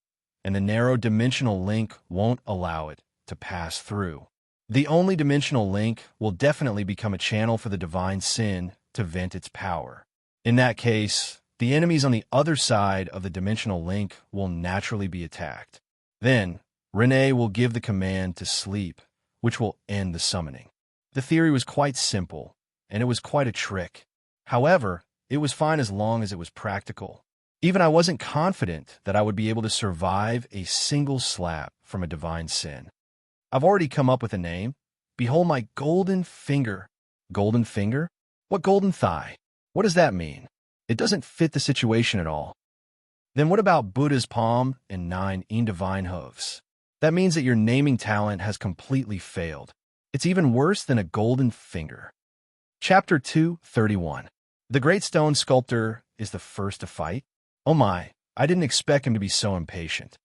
and the narrow dimensional link won't allow it to pass through. The only dimensional link will definitely become a channel for the divine sin to vent its power. In that case, the enemies on the other side of the dimensional link will naturally be attacked. Then, Renee will give the command to sleep, which will end the summoning. The theory was quite simple, and it was quite a trick. However, it was fine as long as it was practical. Even I wasn't confident that I would be able to survive a single slap from a divine sin. I've already come up with a name. Behold my golden finger. Golden finger? What golden thigh? What does that mean? It doesn't fit the situation at all. Then what about Buddha's palm and 9 indivine hooves? That means that your naming talent has completely failed. It's even worse than a golden finger. Chapter 2:31. The great stone sculptor is the first to fight? Oh my, I didn't expect him to be so impatient.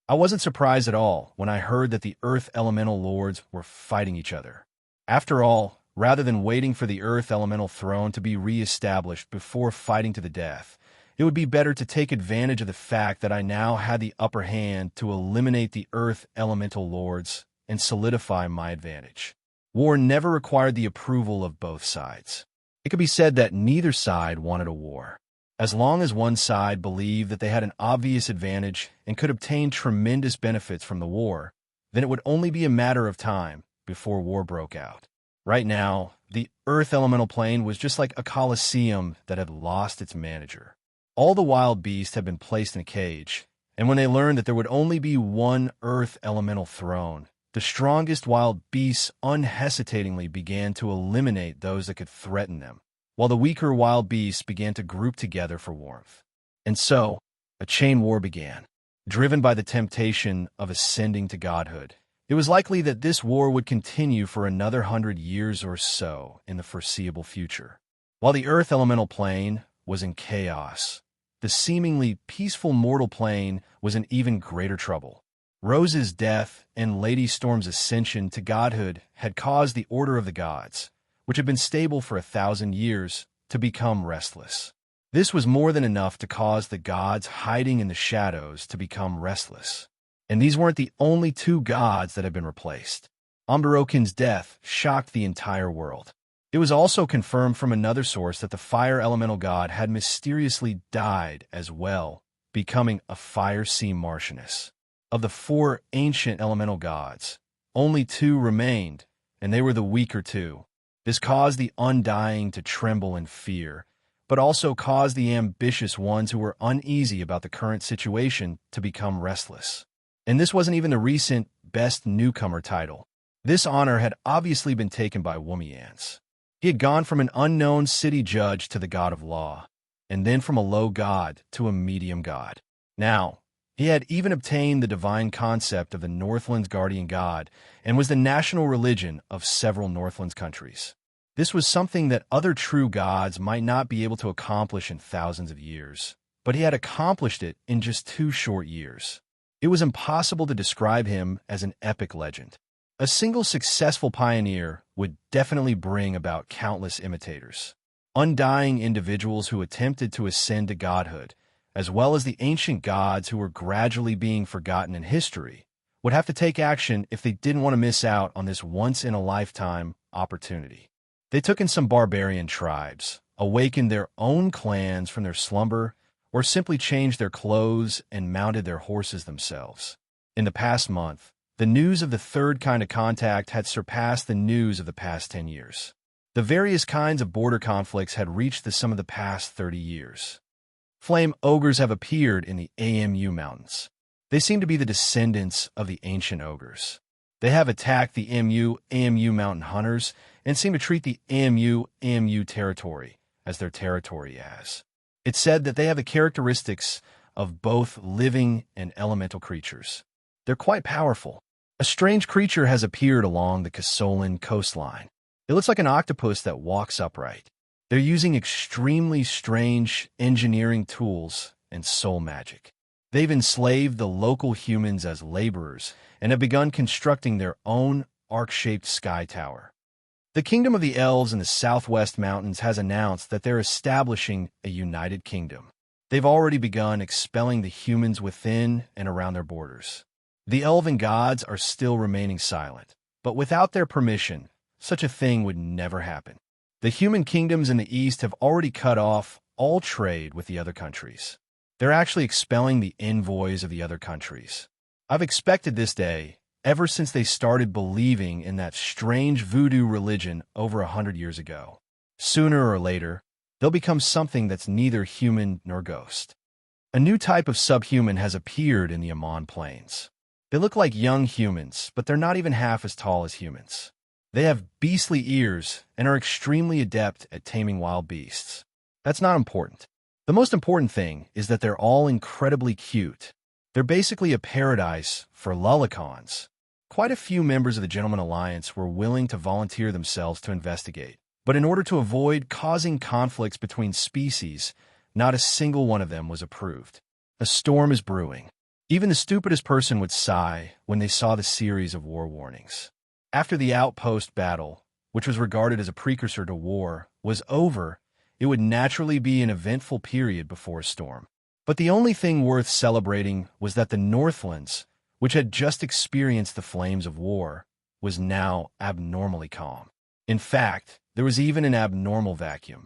I wasn't surprised at all when I heard that the Earth Elemental Lords were fighting each other. After all, rather than waiting for the Earth Elemental throne to be re-established before fighting to the death, it would be better to take advantage of the fact that I now had the upper hand to eliminate the Earth Elemental Lords and solidify my advantage. War never required the approval of both sides. It could be said that neither side wanted a war. As long as one side believed that they had an obvious advantage and could obtain tremendous benefits from the war, then it would only be a matter of time before war broke out. Right now, the Earth Elemental Plane was just like a coliseum that had lost its manager. All the wild beasts had been placed in a cage, and when they learned that there would only be one Earth Elemental throne, the strongest wild beasts unhesitatingly began to eliminate those that could threaten them, while the weaker wild beasts began to group together for warmth. And so, a chain war began. Driven by the temptation of ascending to godhood, it was likely that this war would continue for another 100 years or so in the foreseeable future. While the Earth Elemental Plane was in chaos, the seemingly peaceful mortal plane was in even greater trouble. Rose's death and Lady Storm's ascension to godhood had caused the Order of the Gods, which had been stable for 1,000 years, to become restless. This was more than enough to cause the gods hiding in the shadows to become restless. And these weren't the only two gods that had been replaced. Amberokin's death shocked the entire world. It was also confirmed from another source that the fire elemental god had mysteriously died as well, becoming a fire sea marchioness. Of the 4 ancient elemental gods, only 2 remained, and they were the weaker 2. This caused the undying to tremble in fear, but also caused the ambitious ones who were uneasy about the current situation to become restless. And this wasn't even the recent Best Newcomer title. This honor had obviously been taken by Womians. He had gone from an unknown city judge to the god of law, and then from a low god to a medium god. Now, he had even obtained the divine concept of the Northland's guardian god and was the national religion of several Northland's countries. This was something that other true gods might not be able to accomplish in thousands of years, but he had accomplished it in just 2 short years. It was impossible to describe him as an epic legend. A single successful pioneer would definitely bring about countless imitators. Undying individuals who attempted to ascend to godhood, as well as the ancient gods who were gradually being forgotten in history, would have to take action if they didn't want to miss out on this once-in-a-lifetime opportunity. They took in some barbarian tribes, awakened their own clans from their slumber, or simply changed their clothes and mounted their horses themselves. In the past month, the news of the third kind of contact had surpassed the news of the past 10 years. The various kinds of border conflicts had reached the sum of the past 30 years. Flame ogres have appeared in the AMU mountains. They seem to be the descendants of the ancient ogres. They have attacked the AMU mountain hunters and seem to treat the AMU territory as their territory as. It's said that they have the characteristics of both living and elemental creatures. They're quite powerful. A strange creature has appeared along the Casolan coastline. It looks like an octopus that walks upright. They're using extremely strange engineering tools and soul magic. They've enslaved the local humans as laborers and have begun constructing their own arc-shaped sky tower. The Kingdom of the Elves in the Southwest Mountains has announced that they're establishing a united kingdom. They've already begun expelling the humans within and around their borders. The elven gods are still remaining silent, but without their permission, such a thing would never happen. The human kingdoms in the east have already cut off all trade with the other countries. They're actually expelling the envoys of the other countries. I've expected this day ever since they started believing in that strange voodoo religion over 100 years ago. Sooner or later, they'll become something that's neither human nor ghost. A new type of subhuman has appeared in the Amon Plains. They look like young humans, but they're not even half as tall as humans. They have beastly ears and are extremely adept at taming wild beasts. That's not important. The most important thing is that they're all incredibly cute. They're basically a paradise for lullicons. Quite a few members of the Gentleman Alliance were willing to volunteer themselves to investigate, but in order to avoid causing conflicts between species, not a single one of them was approved. A storm is brewing. Even the stupidest person would sigh when they saw the series of war warnings. After the outpost battle, which was regarded as a precursor to war, was over, it would naturally be an eventful period before a storm. But the only thing worth celebrating was that the Northlands, which had just experienced the flames of war, was now abnormally calm. In fact, there was even an abnormal vacuum.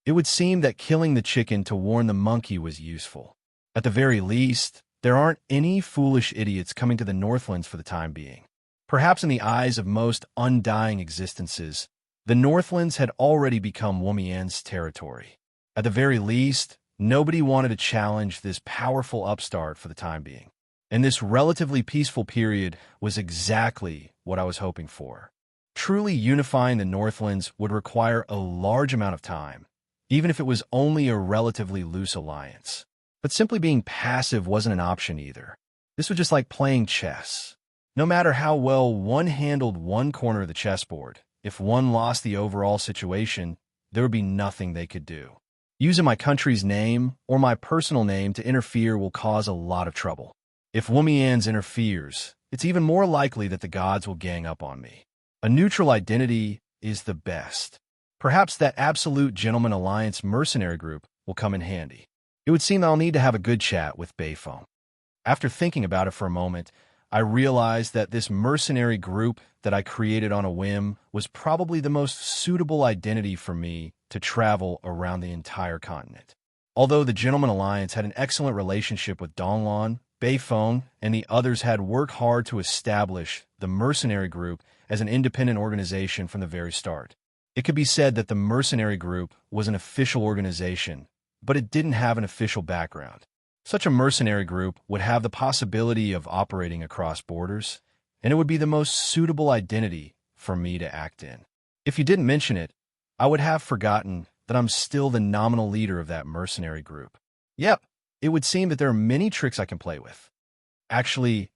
It would seem that killing the chicken to warn the monkey was useful. At the very least, there aren't any foolish idiots coming to the Northlands for the time being. Perhaps in the eyes of most undying existences, the Northlands had already become Womian's territory. At the very least, nobody wanted to challenge this powerful upstart for the time being. And this relatively peaceful period was exactly what I was hoping for. Truly unifying the Northlands would require a large amount of time, even if it was only a relatively loose alliance. But simply being passive wasn't an option either. This was just like playing chess. No matter how well one handled one corner of the chessboard, if one lost the overall situation, there would be nothing they could do. Using my country's name or my personal name to interfere will cause a lot of trouble. If Womians interferes, it's even more likely that the gods will gang up on me. A neutral identity is the best. Perhaps that absolute Gentleman Alliance mercenary group will come in handy. It would seem I'll need to have a good chat with Bayfoam. After thinking about it for a moment, I realized that this mercenary group that I created on a whim was probably the most suitable identity for me to travel around the entire continent. Although the Gentleman Alliance had an excellent relationship with Donglon, Bayfoam, and the others had worked hard to establish the mercenary group as an independent organization from the very start. It could be said that the mercenary group was an official organization, but it didn't have an official background. Such a mercenary group would have the possibility of operating across borders, and it would be the most suitable identity for me to act in. If you didn't mention it, I would have forgotten that I'm still the nominal leader of that mercenary group. Yep, it would seem that there are many tricks I can play with. Actually,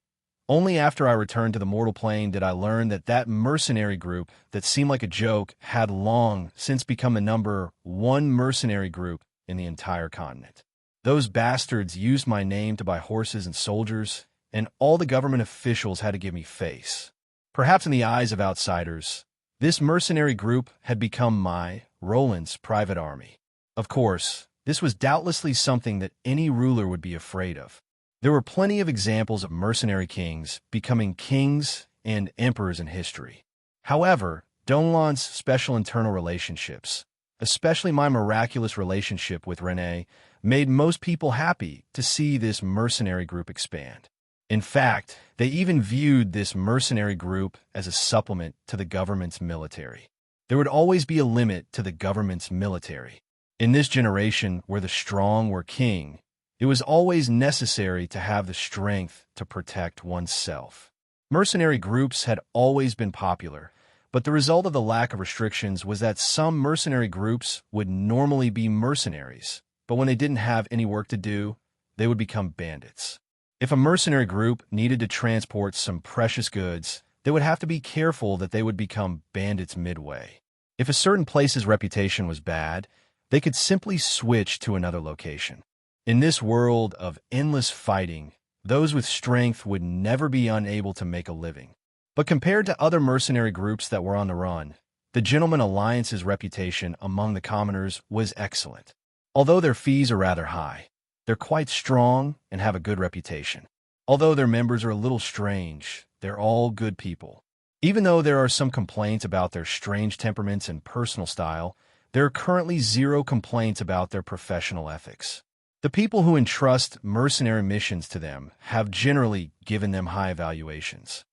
only after I returned to the mortal plane did I learn that that mercenary group that seemed like a joke had long since become the number one mercenary group in the entire continent. Those bastards used my name to buy horses and soldiers, and all the government officials had to give me face. Perhaps in the eyes of outsiders, this mercenary group had become my, Roland's, private army. Of course, this was doubtlessly something that any ruler would be afraid of. There were plenty of examples of mercenary kings becoming kings and emperors in history. However, Donglon's special internal relationships, especially my miraculous relationship with Renee, made most people happy to see this mercenary group expand. In fact, they even viewed this mercenary group as a supplement to the government's military. There would always be a limit to the government's military. In this generation where the strong were king, it was always necessary to have the strength to protect oneself. Mercenary groups had always been popular, but the result of the lack of restrictions was that some mercenary groups would normally be mercenaries, but when they didn't have any work to do, they would become bandits. If a mercenary group needed to transport some precious goods, they would have to be careful that they would become bandits midway. If a certain place's reputation was bad, they could simply switch to another location. In this world of endless fighting, those with strength would never be unable to make a living. But compared to other mercenary groups that were on the run, the Gentleman Alliance's reputation among the commoners was excellent. Although their fees are rather high, they're quite strong and have a good reputation. Although their members are a little strange, they're all good people. Even though there are some complaints about their strange temperaments and personal style, there are currently zero complaints about their professional ethics. The people who entrust mercenary missions to them have generally given them high evaluations.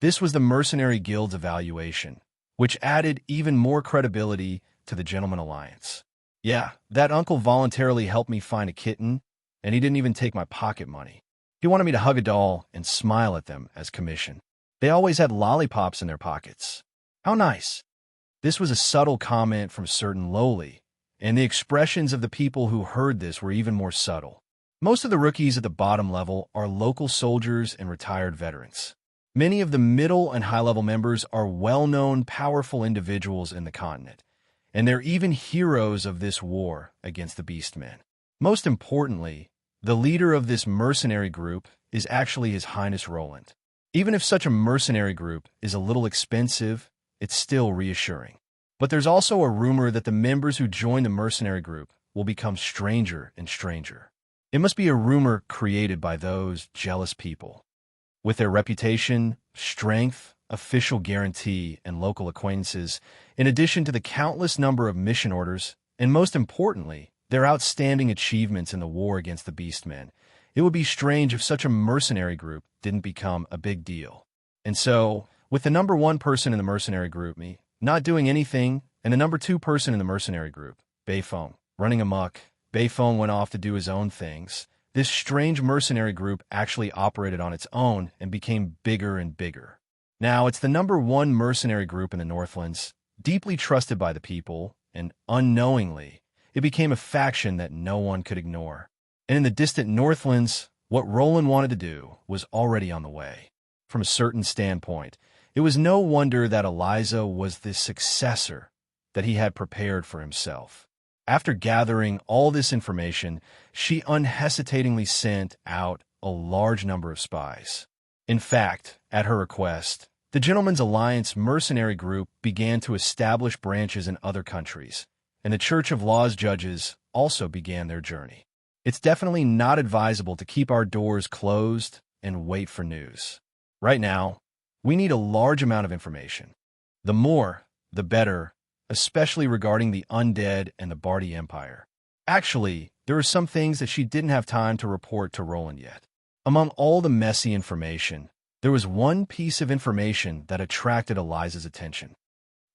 This was the Mercenary Guild's evaluation, which added even more credibility to the Gentleman Alliance. Yeah, that uncle voluntarily helped me find a kitten, and he didn't even take my pocket money. He wanted me to hug a doll and smile at them as commission. They always had lollipops in their pockets. How nice. This was a subtle comment from certain lowly, and the expressions of the people who heard this were even more subtle. Most of the rookies at the bottom level are local soldiers and retired veterans. Many of the middle and high-level members are well-known, powerful individuals in the continent, and they're even heroes of this war against the Beastmen. Most importantly, the leader of this mercenary group is actually His Highness Roland. Even if such a mercenary group is a little expensive, it's still reassuring. But there's also a rumor that the members who join the mercenary group will become stranger and stranger. It must be a rumor created by those jealous people. With their reputation, strength, official guarantee, and local acquaintances, in addition to the countless number of mission orders, and most importantly, their outstanding achievements in the war against the Beastmen, it would be strange if such a mercenary group didn't become a big deal. And so, with the number one person in the mercenary group, me, not doing anything, and the number two person in the mercenary group, Beifeng, running amok, Beifeng went off to do his own things. This strange mercenary group actually operated on its own and became bigger and bigger. Now, it's the number one mercenary group in the Northlands, deeply trusted by the people, and unknowingly, it became a faction that no one could ignore. And in the distant Northlands, what Roland wanted to do was already on the way. From a certain standpoint, it was no wonder that Eliza was the successor that he had prepared for himself. After gathering all this information, she unhesitatingly sent out a large number of spies. In fact, at her request, the Gentlemen's Alliance mercenary group began to establish branches in other countries, and the Church of Law's judges also began their journey. It's definitely not advisable to keep our doors closed and wait for news. Right now, we need a large amount of information. The more, the better, especially regarding the undead and the Bardi Empire. Actually, there are some things that she didn't have time to report to Roland yet. Among all the messy information, there was one piece of information that attracted Eliza's attention.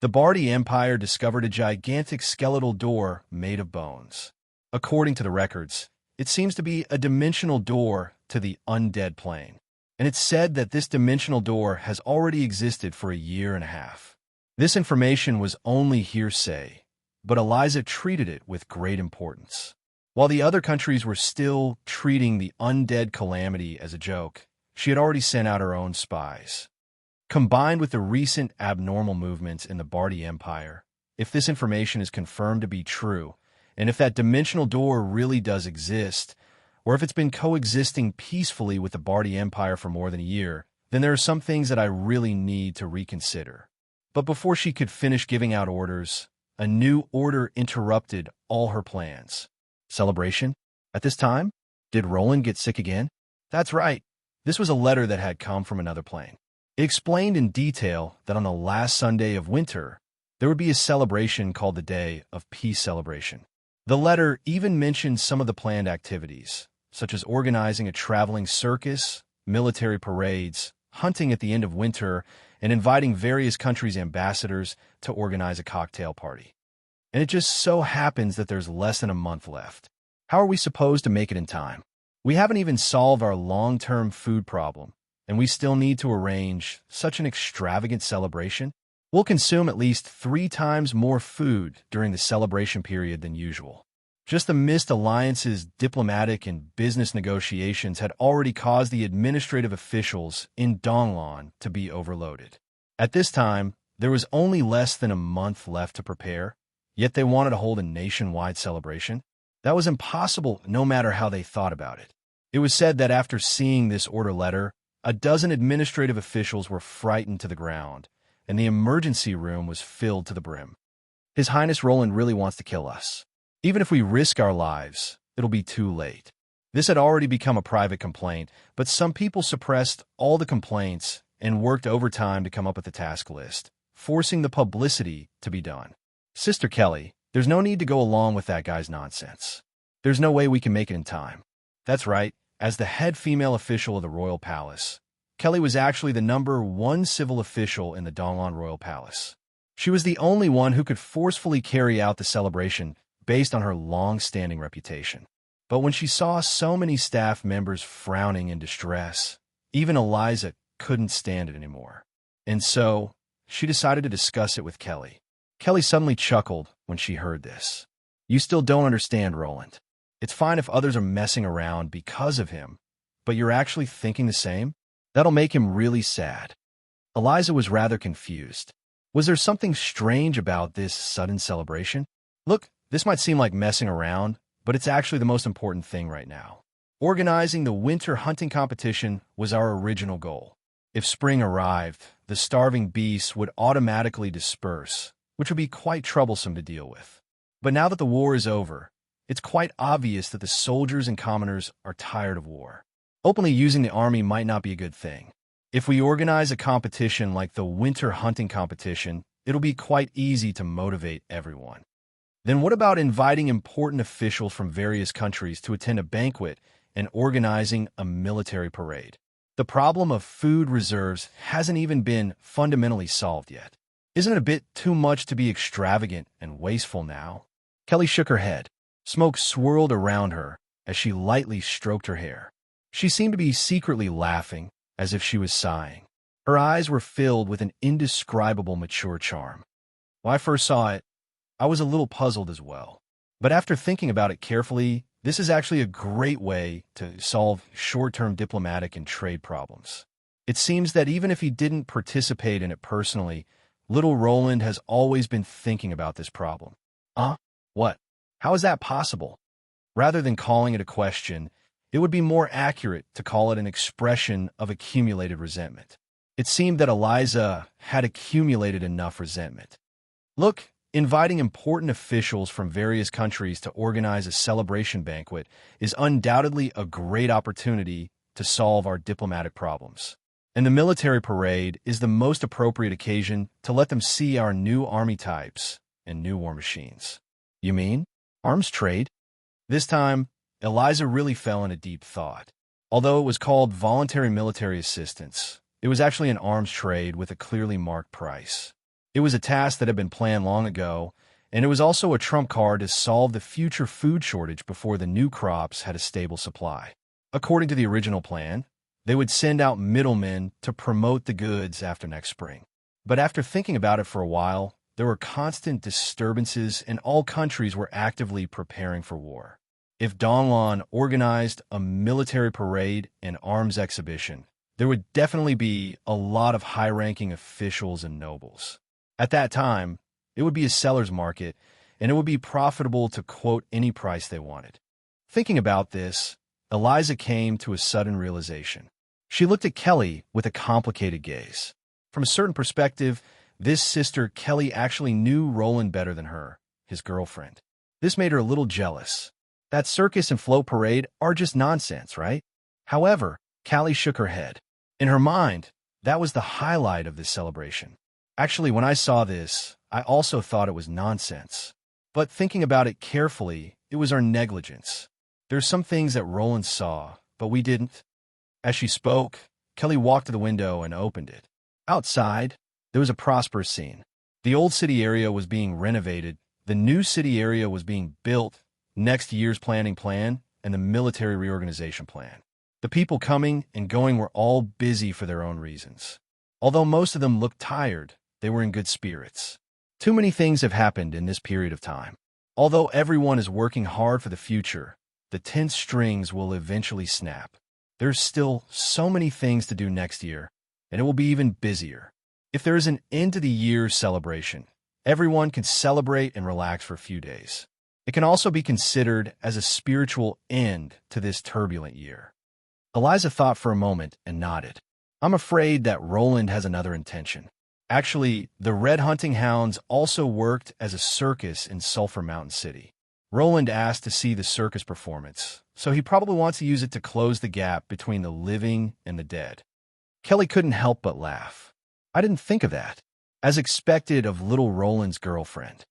The Bardi Empire discovered a gigantic skeletal door made of bones. According to the records, it seems to be a dimensional door to the undead plane, and it's said that this dimensional door has already existed for a year and a half. This information was only hearsay, but Eliza treated it with great importance. While the other countries were still treating the undead calamity as a joke, she had already sent out her own spies. Combined with the recent abnormal movements in the Bardi Empire, if this information is confirmed to be true, and if that dimensional door really does exist, or if it's been coexisting peacefully with the Bardi Empire for more than a year, then there are some things that I really need to reconsider. But before she could finish giving out orders, a new order interrupted all her plans. Celebration? At this time? Did Roland get sick again? That's right. This was a letter that had come from another plane. It explained in detail that on the last Sunday of winter, there would be a celebration called the Day of Peace Celebration. The letter even mentioned some of the planned activities, such as organizing a traveling circus, military parades, hunting at the end of winter, and inviting various countries' ambassadors to organize a cocktail party. And it just so happens that there's less than a month left. How are we supposed to make it in time? We haven't even solved our long-term food problem, and we still need to arrange such an extravagant celebration. We'll consume at least 3 times more food during the celebration period than usual. Just the Mist Alliance's diplomatic and business negotiations had already caused the administrative officials in Donglan to be overloaded. At this time, there was only less than a month left to prepare, yet they wanted to hold a nationwide celebration. That was impossible no matter how they thought about it. It was said that after seeing this order letter, a dozen administrative officials were frightened to the ground, and the emergency room was filled to the brim. His Highness Roland really wants to kill us. Even if we risk our lives, it'll be too late. This had already become a private complaint, but some people suppressed all the complaints and worked overtime to come up with a task list, forcing the publicity to be done. Sister Kelly, there's no need to go along with that guy's nonsense. There's no way we can make it in time. That's right, as the head female official of the Royal Palace, Kelly was actually the number 1 civil official in the Donglan Royal Palace. She was the only one who could forcefully carry out the celebration based on her long-standing reputation. But when she saw so many staff members frowning in distress, even Eliza couldn't stand it anymore. And so, she decided to discuss it with Kelly. Kelly suddenly chuckled when she heard this. You still don't understand, Roland. It's fine if others are messing around because of him, but you're actually thinking the same? That'll make him really sad. Eliza was rather confused. Was there something strange about this sudden celebration? Look, this might seem like messing around, but it's actually the most important thing right now. Organizing the winter hunting competition was our original goal. If spring arrived, the starving beasts would automatically disperse, which would be quite troublesome to deal with. But now that the war is over, it's quite obvious that the soldiers and commoners are tired of war. Openly using the army might not be a good thing. If we organize a competition like the winter hunting competition, it'll be quite easy to motivate everyone. Then what about inviting important officials from various countries to attend a banquet and organizing a military parade? The problem of food reserves hasn't even been fundamentally solved yet. Isn't it a bit too much to be extravagant and wasteful now? Kelly shook her head. Smoke swirled around her as she lightly stroked her hair. She seemed to be secretly laughing, as if she was sighing. Her eyes were filled with an indescribable mature charm. When I first saw it, I was a little puzzled as well. But after thinking about it carefully, this is actually a great way to solve short-term diplomatic and trade problems. It seems that even if he didn't participate in it personally, little Roland has always been thinking about this problem. What? How is that possible? Rather than calling it a question, it would be more accurate to call it an expression of accumulated resentment. It seemed that Eliza had accumulated enough resentment. Look, inviting important officials from various countries to organize a celebration banquet is undoubtedly a great opportunity to solve our diplomatic problems. And the military parade is the most appropriate occasion to let them see our new army types and new war machines. You mean arms trade? This time, Eliza really fell into deep thought. Although it was called voluntary military assistance, it was actually an arms trade with a clearly marked price. It was a task that had been planned long ago, and it was also a trump card to solve the future food shortage before the new crops had a stable supply. According to the original plan, they would send out middlemen to promote the goods after next spring. But after thinking about it for a while, there were constant disturbances and all countries were actively preparing for war. If Donglan organized a military parade and arms exhibition, there would definitely be a lot of high-ranking officials and nobles. At that time, it would be a seller's market, and it would be profitable to quote any price they wanted. Thinking about this, Eliza came to a sudden realization. She looked at Kelly with a complicated gaze. From a certain perspective, this sister Kelly actually knew Roland better than her, his girlfriend. This made her a little jealous. That circus and float parade are just nonsense, right? However, Callie shook her head. In her mind, that was the highlight of this celebration. Actually, when I saw this, I also thought it was nonsense. But thinking about it carefully, it was our negligence. There's some things that Roland saw, but we didn't. As she spoke, Kelly walked to the window and opened it. Outside, there was a prosperous scene. The old city area was being renovated, the new city area was being built, next year's planning plan, and the military reorganization plan. The people coming and going were all busy for their own reasons. Although most of them looked tired, they were in good spirits. Too many things have happened in this period of time. Although everyone is working hard for the future, the tense strings will eventually snap. There's still so many things to do next year, and it will be even busier. If there is an end-to-the-year celebration, everyone can celebrate and relax for a few days. It can also be considered as a spiritual end to this turbulent year. Eliza thought for a moment and nodded. I'm afraid that Roland has another intention. Actually, the Red Hunting Hounds also worked as a circus in Sulphur Mountain City. Roland asked to see the circus performance, so he probably wants to use it to close the gap between the living and the dead. Kelly couldn't help but laugh. I didn't think of that, as expected of little Roland's girlfriend.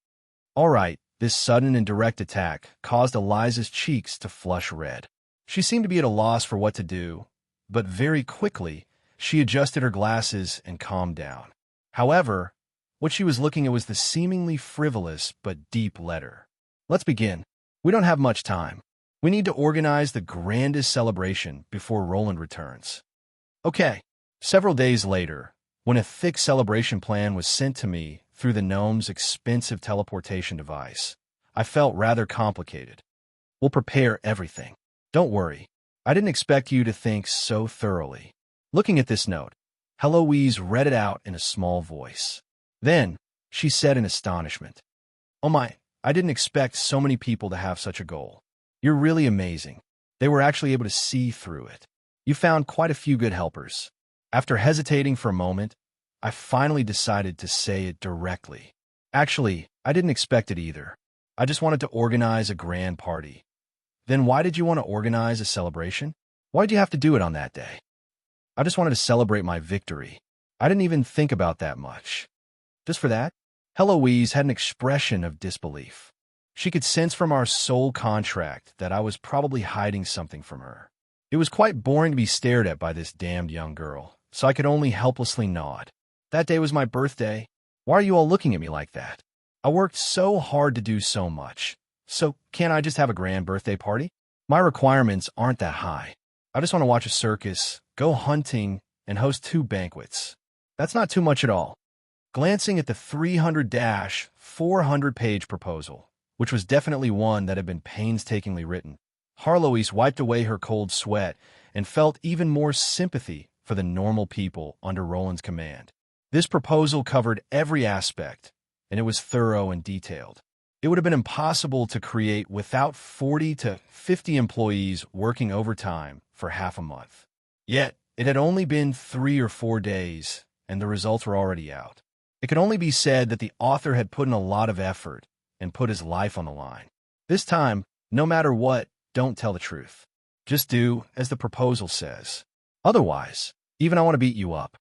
All right, this sudden and direct attack caused Eliza's cheeks to flush red. She seemed to be at a loss for what to do, but very quickly, she adjusted her glasses and calmed down. However, what she was looking at was the seemingly frivolous but deep letter. Let's begin. We don't have much time. We need to organize the grandest celebration before Roland returns. Okay. Several days later, when a thick celebration plan was sent to me through the gnome's expensive teleportation device, I felt rather complicated. We'll prepare everything. Don't worry. I didn't expect you to think so thoroughly. Looking at this note, Heloise read it out in a small voice. Then, she said in astonishment, "Oh my, I didn't expect so many people to have such a goal. You're really amazing." They were actually able to see through it. You found quite a few good helpers. After hesitating for a moment, I finally decided to say it directly. Actually, I didn't expect it either. I just wanted to organize a grand party. Then why did you want to organize a celebration? Why did you have to do it on that day? I just wanted to celebrate my victory. I didn't even think about that much. Just for that? Heloise had an expression of disbelief. She could sense from our soul contract that I was probably hiding something from her. It was quite boring to be stared at by this damned young girl, so I could only helplessly nod. That day was my birthday. Why are you all looking at me like that? I worked so hard to do so much. So can't I just have a grand birthday party? My requirements aren't that high. I just want to watch a circus, go hunting, and host 2 banquets. That's not too much at all. Glancing at the 300-400-page proposal, which was definitely one that had been painstakingly written, Heloise wiped away her cold sweat and felt even more sympathy for the normal people under Roland's command. This proposal covered every aspect, and it was thorough and detailed. It would have been impossible to create without 40 to 50 employees working overtime for half a month. Yet, it had only been 3 or 4 days, and the results were already out. It could only be said that the author had put in a lot of effort and put his life on the line. This time, no matter what, don't tell the truth. Just do as the proposal says. Otherwise, even I want to beat you up.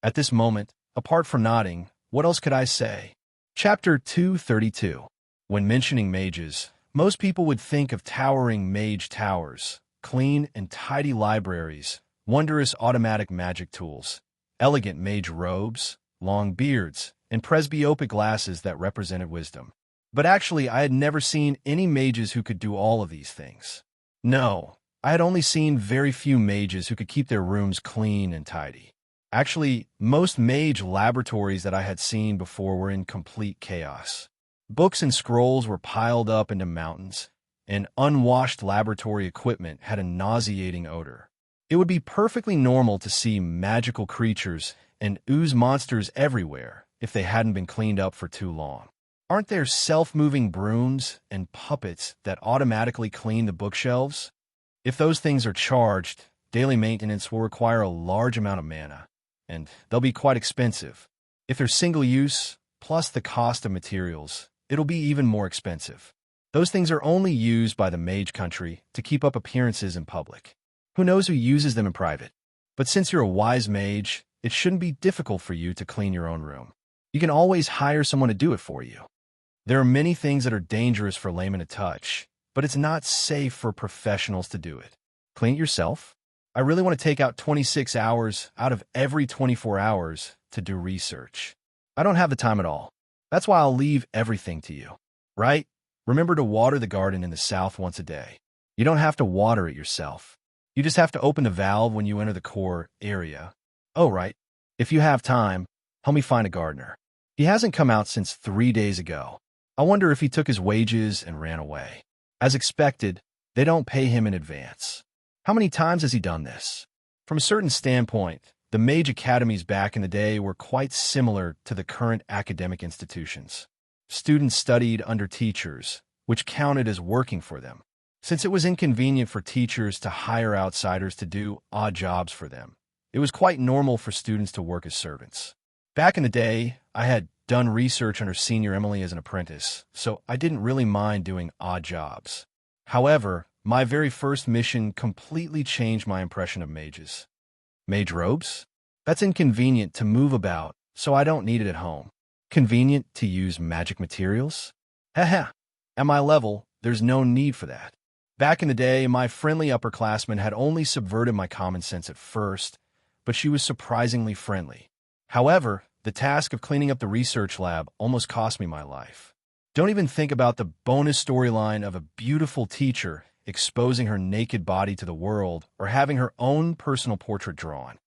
At this moment, apart from nodding, what else could I say? Chapter 232. When mentioning mages, most people would think of towering mage towers, clean and tidy libraries, wondrous automatic magic tools, elegant mage robes, long beards, and presbyopic glasses that represented wisdom. But actually, I had never seen any mages who could do all of these things. No, I had only seen very few mages who could keep their rooms clean and tidy. Actually, most mage laboratories that I had seen before were in complete chaos. Books and scrolls were piled up into mountains, and unwashed laboratory equipment had a nauseating odor. It would be perfectly normal to see magical creatures and ooze monsters everywhere if they hadn't been cleaned up for too long. Aren't there self-moving brooms and puppets that automatically clean the bookshelves? If those things are charged, daily maintenance will require a large amount of mana, and they'll be quite expensive. If they're single-use, plus the cost of materials, it'll be even more expensive. Those things are only used by the mage country to keep up appearances in public. Who knows who uses them in private? But since you're a wise mage, it shouldn't be difficult for you to clean your own room. You can always hire someone to do it for you. There are many things that are dangerous for laymen to touch, but it's not safe for professionals to do it. Clean it yourself? I really want to take out 26 hours out of every 24 hours to do research. I don't have the time at all. That's why I'll leave everything to you. Right? Remember to water the garden in the south once a day. You don't have to water it yourself. You just have to open the valve when you enter the core area. Oh, right. If you have time, help me find a gardener. He hasn't come out since 3 days ago. I wonder if he took his wages and ran away. As expected, they don't pay him in advance. How many times has he done this? From a certain standpoint, the mage academies back in the day were quite similar to the current academic institutions. Students studied under teachers, which counted as working for them. Since it was inconvenient for teachers to hire outsiders to do odd jobs for them, it was quite normal for students to work as servants. Back in the day, I had done research under Senior Emily as an apprentice, so I didn't really mind doing odd jobs. However, my very first mission completely changed my impression of mages. Mage robes? That's inconvenient to move about, so I don't need it at home. Convenient to use magic materials? Haha, at my level, there's no need for that. Back in the day, my friendly upperclassman had only subverted my common sense at first, but she was surprisingly friendly. However, the task of cleaning up the research lab almost cost me my life. Don't even think about the bonus storyline of a beautiful teacher exposing her naked body to the world or having her own personal portrait drawn.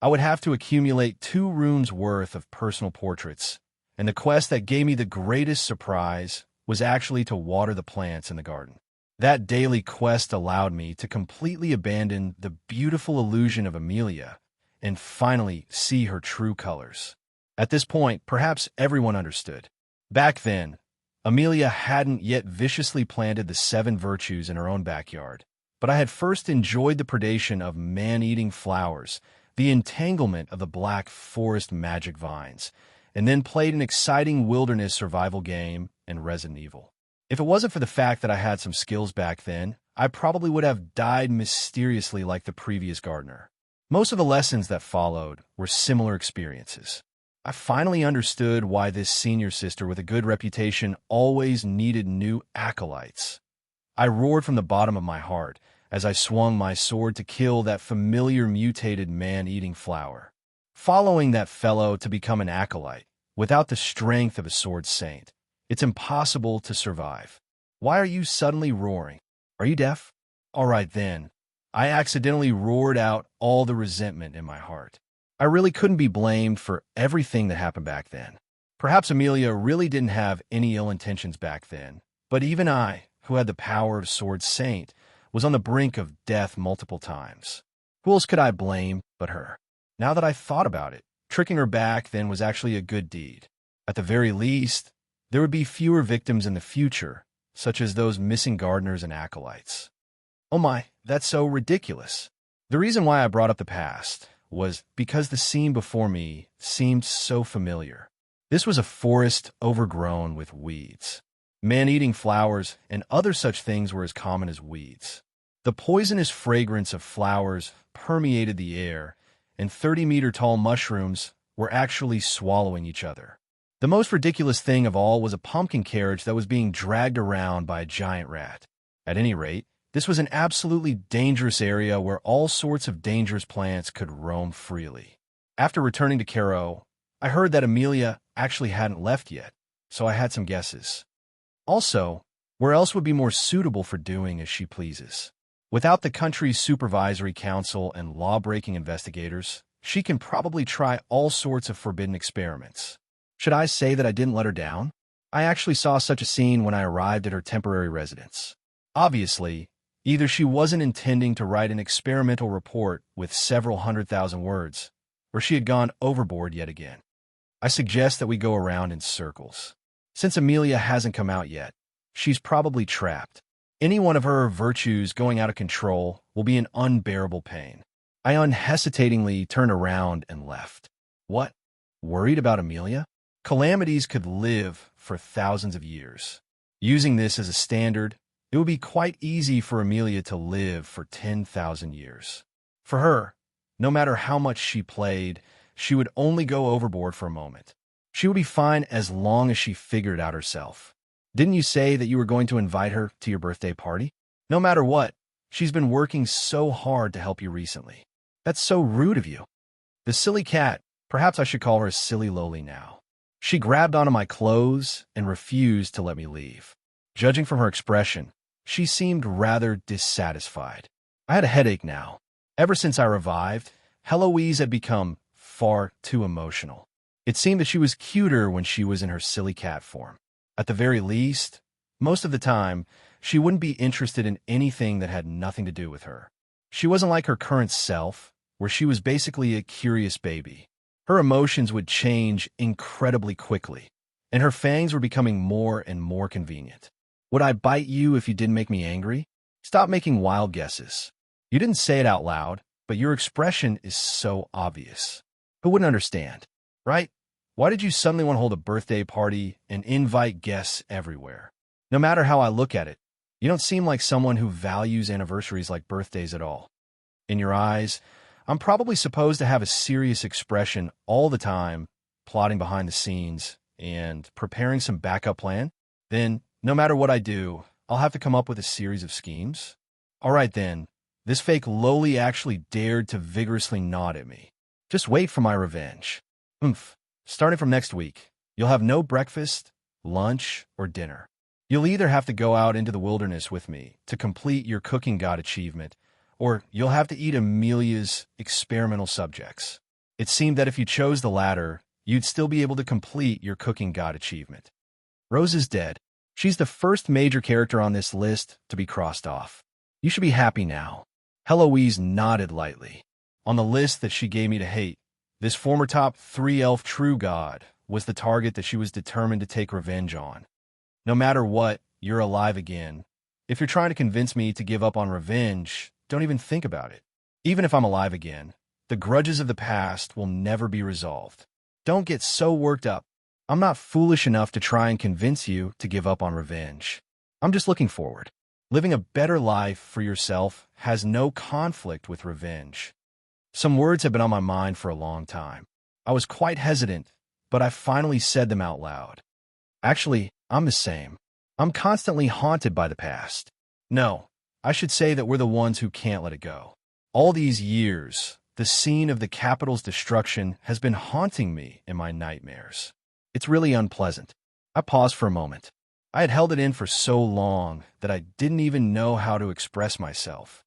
I would have to accumulate 2 rooms worth of personal portraits, and the quest that gave me the greatest surprise was actually to water the plants in the garden. That daily quest allowed me to completely abandon the beautiful illusion of Amelia and finally see her true colors. At this point, perhaps everyone understood. Back then, Amelia hadn't yet viciously planted the 7 virtues in her own backyard, but I had first enjoyed the predation of man-eating flowers, the entanglement of the black forest magic vines, and then played an exciting wilderness survival game and Resident Evil. If it wasn't for the fact that I had some skills back then, I probably would have died mysteriously like the previous gardener. Most of the lessons that followed were similar experiences. I finally understood why this senior sister with a good reputation always needed new acolytes. I roared from the bottom of my heart as I swung my sword to kill that familiar mutated man-eating flower. Following that fellow to become an acolyte, without the strength of a sword saint, it's impossible to survive. Why are you suddenly roaring? Are you deaf? All right then. I accidentally roared out all the resentment in my heart. I really couldn't be blamed for everything that happened back then. Perhaps Amelia really didn't have any ill intentions back then, but even I, who had the power of Sword Saint, was on the brink of death multiple times. Who else could I blame but her? Now that I thought about it, tricking her back then was actually a good deed. At the very least, there would be fewer victims in the future, such as those missing gardeners and acolytes. Oh my, that's so ridiculous. The reason why I brought up the past was because the scene before me seemed so familiar. This was a forest overgrown with weeds. Man-eating flowers and other such things were as common as weeds. The poisonous fragrance of flowers permeated the air, and 30-meter-tall mushrooms were actually swallowing each other. The most ridiculous thing of all was a pumpkin carriage that was being dragged around by a giant rat. At any rate, this was an absolutely dangerous area where all sorts of dangerous plants could roam freely. After returning to Caro, I heard that Amelia actually hadn't left yet, so I had some guesses. Also, where else would be more suitable for doing as she pleases? Without the country's supervisory council and law-breaking investigators, she can probably try all sorts of forbidden experiments. Should I say that I didn't let her down? I actually saw such a scene when I arrived at her temporary residence. Obviously, either she wasn't intending to write an experimental report with several 100,000 words, or she had gone overboard yet again. I suggest that we go around in circles. Since Amelia hasn't come out yet, she's probably trapped. Any one of her virtues going out of control will be an unbearable pain. I unhesitatingly turned around and left. What? Worried about Amelia? Calamities could live for thousands of years. Using this as a standard, it would be quite easy for Amelia to live for 10,000 years. For her, no matter how much she played, she would only go overboard for a moment. She would be fine as long as she figured it out herself. Didn't you say that you were going to invite her to your birthday party? No matter what, she's been working so hard to help you recently. That's so rude of you. The silly cat, perhaps I should call her Silly Loli now. She grabbed onto my clothes and refused to let me leave. Judging from her expression, she seemed rather dissatisfied. I had a headache now. Ever since I revived, Heloise had become far too emotional. It seemed that she was cuter when she was in her silly cat form. At the very least, most of the time, she wouldn't be interested in anything that had nothing to do with her. She wasn't like her current self, where she was basically a curious baby. Her emotions would change incredibly quickly, and her fangs were becoming more and more convenient. Would I bite you if you didn't make me angry? Stop making wild guesses. You didn't say it out loud, but your expression is so obvious. Who wouldn't understand, right? Why did you suddenly want to hold a birthday party and invite guests everywhere? No matter how I look at it, you don't seem like someone who values anniversaries like birthdays at all. In your eyes, I'm probably supposed to have a serious expression all the time, plotting behind the scenes and preparing some backup plan. Then, no matter what I do, I'll have to come up with a series of schemes. All right then, this fake lowly actually dared to vigorously nod at me. Just wait for my revenge. Starting from next week, you'll have no breakfast, lunch, or dinner. You'll either have to go out into the wilderness with me to complete your cooking god achievement, or you'll have to eat Amelia's experimental subjects. It seemed that if you chose the latter, you'd still be able to complete your cooking god achievement. Rose is dead. She's the first major character on this list to be crossed off. You should be happy now. Heloise nodded lightly. On the list that she gave me to hate, this former top 3 elf true god was the target that she was determined to take revenge on. No matter what, you're alive again. If you're trying to convince me to give up on revenge, don't even think about it. Even if I'm alive again, the grudges of the past will never be resolved. Don't get so worked up. I'm not foolish enough to try and convince you to give up on revenge. I'm just looking forward. Living a better life for yourself has no conflict with revenge. Some words have been on my mind for a long time. I was quite hesitant, but I finally said them out loud. Actually, I'm the same. I'm constantly haunted by the past. No, I should say that we're the ones who can't let it go. All these years, the scene of the capital's destruction has been haunting me in my nightmares. It's really unpleasant. I paused for a moment. I had held it in for so long that I didn't even know how to express myself.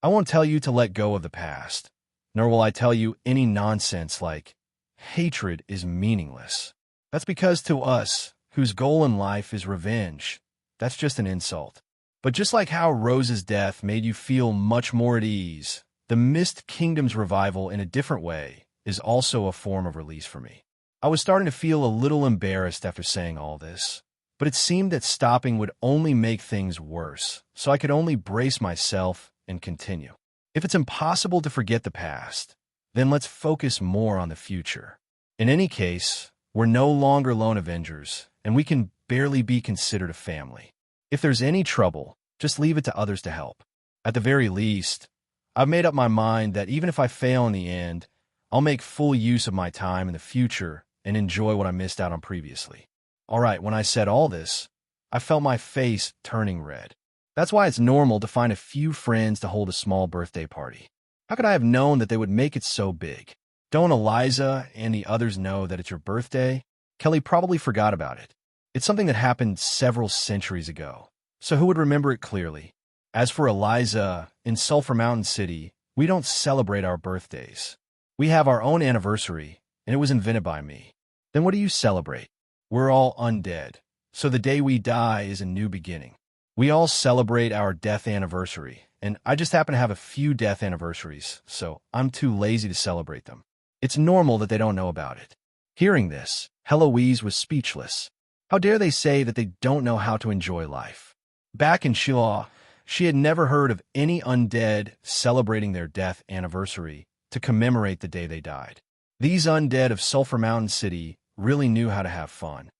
I won't tell you to let go of the past, nor will I tell you any nonsense like, hatred is meaningless. That's because to us, whose goal in life is revenge, that's just an insult. But just like how Rose's death made you feel much more at ease, the Mist Kingdom's revival in a different way is also a form of release for me. I was starting to feel a little embarrassed after saying all this, but it seemed that stopping would only make things worse, so I could only brace myself and continue. If it's impossible to forget the past, then let's focus more on the future. In any case, we're no longer lone avengers, and we can barely be considered a family. If there's any trouble, just leave it to others to help. At the very least, I've made up my mind that even if I fail in the end, I'll make full use of my time in the future and enjoy what I missed out on previously. All right, when I said all this, I felt my face turning red. That's why it's normal to find a few friends to hold a small birthday party. How could I have known that they would make it so big? Don't Eliza and the others know that it's your birthday? Kelly probably forgot about it. It's something that happened several centuries ago, so who would remember it clearly? As for Eliza, in Sulphur Mountain City, we don't celebrate our birthdays. We have our own anniversary, and it was invented by me. Then what do you celebrate? We're all undead, so the day we die is a new beginning. We all celebrate our death anniversary, and I just happen to have a few death anniversaries, so I'm too lazy to celebrate them. It's normal that they don't know about it. Hearing this, Heloise was speechless. How dare they say that they don't know how to enjoy life? Back in Shiloh, she had never heard of any undead celebrating their death anniversary to commemorate the day they died. These undead of Sulphur Mountain City really knew how to have fun.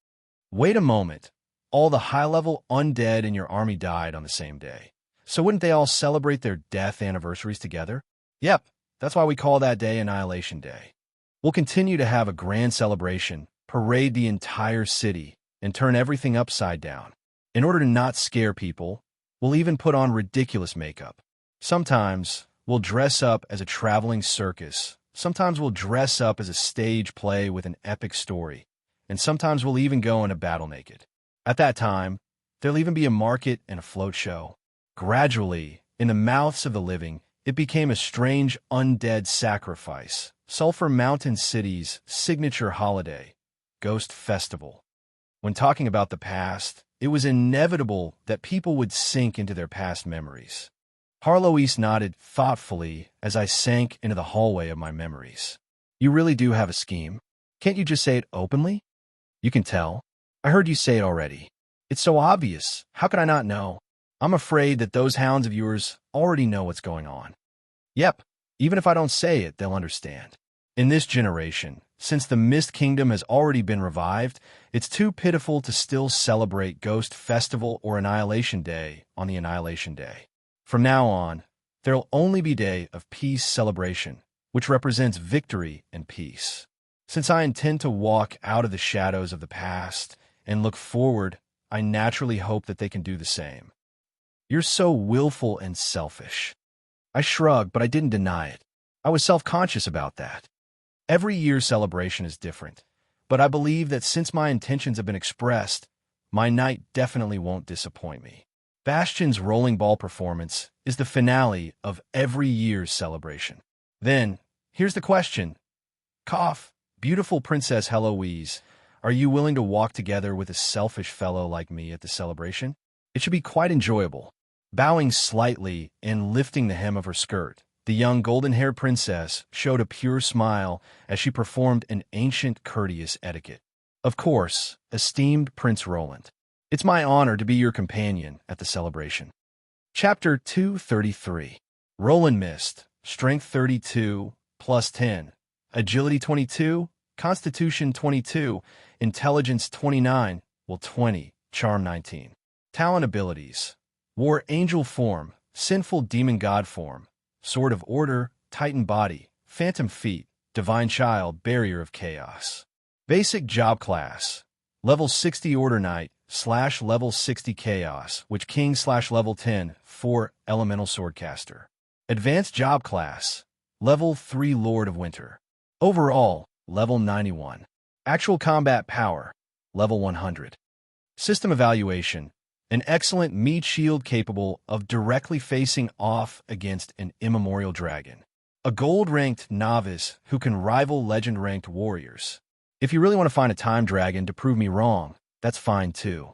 Wait a moment. All the high-level undead in your army died on the same day. So wouldn't they all celebrate their death anniversaries together? Yep, that's why we call that day Annihilation Day. We'll continue to have a grand celebration, parade the entire city, and turn everything upside down. In order to not scare people, we'll even put on ridiculous makeup. Sometimes, we'll dress up as a traveling circus. Sometimes we'll dress up as a stage play with an epic story. And sometimes we'll even go into battle naked. At that time, there'll even be a market and a float show. Gradually, in the mouths of the living, it became a strange undead sacrifice. Sulphur Mountain City's signature holiday, Ghost Festival. When talking about the past, it was inevitable that people would sink into their past memories. Heloise nodded thoughtfully as I sank into the hallway of my memories. You really do have a scheme. Can't you just say it openly? You can tell. I heard you say it already. It's so obvious. How could I not know? I'm afraid that those hounds of yours already know what's going on. Yep, even if I don't say it, they'll understand. In this generation, since the Mist Kingdom has already been revived, it's too pitiful to still celebrate Ghost Festival or Annihilation Day on the Annihilation Day. From now on, there'll only be Day of Peace celebration, which represents victory and peace. Since I intend to walk out of the shadows of the past and look forward, I naturally hope that they can do the same. You're so willful and selfish. I shrugged, but I didn't deny it. I was self-conscious about that. Every year's celebration is different, but I believe that since my intentions have been expressed, my night definitely won't disappoint me. Bastion's rolling ball performance is the finale of every year's celebration. Then, here's the question. Cough, beautiful Princess Heloise, Are you willing to walk together with a selfish fellow like me at the celebration? It should be quite enjoyable. Bowing slightly and lifting the hem of her skirt, the young golden-haired princess showed a pure smile as she performed an ancient courteous etiquette. Of course, esteemed Prince Roland, it's my honor to be your companion at the celebration. Chapter 233. Roland missed. Strength 32, plus 10. Agility 22, Constitution 22, Intelligence 29, will 20, Charm 19. Talent abilities. War Angel form, Sinful Demon God form, Sword of Order, Titan body, Phantom feet, Divine Child, Barrier of Chaos. Basic job class. Level 60 Order Knight / level 60 Chaos, Witch King / level 10, 4 Elemental Swordcaster. Advanced job class. Level 3 Lord of Winter. Overall, level 91. Actual combat power, level 100. System evaluation. An excellent meat shield capable of directly facing off against an immemorial dragon. A gold-ranked novice who can rival legend-ranked warriors. If you really want to find a time dragon to prove me wrong, that's fine too.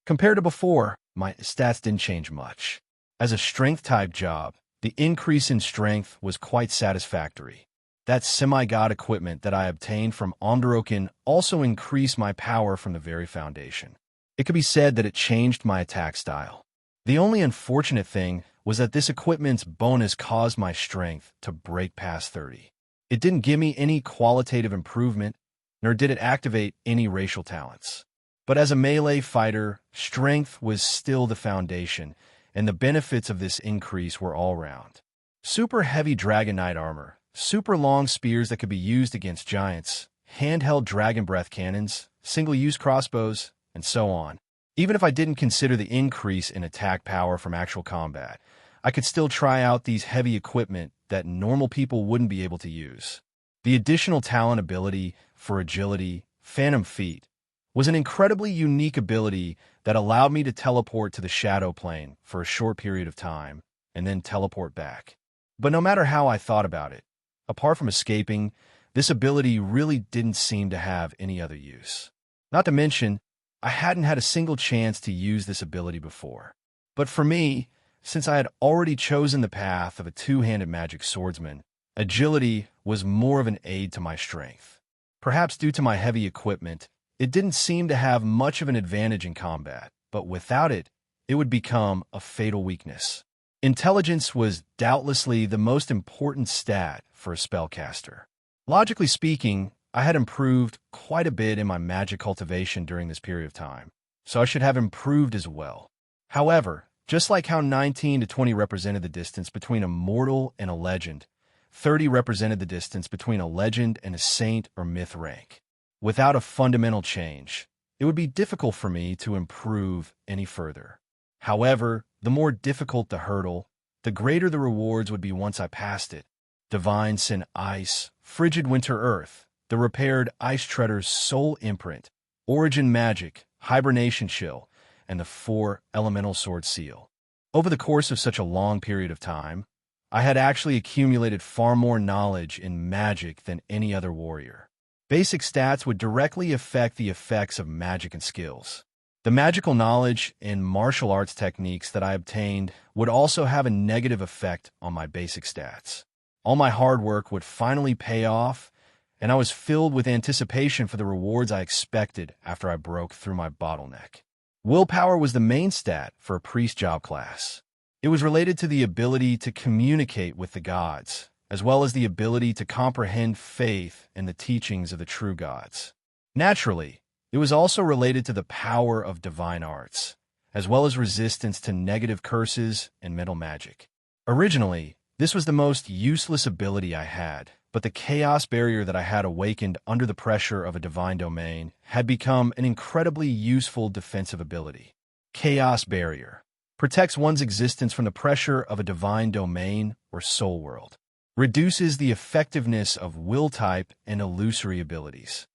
Compared to before, my stats didn't change much. As a strength-type job, the increase in strength was quite satisfactory. That semi-god equipment that I obtained from Omdarokin also increased my power from the very foundation. It could be said that it changed my attack style. The only unfortunate thing was that this equipment's bonus caused my strength to break past 30. It didn't give me any qualitative improvement, nor did it activate any racial talents. But as a melee fighter, strength was still the foundation, and the benefits of this increase were all round. Super heavy Dragon Knight armor, super long spears that could be used against giants, handheld dragon breath cannons, single-use crossbows, and so on. Even if I didn't consider the increase in attack power from actual combat, I could still try out these heavy equipment that normal people wouldn't be able to use. The additional talent ability for agility, Phantom feet, was an incredibly unique ability that allowed me to teleport to the shadow plane for a short period of time and then teleport back. But no matter how I thought about it, apart from escaping, this ability really didn't seem to have any other use. Not to mention, I hadn't had a single chance to use this ability before. But for me, since I had already chosen the path of a two-handed magic swordsman, agility was more of an aid to my strength. Perhaps due to my heavy equipment, it didn't seem to have much of an advantage in combat, but without it, it would become a fatal weakness. Intelligence was doubtlessly the most important stat for a spellcaster. Logically speaking, I had improved quite a bit in my magic cultivation during this period of time, so I should have improved as well. However, just like how 19 to 20 represented the distance between a mortal and a legend, 30 represented the distance between a legend and a saint or myth rank. Without a fundamental change, it would be difficult for me to improve any further. However, the more difficult the hurdle, the greater the rewards would be once I passed it. Divine Sin Ice, Frigid Winter Earth, the repaired Ice Treader's Soul Imprint, Origin Magic, Hibernation Chill, and the 4 Elemental Sword Seal. Over the course of such a long period of time, I had actually accumulated far more knowledge in magic than any other warrior. Basic stats would directly affect the effects of magic and skills. The magical knowledge and martial arts techniques that I obtained would also have a negative effect on my basic stats. All my hard work would finally pay off, and I was filled with anticipation for the rewards I expected after I broke through my bottleneck. Willpower was the main stat for a priest job class. It was related to the ability to communicate with the gods, as well as the ability to comprehend faith and the teachings of the true gods. Naturally, it was also related to the power of divine arts, as well as resistance to negative curses and mental magic. Originally, this was the most useless ability I had, but the chaos barrier that I had awakened under the pressure of a divine domain had become an incredibly useful defensive ability. Chaos Barrier protects one's existence from the pressure of a divine domain or soul world. Reduces the effectiveness of will type and illusory abilities.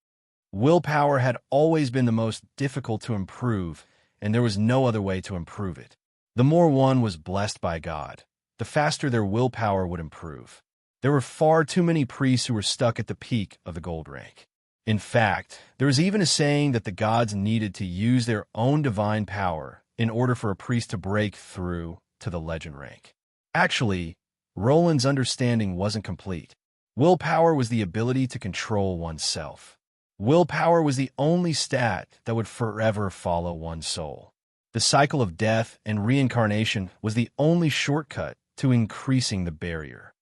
Willpower had always been the most difficult to improve, and there was no other way to improve it. The more one was blessed by God, the faster their willpower would improve. There were far too many priests who were stuck at the peak of the gold rank. In fact, there is even a saying that the gods needed to use their own divine power in order for a priest to break through to the legend rank. Actually, Roland's understanding wasn't complete. Willpower was the ability to control oneself. Willpower was the only stat that would forever follow one's soul. The cycle of death and reincarnation was the only shortcut to increasing the barrier.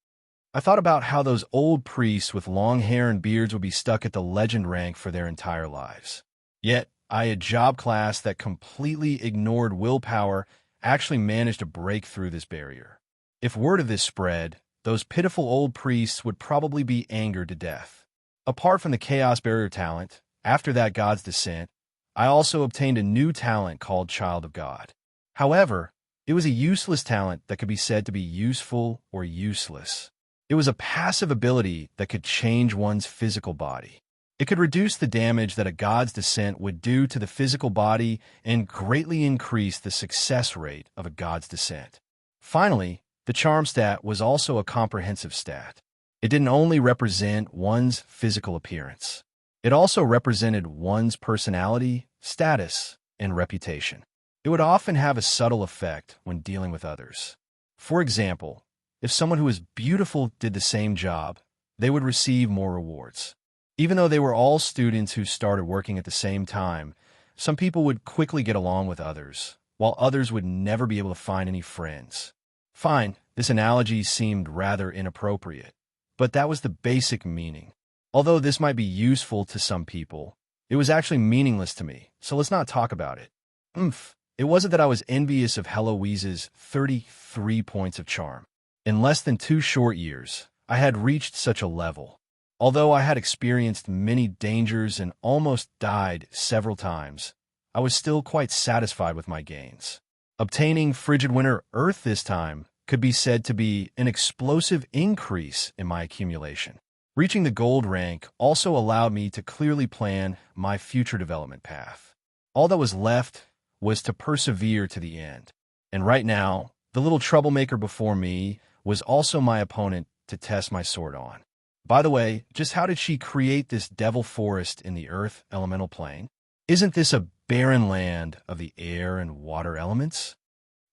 I thought about how those old priests with long hair and beards would be stuck at the legend rank for their entire lives. Yet, a job class that completely ignored willpower actually managed to break through this barrier. If word of this spread, those pitiful old priests would probably be angered to death. Apart from the Chaos Barrier talent, after that god's descent, I also obtained a new talent called Child of God. However, it was a useless talent that could be said to be useful or useless. It was a passive ability that could change one's physical body. It could reduce the damage that a god's descent would do to the physical body and greatly increase the success rate of a god's descent. Finally, the charm stat was also a comprehensive stat. It didn't only represent one's physical appearance. It also represented one's personality, status, and reputation. It would often have a subtle effect when dealing with others. For example, if someone who was beautiful did the same job, they would receive more rewards. Even though they were all students who started working at the same time, some people would quickly get along with others, while others would never be able to find any friends. Fine, this analogy seemed rather inappropriate, but that was the basic meaning. Although this might be useful to some people, it was actually meaningless to me, so let's not talk about it. It wasn't that I was envious of Heloise's 33 points of charm. In less than 2 short years, I had reached such a level. Although I had experienced many dangers and almost died several times, I was still quite satisfied with my gains. Obtaining Frigid Winter Earth this time could be said to be an explosive increase in my accumulation. Reaching the gold rank also allowed me to clearly plan my future development path. All that was left was to persevere to the end. And right now, the little troublemaker before me was also my opponent to test my sword on. By the way, just how did she create this devil forest in the earth elemental plane? Isn't this a barren land of the air and water elements?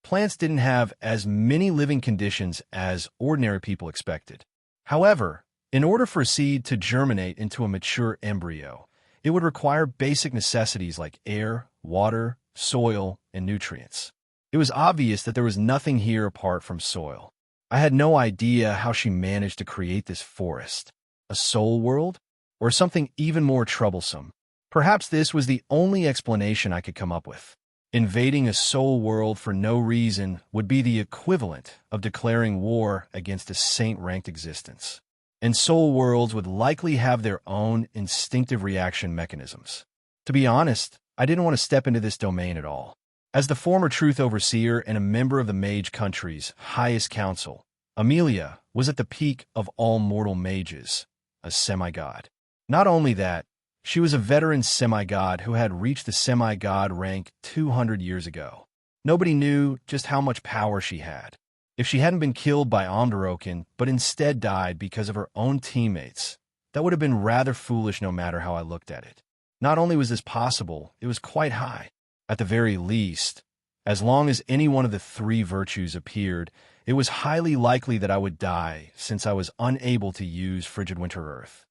Plants didn't have as many living conditions as ordinary people expected. However, in order for a seed to germinate into a mature embryo, it would require basic necessities like air, water, soil, and nutrients. It was obvious that there was nothing here apart from soil. I had no idea how she managed to create this forest. A soul world? Or something even more troublesome? Perhaps this was the only explanation I could come up with. Invading a soul world for no reason would be the equivalent of declaring war against a saint-ranked existence. And soul worlds would likely have their own instinctive reaction mechanisms. To be honest, I didn't want to step into this domain at all. As the former Truth Overseer and a member of the Mage Country's highest council, Amelia was at the peak of all mortal mages, a semi-god. Not only that, she was a veteran semi-god who had reached the semi-god rank 200 years ago. Nobody knew just how much power she had. If she hadn't been killed by Omdaroken, but instead died because of her own teammates, that would have been rather foolish no matter how I looked at it. Not only was this possible, it was quite high. At the very least, as long as any one of the 3 virtues appeared, it was highly likely that I would die since I was unable to use Frigid Winter Earth.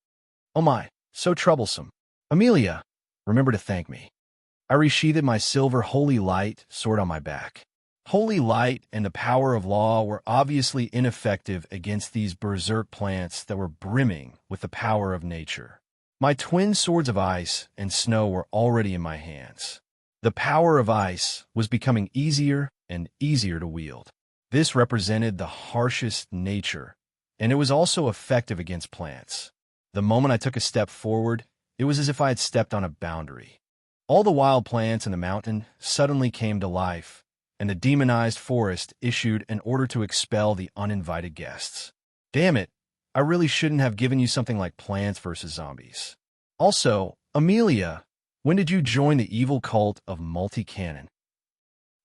Oh my, so troublesome. Amelia, remember to thank me. I resheathed my silver Holy Light sword on my back. Holy Light and the power of law were obviously ineffective against these berserk plants that were brimming with the power of nature. My twin swords of ice and snow were already in my hands. The power of ice was becoming easier and easier to wield. This represented the harshest nature, and it was also effective against plants. The moment I took a step forward, it was as if I had stepped on a boundary. All the wild plants in the mountain suddenly came to life, and the demonized forest issued an order to expel the uninvited guests. Damn it, I really shouldn't have given you something like Plants vs. Zombies. Also, Amelia, when did you join the evil cult of multi-cannon?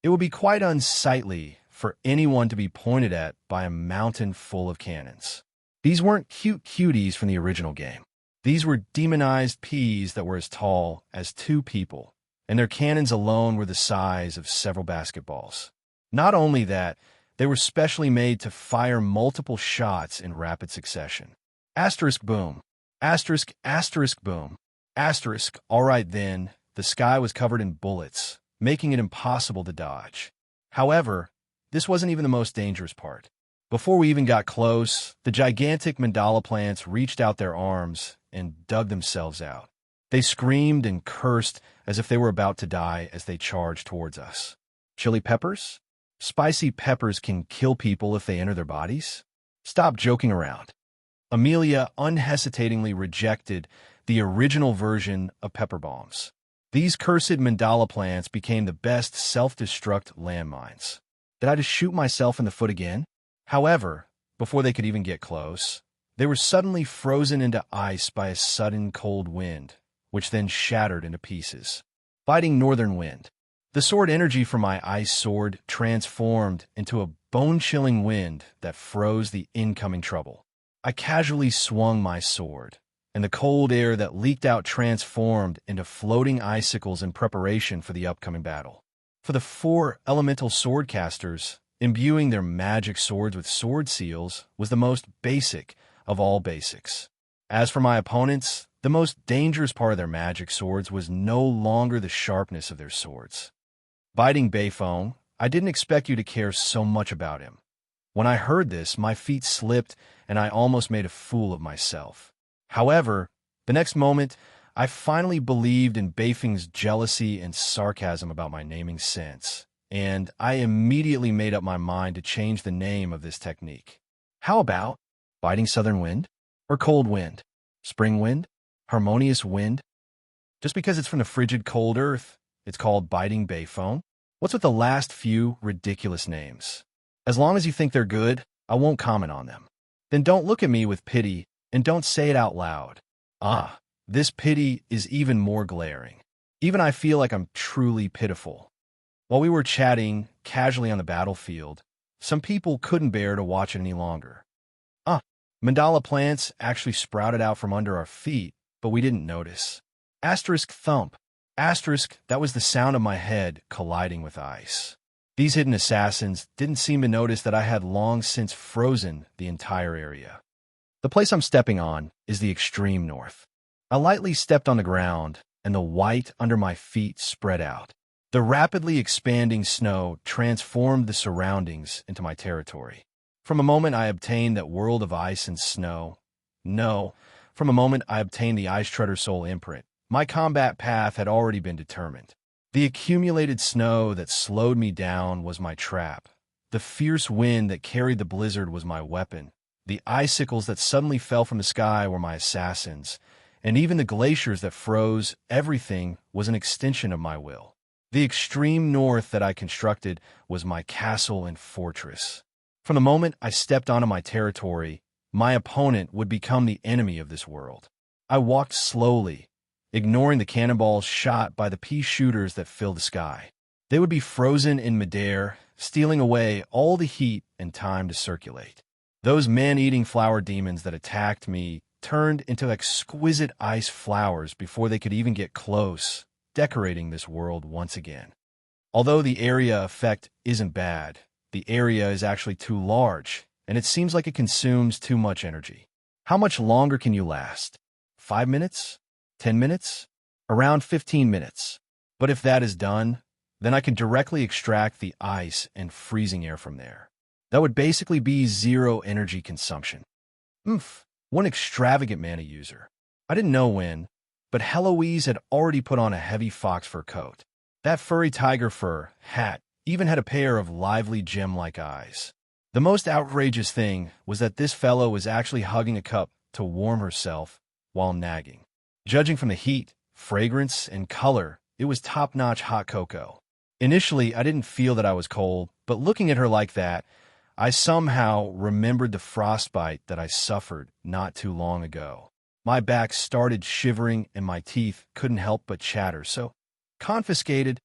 It would be quite unsightly for anyone to be pointed at by a mountain full of cannons. These weren't cute cuties from the original game. These were demonized peas that were as tall as 2 people, and their cannons alone were the size of several basketballs. Not only that, they were specially made to fire multiple shots in rapid succession. Asterisk boom. Asterisk, asterisk boom. Asterisk, all right then, the sky was covered in bullets, making it impossible to dodge. However, this wasn't even the most dangerous part. Before we even got close, the gigantic mandala plants reached out their arms and dug themselves out. They screamed and cursed as if they were about to die as they charged towards us. Chili peppers? Spicy peppers can kill people if they enter their bodies? Stop joking around. Amelia unhesitatingly rejected the original version of pepper bombs. These cursed mandala plants became the best self-destruct landmines. Did I just shoot myself in the foot again? However, before they could even get close, they were suddenly frozen into ice by a sudden cold wind, which then shattered into pieces. Biting northern wind. The sword energy from my ice sword transformed into a bone-chilling wind that froze the incoming trouble. I casually swung my sword, and the cold air that leaked out transformed into floating icicles in preparation for the upcoming battle. For the 4 elemental swordcasters, imbuing their magic swords with sword seals was the most basic of all basics. As for my opponents, the most dangerous part of their magic swords was no longer the sharpness of their swords. Biting Bayphone, I didn't expect you to care so much about him. When I heard this, my feet slipped and I almost made a fool of myself. However, the next moment, I finally believed in Bayphone's jealousy and sarcasm about my naming sense, and I immediately made up my mind to change the name of this technique. How about biting southern wind? Or cold wind? Spring wind? Harmonious wind? Just because it's from the frigid cold earth, it's called biting Bayphone? What's with the last few ridiculous names? As long as you think they're good, I won't comment on them. Then don't look at me with pity and don't say it out loud. This pity is even more glaring. Even I feel like I'm truly pitiful. While we were chatting casually on the battlefield, some people couldn't bear to watch it any longer. Mandala plants actually sprouted out from under our feet, but we didn't notice. Asterisk thump. Asterisk, that was the sound of my head colliding with ice. These hidden assassins didn't seem to notice that I had long since frozen the entire area. The place I'm stepping on is the extreme north. I lightly stepped on the ground, and the white under my feet spread out. The rapidly expanding snow transformed the surroundings into my territory. From a moment I obtained that world of ice and snow. No, from a moment I obtained the Ice Treader Soul imprint. My combat path had already been determined. The accumulated snow that slowed me down was my trap. The fierce wind that carried the blizzard was my weapon. The icicles that suddenly fell from the sky were my assassins. And even the glaciers that froze everything was an extension of my will. The extreme north that I constructed was my castle and fortress. From the moment I stepped onto my territory, my opponent would become the enemy of this world. I walked slowly, ignoring the cannonballs shot by the pea shooters that filled the sky. They would be frozen in midair, stealing away all the heat and time to circulate. Those man-eating flower demons that attacked me turned into exquisite ice flowers before they could even get close, decorating this world once again. Although the area effect isn't bad, the area is actually too large, and it seems like it consumes too much energy. How much longer can you last? 5 minutes? 10 minutes? Around 15 minutes. But if that is done, then I can directly extract the ice and freezing air from there. That would basically be zero energy consumption. One extravagant mana user. I didn't know when, but Heloise had already put on a heavy fox fur coat. That furry tiger fur hat even had a pair of lively gem-like eyes. The most outrageous thing was that this fellow was actually hugging a cup to warm herself while nagging. Judging from the heat, fragrance, and color, it was top-notch hot cocoa. Initially, I didn't feel that I was cold, but looking at her like that, I somehow remembered the frostbite that I suffered not too long ago. My back started shivering and my teeth couldn't help but chatter, so, confiscated,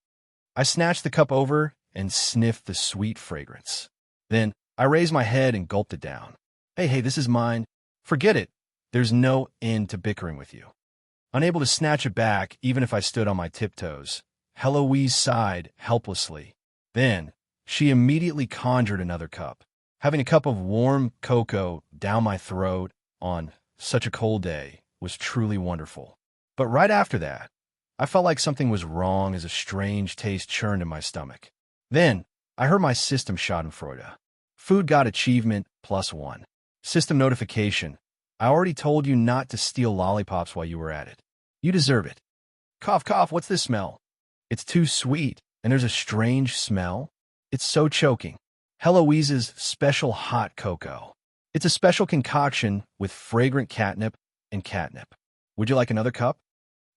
I snatched the cup over and sniffed the sweet fragrance. Then, I raised my head and gulped it down. Hey, this is mine. Forget it. there's no end to bickering with you. Unable to snatch it back, even if I stood on my tiptoes, Heloise sighed helplessly. Then, she immediately conjured another cup. Having a cup of warm cocoa down my throat on such a cold day was truly wonderful. But right after that, I felt like something was wrong as a strange taste churned in my stomach. Then, I heard my system schadenfreude. Food got achievement +1. System notification. I already told you not to steal lollipops while you were at it. You deserve it. Cough, cough, what's this smell? It's too sweet, and there's a strange smell. It's so choking. Heloise's special hot cocoa. It's a special concoction with fragrant catnip and catnip. Would you like another cup?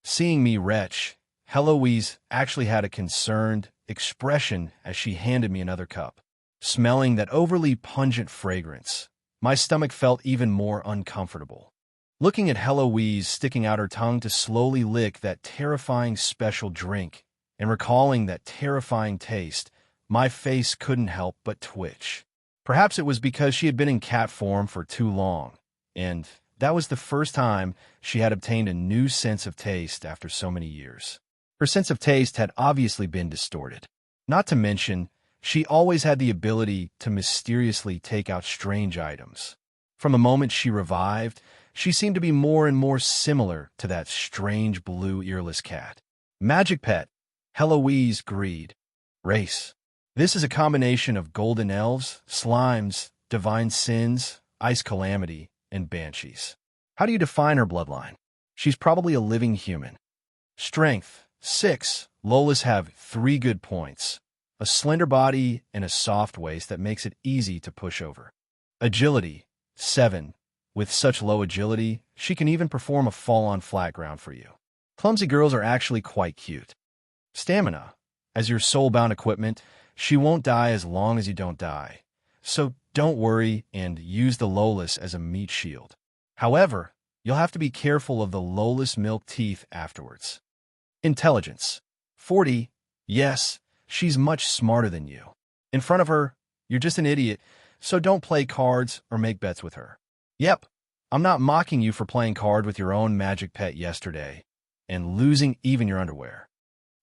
Seeing me retch, Heloise actually had a concerned expression as she handed me another cup. Smelling that overly pungent fragrance, my stomach felt even more uncomfortable. Looking at Heloise sticking out her tongue to slowly lick that terrifying special drink and recalling that terrifying taste, my face couldn't help but twitch. Perhaps it was because she had been in cat form for too long, and that was the first time she had obtained a new sense of taste after so many years. Her sense of taste had obviously been distorted. Not to mention, she always had the ability to mysteriously take out strange items. From the moment she revived, she seemed to be more and more similar to that strange blue earless cat. Magic pet, Heloise greed. Race. This is a combination of golden elves, slimes, divine sins, ice calamity, and banshees. How do you define her bloodline? She's probably a living human. Strength, 6. Lolas have 3 good points. A slender body and a soft waist that makes it easy to push over. Agility, 7. With such low agility, she can even perform a fall on flat ground for you. Clumsy girls are actually quite cute. Stamina. As your soul-bound equipment, she won't die as long as you don't die. So don't worry and use the Lolas as a meat shield. However, you'll have to be careful of the Lolas milk teeth afterwards. Intelligence. 40. Yes, she's much smarter than you. In front of her, you're just an idiot, so don't play cards or make bets with her. Yep, I'm not mocking you for playing card with your own magic pet yesterday and losing even your underwear.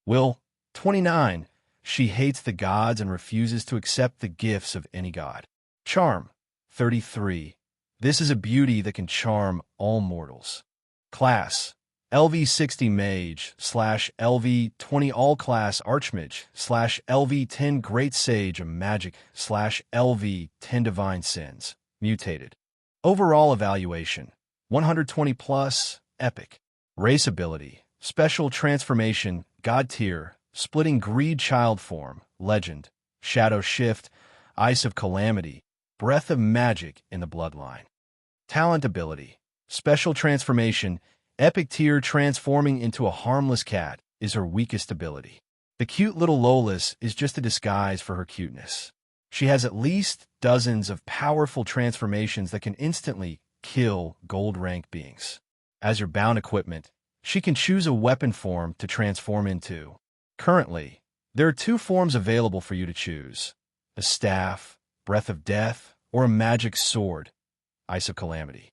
Will, 29. She hates the gods and refuses to accept the gifts of any god. Charm, 33. This is a beauty that can charm all mortals. Class, LV60 Mage / LV20 All-Class Archmage / LV10 Great Sage of Magic / LV10 Divine Sins. Mutated. Overall evaluation, 120 plus, epic. Race ability, special transformation, god tier, splitting greed child form, legend, shadow shift, ice of calamity, breath of magic in the bloodline. Talent ability, special transformation, epic tier transforming into a harmless cat is her weakest ability. The cute little Lolas is just a disguise for her cuteness. She has at least dozens of powerful transformations that can instantly kill gold rank beings. As your bound equipment, she can choose a weapon form to transform into. Currently, there are 2 forms available for you to choose: a staff, breath of death, or a magic sword, ice of calamity.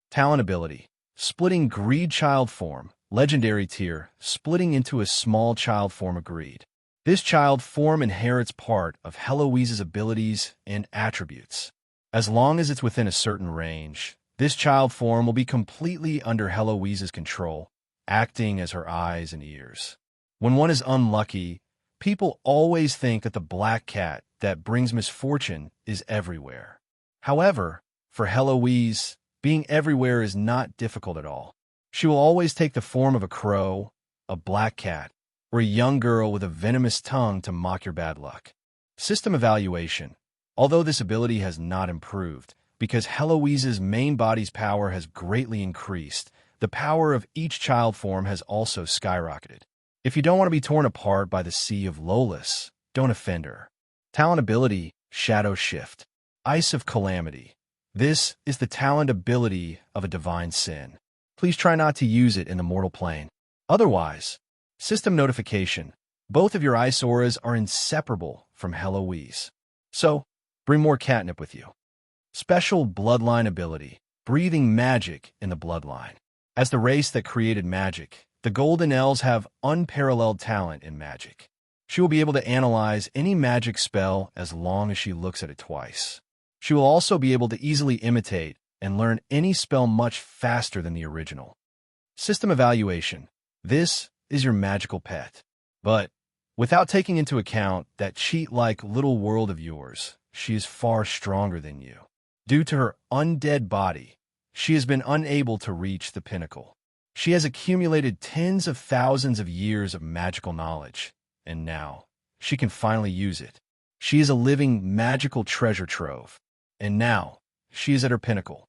Talent ability, splitting greed child form, legendary tier, splitting into a small child form of greed. This child form inherits part of Heloise's abilities and attributes. As long as it's within a certain range, this child form will be completely under Heloise's control, acting as her eyes and ears. When one is unlucky, people always think that the black cat that brings misfortune is everywhere. However, for Heloise, being everywhere is not difficult at all. She will always take the form of a crow, a black cat, or a young girl with a venomous tongue to mock your bad luck. System evaluation. Although this ability has not improved, because Heloise's main body's power has greatly increased, the power of each child form has also skyrocketed. If you don't want to be torn apart by the sea of Lolas, don't offend her. Talent ability, shadow shift, ice of calamity. This is the talent ability of a divine sin. Please try not to use it in the mortal plane. Otherwise, system notification. Both of your ice auras are inseparable from Heloise. So, bring more catnip with you. Special bloodline ability. breathing magic in the bloodline. As the race that created magic, the Golden Elves have unparalleled talent in magic. She will be able to analyze any magic spell as long as she looks at it twice. She will also be able to easily imitate and learn any spell much faster than the original. System evaluation. This is your magical pet. But without taking into account that cheat-like little world of yours, she is far stronger than you. Due to her undead body, she has been unable to reach the pinnacle. She has accumulated tens of thousands of years of magical knowledge, and now she can finally use it. She is a living magical treasure trove, and now she is at her pinnacle.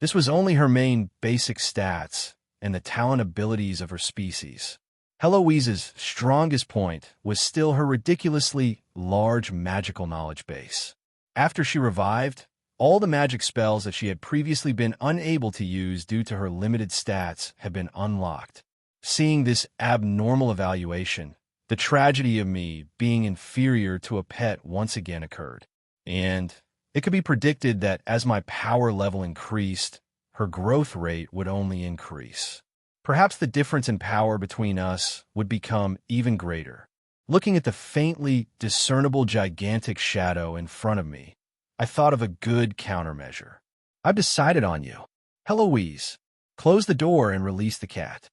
This was only her main basic stats and the talent abilities of her species. Heloise's strongest point was still her ridiculously large magical knowledge base. After she revived, all the magic spells that she had previously been unable to use due to her limited stats have been unlocked. Seeing this abnormal evaluation, the tragedy of me being inferior to a pet once again occurred. And it could be predicted that as my power level increased, her growth rate would only increase. Perhaps the difference in power between us would become even greater. Looking at the faintly discernible gigantic shadow in front of me, I thought of a good countermeasure. I've decided on you. Heloise, close the door and release the cat.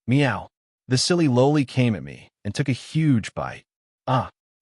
Meow. The silly loli came at me and took a huge bite.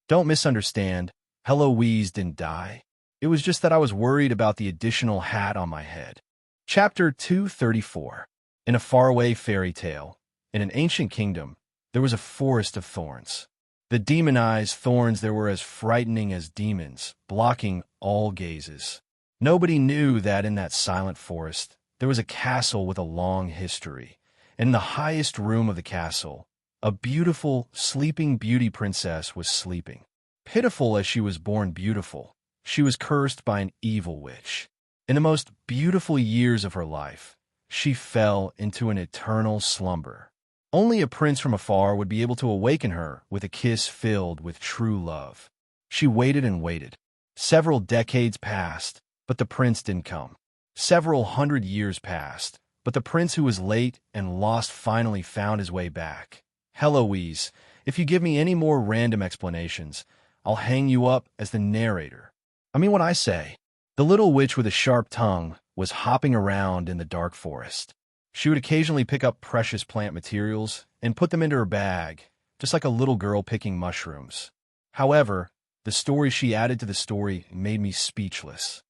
Don't misunderstand. Heloise didn't die. It was just that I was worried about the additional hat on my head. Chapter 234. In a faraway fairy tale, in an ancient kingdom, there was a forest of thorns. The demonized thorns there were as frightening as demons, blocking all gazes. Nobody knew that in that silent forest, there was a castle with a long history. In the highest room of the castle, a beautiful, sleeping beauty princess was sleeping. Pitiful as she was born beautiful, she was cursed by an evil witch. In the most beautiful years of her life, she fell into an eternal slumber. Only a prince from afar would be able to awaken her with a kiss filled with true love. She waited and waited. Several decades passed, but the prince didn't come. Several hundred years passed, but the prince who was late and lost finally found his way back. Heloise, if you give me any more random explanations, I'll hang you up as the narrator. I mean what I say. The little witch with a sharp tongue was hopping around in the dark forest. She would occasionally pick up precious plant materials and put them into her bag, just like a little girl picking mushrooms. However, the story she added to the story made me speechless.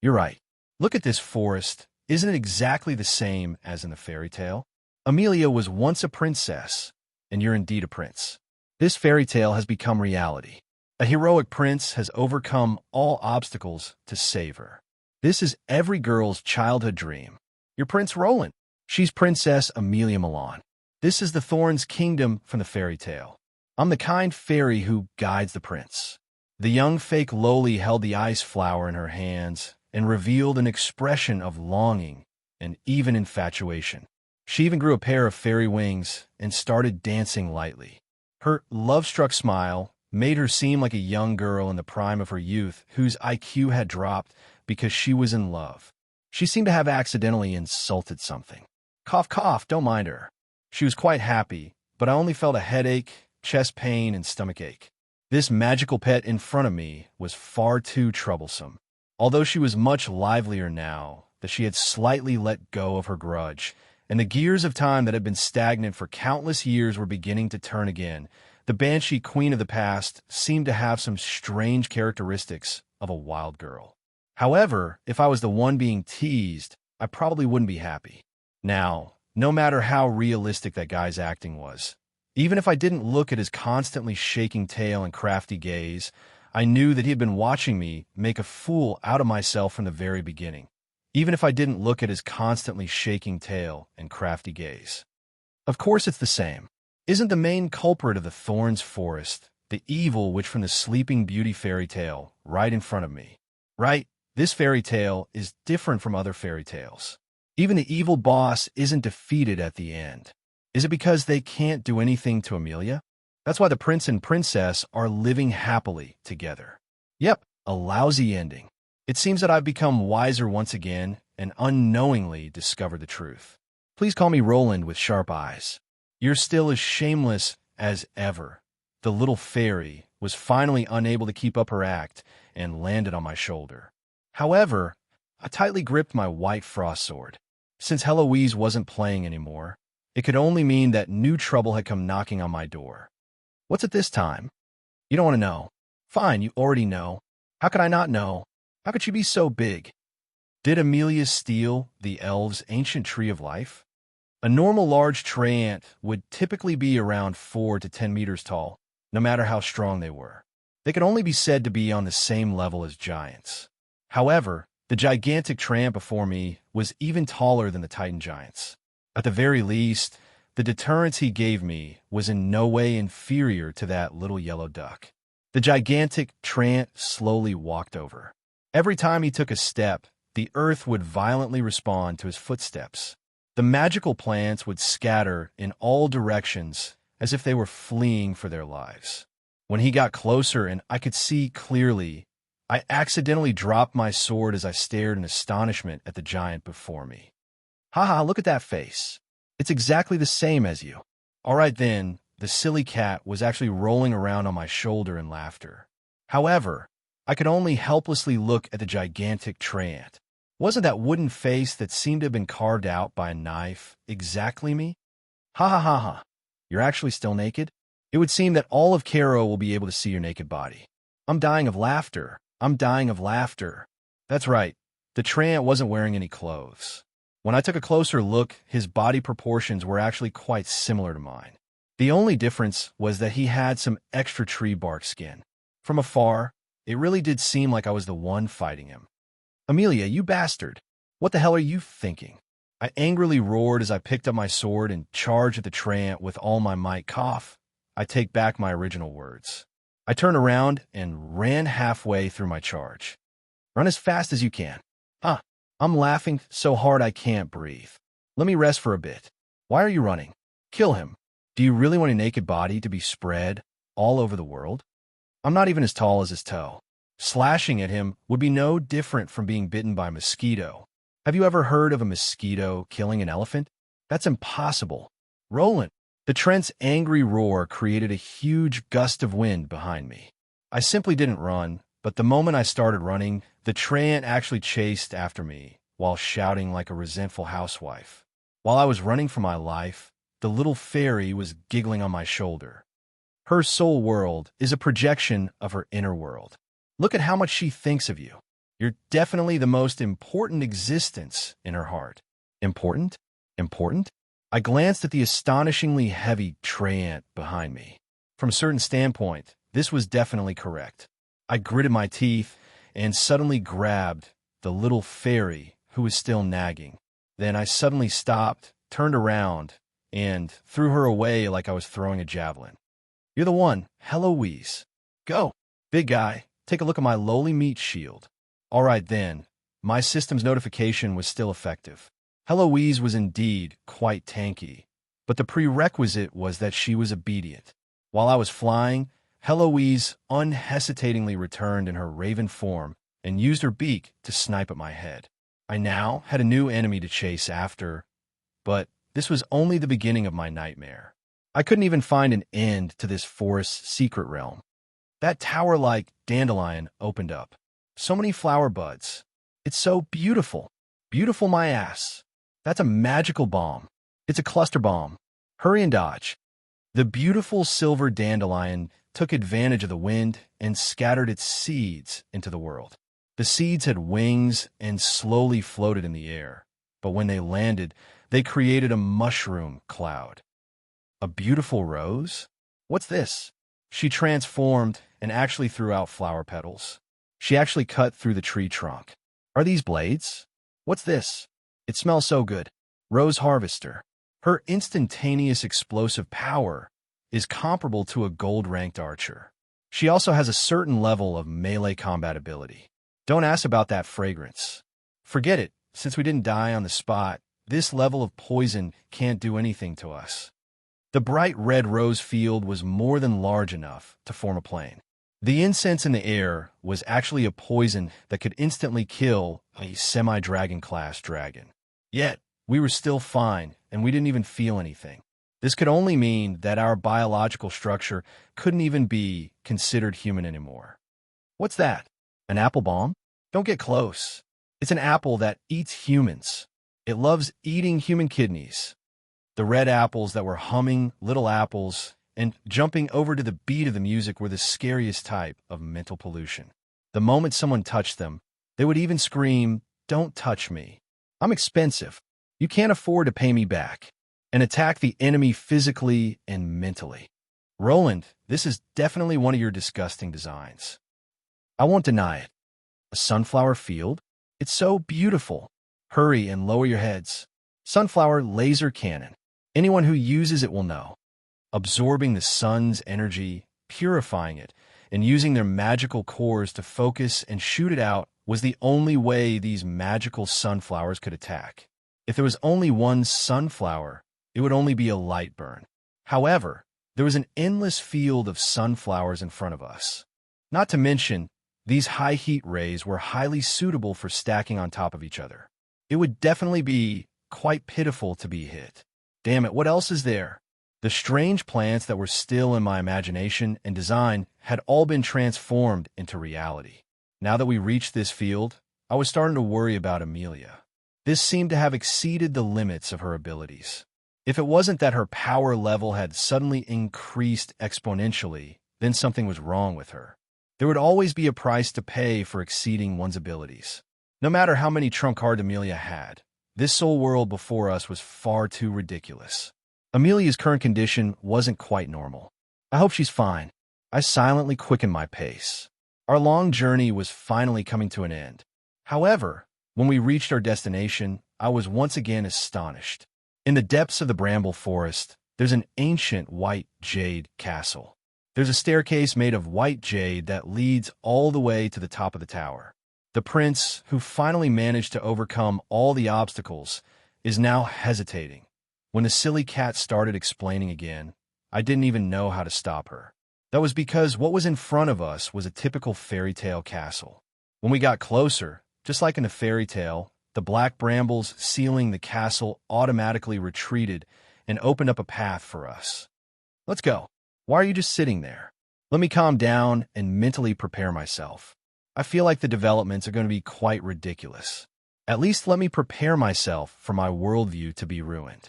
You're right. Look at this forest. Isn't it exactly the same as in the fairy tale? Amelia was once a princess, and you're indeed a prince. This fairy tale has become reality. A heroic prince has overcome all obstacles to save her. This is every girl's childhood dream. You're Prince Roland. She's Princess Amelia Milan. This is the Thorns Kingdom from the fairy tale. I'm the kind fairy who guides the prince. The young fake Loli held the ice flower in her hands and revealed an expression of longing and even infatuation. She even grew a pair of fairy wings and started dancing lightly. Her love-struck smile made her seem like a young girl in the prime of her youth whose IQ had dropped because she was in love. She seemed to have accidentally insulted something. Cough, cough, don't mind her. She was quite happy, but I only felt a headache, chest pain, and stomach ache. This magical pet in front of me was far too troublesome. Although she was much livelier now that she had slightly let go of her grudge, and the gears of time that had been stagnant for countless years were beginning to turn again, the Banshee Queen of the past seemed to have some strange characteristics of a wild girl. However, if I was the one being teased, I probably wouldn't be happy. Now, no matter how realistic that guy's acting was, even if I didn't look at his constantly shaking tail and crafty gaze, I knew that he had been watching me make a fool out of myself from the very beginning. Even if I didn't look at his constantly shaking tail and crafty gaze. Of course it's the same. Isn't the main culprit of the Thorns Forest the evil witch from the Sleeping Beauty fairy tale right in front of me? Right? This fairy tale is different from other fairy tales. Even the evil boss isn't defeated at the end. Is it because they can't do anything to Amelia? That's why the prince and princess are living happily together. Yep, a lousy ending. It seems that I've become wiser once again, and unknowingly discovered the truth. Please call me Roland with sharp eyes. You're still as shameless as ever. The little fairy was finally unable to keep up her act and landed on my shoulder. However, I tightly gripped my white frost sword. Since Heloise wasn't playing anymore, it could only mean that new trouble had come knocking on my door. What's it this time? You don't want to know. Fine, you already know. How could I not know? How could she be so big? Did Amelia steal the elves' ancient tree of life? A normal large tree ant would typically be around 4 to 10 meters tall, no matter how strong they were. They could only be said to be on the same level as giants. However, the gigantic tree ant before me was even taller than the Titan giants. At the very least, the deterrence he gave me was in no way inferior to that little yellow duck. The gigantic tree ant slowly walked over. Every time he took a step, the earth would violently respond to his footsteps. The magical plants would scatter in all directions as if they were fleeing for their lives. When he got closer and I could see clearly, I accidentally dropped my sword as I stared in astonishment at the giant before me. Haha, look at that face. It's exactly the same as you. All right then, the silly cat was actually rolling around on my shoulder in laughter. However, I could only helplessly look at the gigantic tree ant. Wasn't that wooden face that seemed to have been carved out by a knife exactly me? Ha ha ha ha. You're actually still naked? It would seem that all of Cairo will be able to see your naked body. I'm dying of laughter. I'm dying of laughter. That's right. The tree ant wasn't wearing any clothes. When I took a closer look, his body proportions were actually quite similar to mine. The only difference was that he had some extra tree bark skin. From afar, it really did seem like I was the one fighting him. Amelia, you bastard! What the hell are you thinking? I angrily roared as I picked up my sword and charged at the tree ant with all my might. Cough. I take back my original words. I turned around and ran halfway through my charge. Run as fast as you can. Huh. I'm laughing so hard I can't breathe. Let me rest for a bit. Why are you running? Kill him. Do you really want a naked body to be spread all over the world? I'm not even as tall as his toe. Slashing at him would be no different from being bitten by a mosquito. Have you ever heard of a mosquito killing an elephant? That's impossible. Roland. The Trent's angry roar created a huge gust of wind behind me. I simply didn't run, but the moment I started running, the tree ant actually chased after me, while shouting like a resentful housewife. While I was running for my life, the little fairy was giggling on my shoulder. Her soul world is a projection of her inner world. Look at how much she thinks of you. You're definitely the most important existence in her heart. Important? Important? I glanced at the astonishingly heavy tree ant behind me. From a certain standpoint, this was definitely correct. I gritted my teeth and suddenly grabbed the little fairy who was still nagging. Then I suddenly stopped, turned around, and threw her away like I was throwing a javelin. You're the one, Heloise. Go. Big guy, take a look at my lowly meat shield. All right then, my system's notification was still effective. Heloise was indeed quite tanky, but the prerequisite was that she was obedient. While I was flying, Heloise unhesitatingly returned in her raven form and used her beak to snipe at my head. I now had a new enemy to chase after, but this was only the beginning of my nightmare. I couldn't even find an end to this forest's secret realm. That tower-like dandelion opened up. So many flower buds. It's so beautiful. Beautiful my ass. That's a magical bomb. It's a cluster bomb. Hurry and dodge. The beautiful silver dandelion took advantage of the wind and scattered its seeds into the world. The seeds had wings and slowly floated in the air, but when they landed, they created a mushroom cloud. A beautiful rose? What's this? She transformed and actually threw out flower petals. She actually cut through the tree trunk. Are these blades? What's this? It smells so good. Rose Harvester. Her instantaneous explosive power is comparable to a gold-ranked archer. She also has a certain level of melee combat ability. Don't ask about that fragrance. Forget it, since we didn't die on the spot, this level of poison can't do anything to us. The bright red rose field was more than large enough to form a plane. The incense in the air was actually a poison that could instantly kill a semi-dragon class dragon. Yet, we were still fine, and we didn't even feel anything. This could only mean that our biological structure couldn't even be considered human anymore. What's that? An apple bomb? Don't get close. It's an apple that eats humans. It loves eating human kidneys. The red apples that were humming little apples and jumping over to the beat of the music were the scariest type of mental pollution. The moment someone touched them, they would even scream, "Don't touch me. I'm expensive. You can't afford to pay me back," and attack the enemy physically and mentally. Roland, this is definitely one of your disgusting designs. I won't deny it. A sunflower field? It's so beautiful. Hurry and lower your heads. Sunflower laser cannon. Anyone who uses it will know. Absorbing the sun's energy, purifying it, and using their magical cores to focus and shoot it out was the only way these magical sunflowers could attack. If there was only one sunflower, it would only be a light burn. However, there was an endless field of sunflowers in front of us. Not to mention, these high heat rays were highly suitable for stacking on top of each other. It would definitely be quite pitiful to be hit. Damn it, what else is there? The strange plants that were still in my imagination and design had all been transformed into reality. Now that we reached this field, I was starting to worry about Amelia. This seemed to have exceeded the limits of her abilities. If it wasn't that her power level had suddenly increased exponentially, then something was wrong with her. There would always be a price to pay for exceeding one's abilities. No matter how many trump cards Amelia had, this soul world before us was far too ridiculous. Amelia's current condition wasn't quite normal. I hope she's fine. I silently quickened my pace. Our long journey was finally coming to an end. However, when we reached our destination, I was once again astonished. In the depths of the bramble forest, there's an ancient white jade castle. There's a staircase made of white jade that leads all the way to the top of the tower. The prince, who finally managed to overcome all the obstacles, is now hesitating. When the silly cat started explaining again, I didn't even know how to stop her. That was because what was in front of us was a typical fairy tale castle. When we got closer, just like in the fairy tale, the black brambles sealing the castle automatically retreated and opened up a path for us. Let's go. Why are you just sitting there? Let me calm down and mentally prepare myself. I feel like the developments are going to be quite ridiculous. At least let me prepare myself for my worldview to be ruined.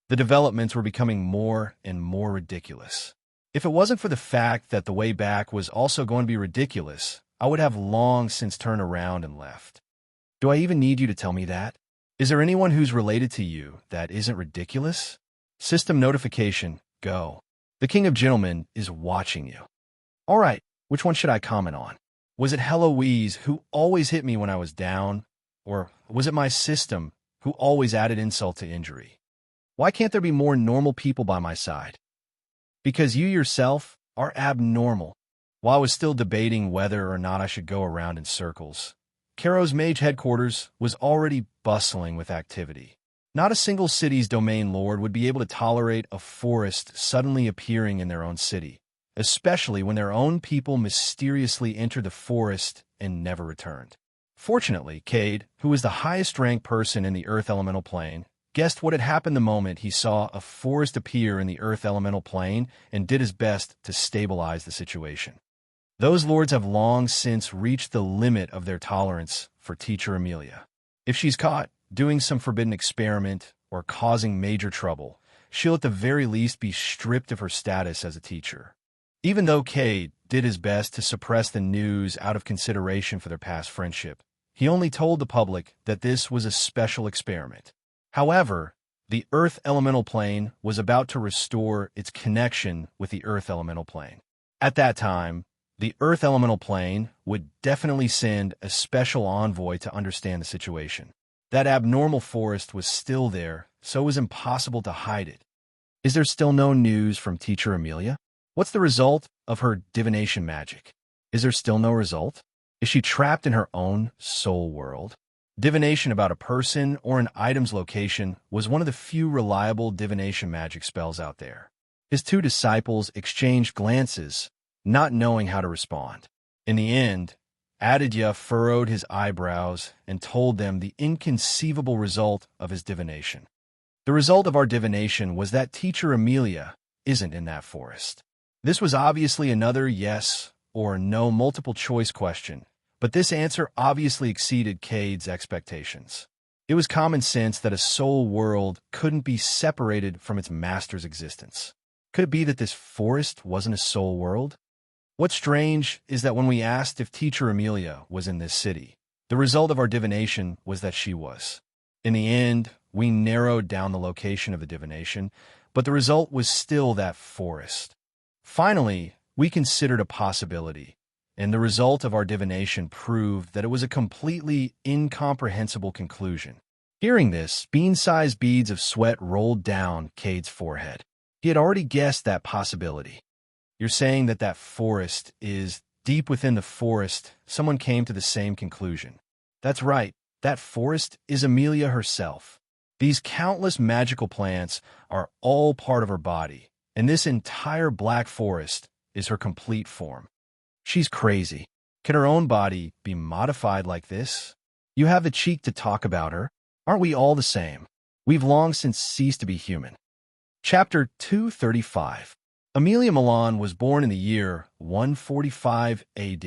The developments were becoming more and more ridiculous. If it wasn't for the fact that the way back was also going to be ridiculous, I would have long since turned around and left. Do I even need you to tell me that? Is there anyone who's related to you that isn't ridiculous? System notification, go. The King of Gentlemen is watching you. All right, which one should I comment on? Was it Heloise, who always hit me when I was down? Or was it my system, who always added insult to injury? Why can't there be more normal people by my side? Because you yourself are abnormal. While I was still debating whether or not I should go around in circles, Caro's mage headquarters was already bustling with activity. Not a single city's domain lord would be able to tolerate a forest suddenly appearing in their own city, especially when their own people mysteriously entered the forest and never returned. Fortunately, Cade, who was the highest-ranked person in the Earth Elemental Plane, guessed what had happened the moment he saw a forest appear in the Earth Elemental Plane and did his best to stabilize the situation. Those lords have long since reached the limit of their tolerance for Teacher Amelia. If she's caught doing some forbidden experiment or causing major trouble, she'll at the very least be stripped of her status as a teacher. Even though Cade did his best to suppress the news out of consideration for their past friendship, he only told the public that this was a special experiment. However, the Earth Elemental Plane was about to restore its connection with the Earth Elemental Plane. At that time, the Earth Elemental Plane would definitely send a special envoy to understand the situation. That abnormal forest was still there, so it was impossible to hide it. Is there still no news from Teacher Amelia? What's the result of her divination magic? Is there still no result? Is she trapped in her own soul world? Divination about a person or an item's location was one of the few reliable divination magic spells out there. His two disciples exchanged glances, not knowing how to respond. In the end, Aditya furrowed his eyebrows and told them the inconceivable result of his divination. The result of our divination was that teacher Amelia isn't in that forest. This was obviously another yes or no multiple choice question, but this answer obviously exceeded Cade's expectations. It was common sense that a soul world couldn't be separated from its master's existence. Could it be that this forest wasn't a soul world? What's strange is that when we asked if teacher Amelia was in this city, the result of our divination was that she was. In the end, we narrowed down the location of the divination, but the result was still that forest. Finally, we considered a possibility, and the result of our divination proved that it was a completely incomprehensible conclusion. Hearing this, bean-sized beads of sweat rolled down Cade's forehead. He had already guessed that possibility. You're saying that that forest is deep within the forest. Someone came to the same conclusion. That's right. That forest is Amelia herself. These countless magical plants are all part of her body, and this entire black forest is her complete form. She's crazy. Can her own body be modified like this? You have the cheek to talk about her. Aren't we all the same? We've long since ceased to be human. Chapter 235. Amelia Milan was born in the year 145 AD.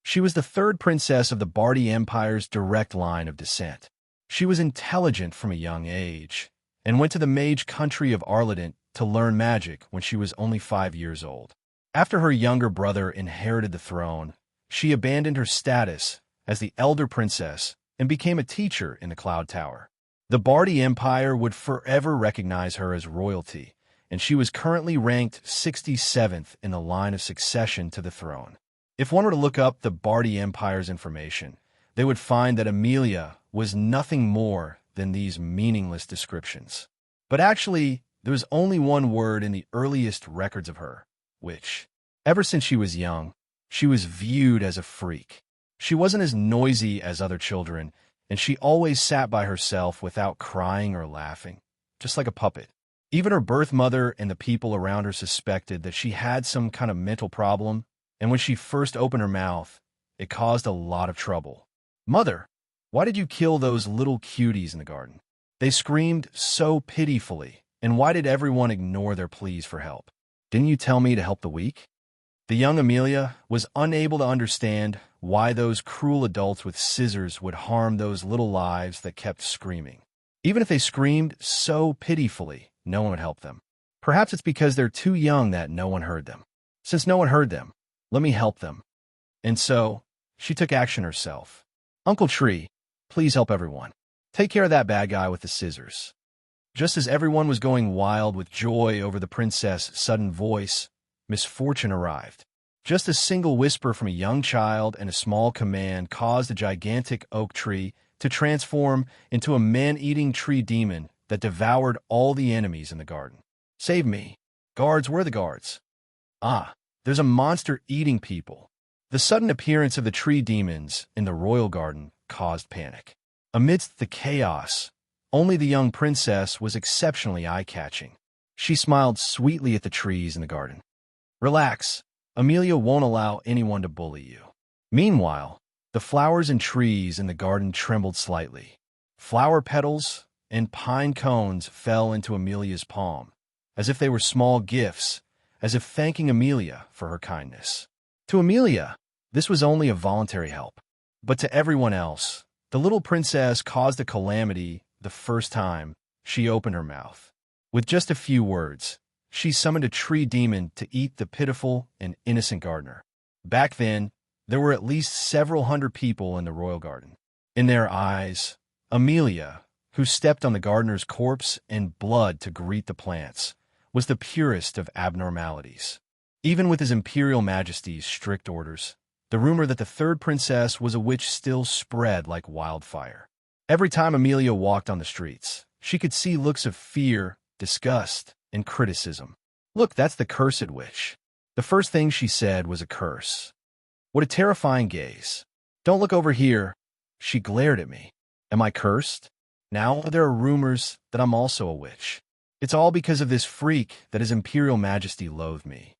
She was the third princess of the Bardi Empire's direct line of descent. She was intelligent from a young age, and went to the mage country of Arledent to learn magic when she was only 5 years old. After her younger brother inherited the throne, she abandoned her status as the elder princess and became a teacher in the Cloud Tower. The Bardi Empire would forever recognize her as royalty, and she was currently ranked 67th in the line of succession to the throne. If one were to look up the Bardi Empire's information, they would find that Amelia was nothing more than these meaningless descriptions. But actually, there was only one word in the earliest records of her, which, ever since she was young, she was viewed as a freak. She wasn't as noisy as other children, and she always sat by herself without crying or laughing, just like a puppet. Even her birth mother and the people around her suspected that she had some kind of mental problem, and when she first opened her mouth, it caused a lot of trouble. "Mother, why did you kill those little cuties in the garden?" They screamed so pitifully, and why did everyone ignore their pleas for help? "Didn't you tell me to help the weak?" The young Amelia was unable to understand why those cruel adults with scissors would harm those little lives that kept screaming. Even if they screamed so pitifully, no one would help them. Perhaps it's because they're too young that no one heard them. Since no one heard them, let me help them. And so, she took action herself. "Uncle Tree, please help everyone. Take care of that bad guy with the scissors." Just as everyone was going wild with joy over the princess' sudden voice, misfortune arrived. Just a single whisper from a young child and a small command caused a gigantic oak tree to transform into a man-eating tree demon that devoured all the enemies in the garden. "Save me. Guards, where are the guards?" "Ah, there's a monster eating people." The sudden appearance of the tree demons in the royal garden caused panic. Amidst the chaos, only the young princess was exceptionally eye-catching. She smiled sweetly at the trees in the garden. "Relax. Amelia won't allow anyone to bully you." Meanwhile, the flowers and trees in the garden trembled slightly. Flower petals and pine cones fell into Amelia's palm, as if they were small gifts, as if thanking Amelia for her kindness. To Amelia, this was only a voluntary help. But to everyone else, the little princess caused a calamity the first time she opened her mouth. With just a few words, she summoned a tree demon to eat the pitiful and innocent gardener. Back then, there were at least several hundred people in the royal garden. In their eyes, Amelia, who stepped on the gardener's corpse and blood to greet the plants, was the purest of abnormalities. Even with his imperial majesty's strict orders, the rumor that the third princess was a witch still spread like wildfire. Every time Amelia walked on the streets, she could see looks of fear, disgust, and criticism. "Look, that's the cursed witch." The first thing she said was a curse. What a terrifying gaze. "Don't look over here." She glared at me. Am I cursed? Now there are rumors that I'm also a witch. It's all because of this freak that His Imperial Majesty loathed me.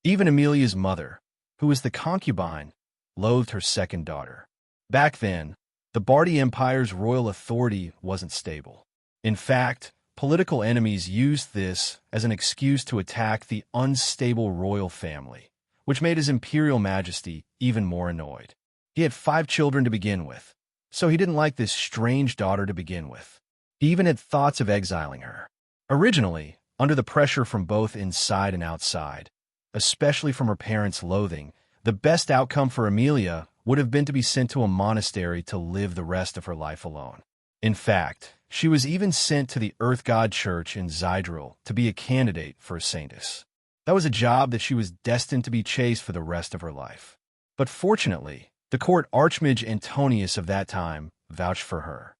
Even Amelia's mother, who was the concubine, loathed her second daughter. Back then, the Bardi Empire's royal authority wasn't stable. In fact, political enemies used this as an excuse to attack the unstable royal family, which made his imperial majesty even more annoyed. He had 5 children to begin with, so he didn't like this strange daughter to begin with. He even had thoughts of exiling her. Originally, under the pressure from both inside and outside, especially from her parents' loathing, the best outcome for Amelia would have been to be sent to a monastery to live the rest of her life alone. In fact, she was even sent to the Earth God Church in Zydril to be a candidate for a saintess. That was a job that she was destined to be chased for the rest of her life. But fortunately, the court archmage Antonius of that time vouched for her.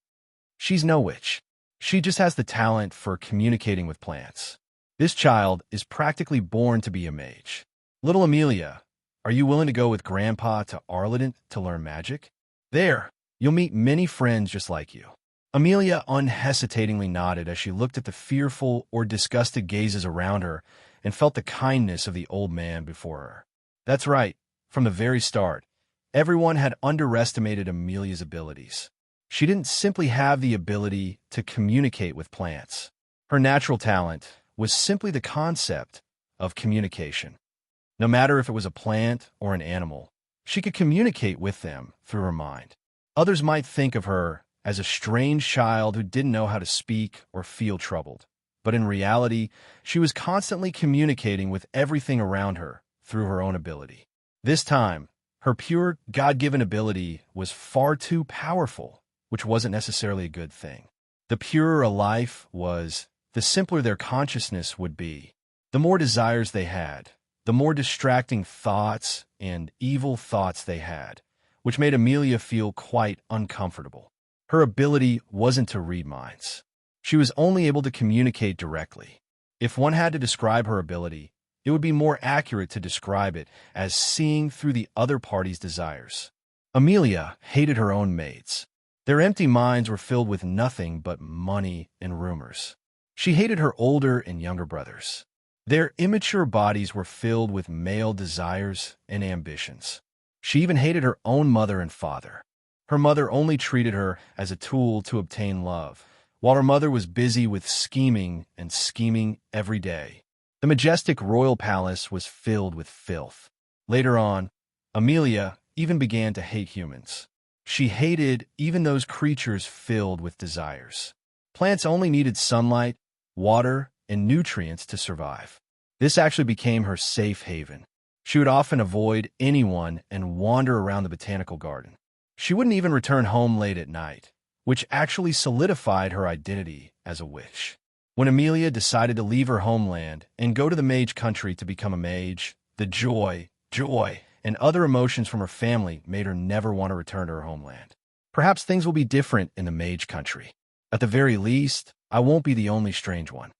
She's no witch. She just has the talent for communicating with plants. This child is practically born to be a mage. Little Amelia, are you willing to go with Grandpa to Arlington to learn magic? There, you'll meet many friends just like you. Amelia unhesitatingly nodded as she looked at the fearful or disgusted gazes around her and felt the kindness of the old man before her. That's right, from the very start, everyone had underestimated Amelia's abilities. She didn't simply have the ability to communicate with plants. Her natural talent was simply the concept of communication. No matter if it was a plant or an animal, she could communicate with them through her mind. Others might think of her as a strange child who didn't know how to speak or feel troubled. But in reality, she was constantly communicating with everything around her through her own ability. This time, her pure, God-given ability was far too powerful, which wasn't necessarily a good thing. The purer a life was, the simpler their consciousness would be. The more desires they had, the more distracting thoughts and evil thoughts they had, which made Amelia feel quite uncomfortable. Her ability wasn't to read minds. She was only able to communicate directly. If one had to describe her ability, it would be more accurate to describe it as seeing through the other party's desires. Amelia hated her own maids. Their empty minds were filled with nothing but money and rumors. She hated her older and younger brothers. Their immature bodies were filled with male desires and ambitions. She even hated her own mother and father. Her mother only treated her as a tool to obtain love, while her mother was busy with scheming and scheming every day. The majestic royal palace was filled with filth. Later on, Amelia even began to hate humans. She hated even those creatures filled with desires. Plants only needed sunlight, water, and nutrients to survive. This actually became her safe haven. She would often avoid anyone and wander around the botanical garden. She wouldn't even return home late at night, which actually solidified her identity as a witch. When Amelia decided to leave her homeland and go to the mage country to become a mage, the joy, and other emotions from her family made her never want to return to her homeland. Perhaps things will be different in the mage country. At the very least, I won't be the only strange one.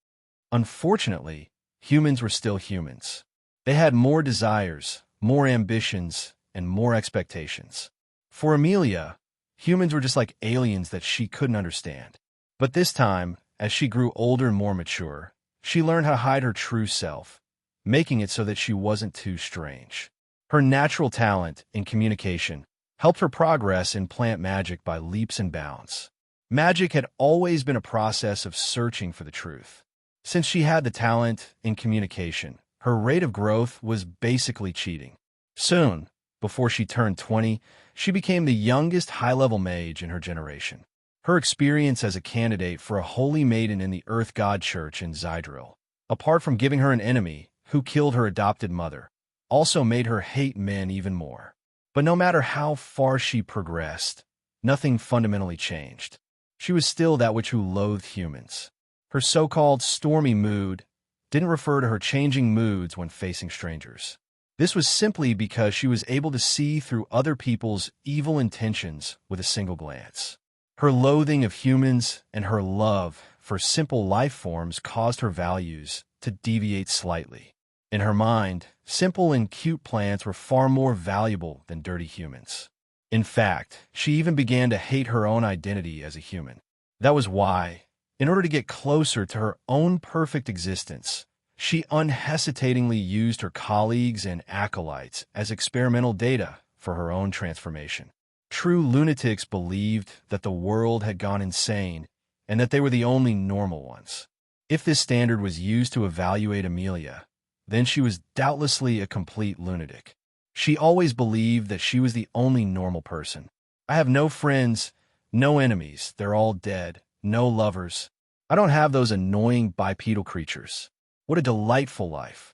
Unfortunately, humans were still humans. They had more desires, more ambitions, and more expectations. For Amelia, humans were just like aliens that she couldn't understand. But this time, as she grew older and more mature, she learned how to hide her true self, making it so that she wasn't too strange. Her natural talent in communication helped her progress in plant magic by leaps and bounds. Magic had always been a process of searching for the truth. Since she had the talent in communication, her rate of growth was basically cheating. Soon, before she turned 20, she became the youngest high-level mage in her generation. Her experience as a candidate for a holy maiden in the Earth God Church in Zydril, apart from giving her an enemy who killed her adopted mother, also made her hate men even more. But no matter how far she progressed, nothing fundamentally changed. She was still that witch who loathed humans. Her so-called stormy mood didn't refer to her changing moods when facing strangers. This was simply because she was able to see through other people's evil intentions with a single glance. Her loathing of humans and her love for simple life forms caused her values to deviate slightly. In her mind, simple and cute plants were far more valuable than dirty humans. In fact, she even began to hate her own identity as a human. That was why, in order to get closer to her own perfect existence, She unhesitatingly used her colleagues and acolytes as experimental data for her own transformation. True lunatics believed that the world had gone insane and that they were the only normal ones. If this standard was used to evaluate Amelia, then she was doubtlessly a complete lunatic. She always believed that she was the only normal person. I have no friends, no enemies, they're all dead, no lovers. I don't have those annoying bipedal creatures. What a delightful life.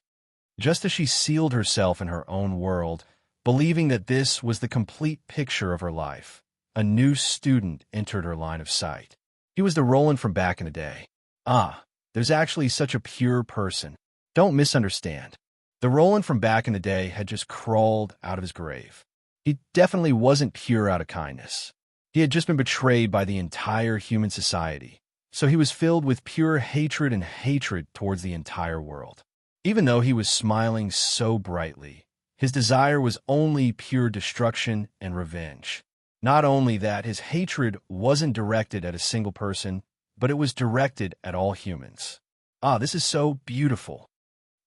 Just as she sealed herself in her own world, believing that this was the complete picture of her life, a new student entered her line of sight. He was the Roland from back in the day. Ah, there's actually such a pure person. Don't misunderstand. The Roland from back in the day had just crawled out of his grave. He definitely wasn't pure out of kindness. He had just been betrayed by the entire human society, so he was filled with pure hatred and hatred towards the entire world. Even though he was smiling so brightly, his desire was only pure destruction and revenge. Not only that, his hatred wasn't directed at a single person, but it was directed at all humans. Ah, this is so beautiful.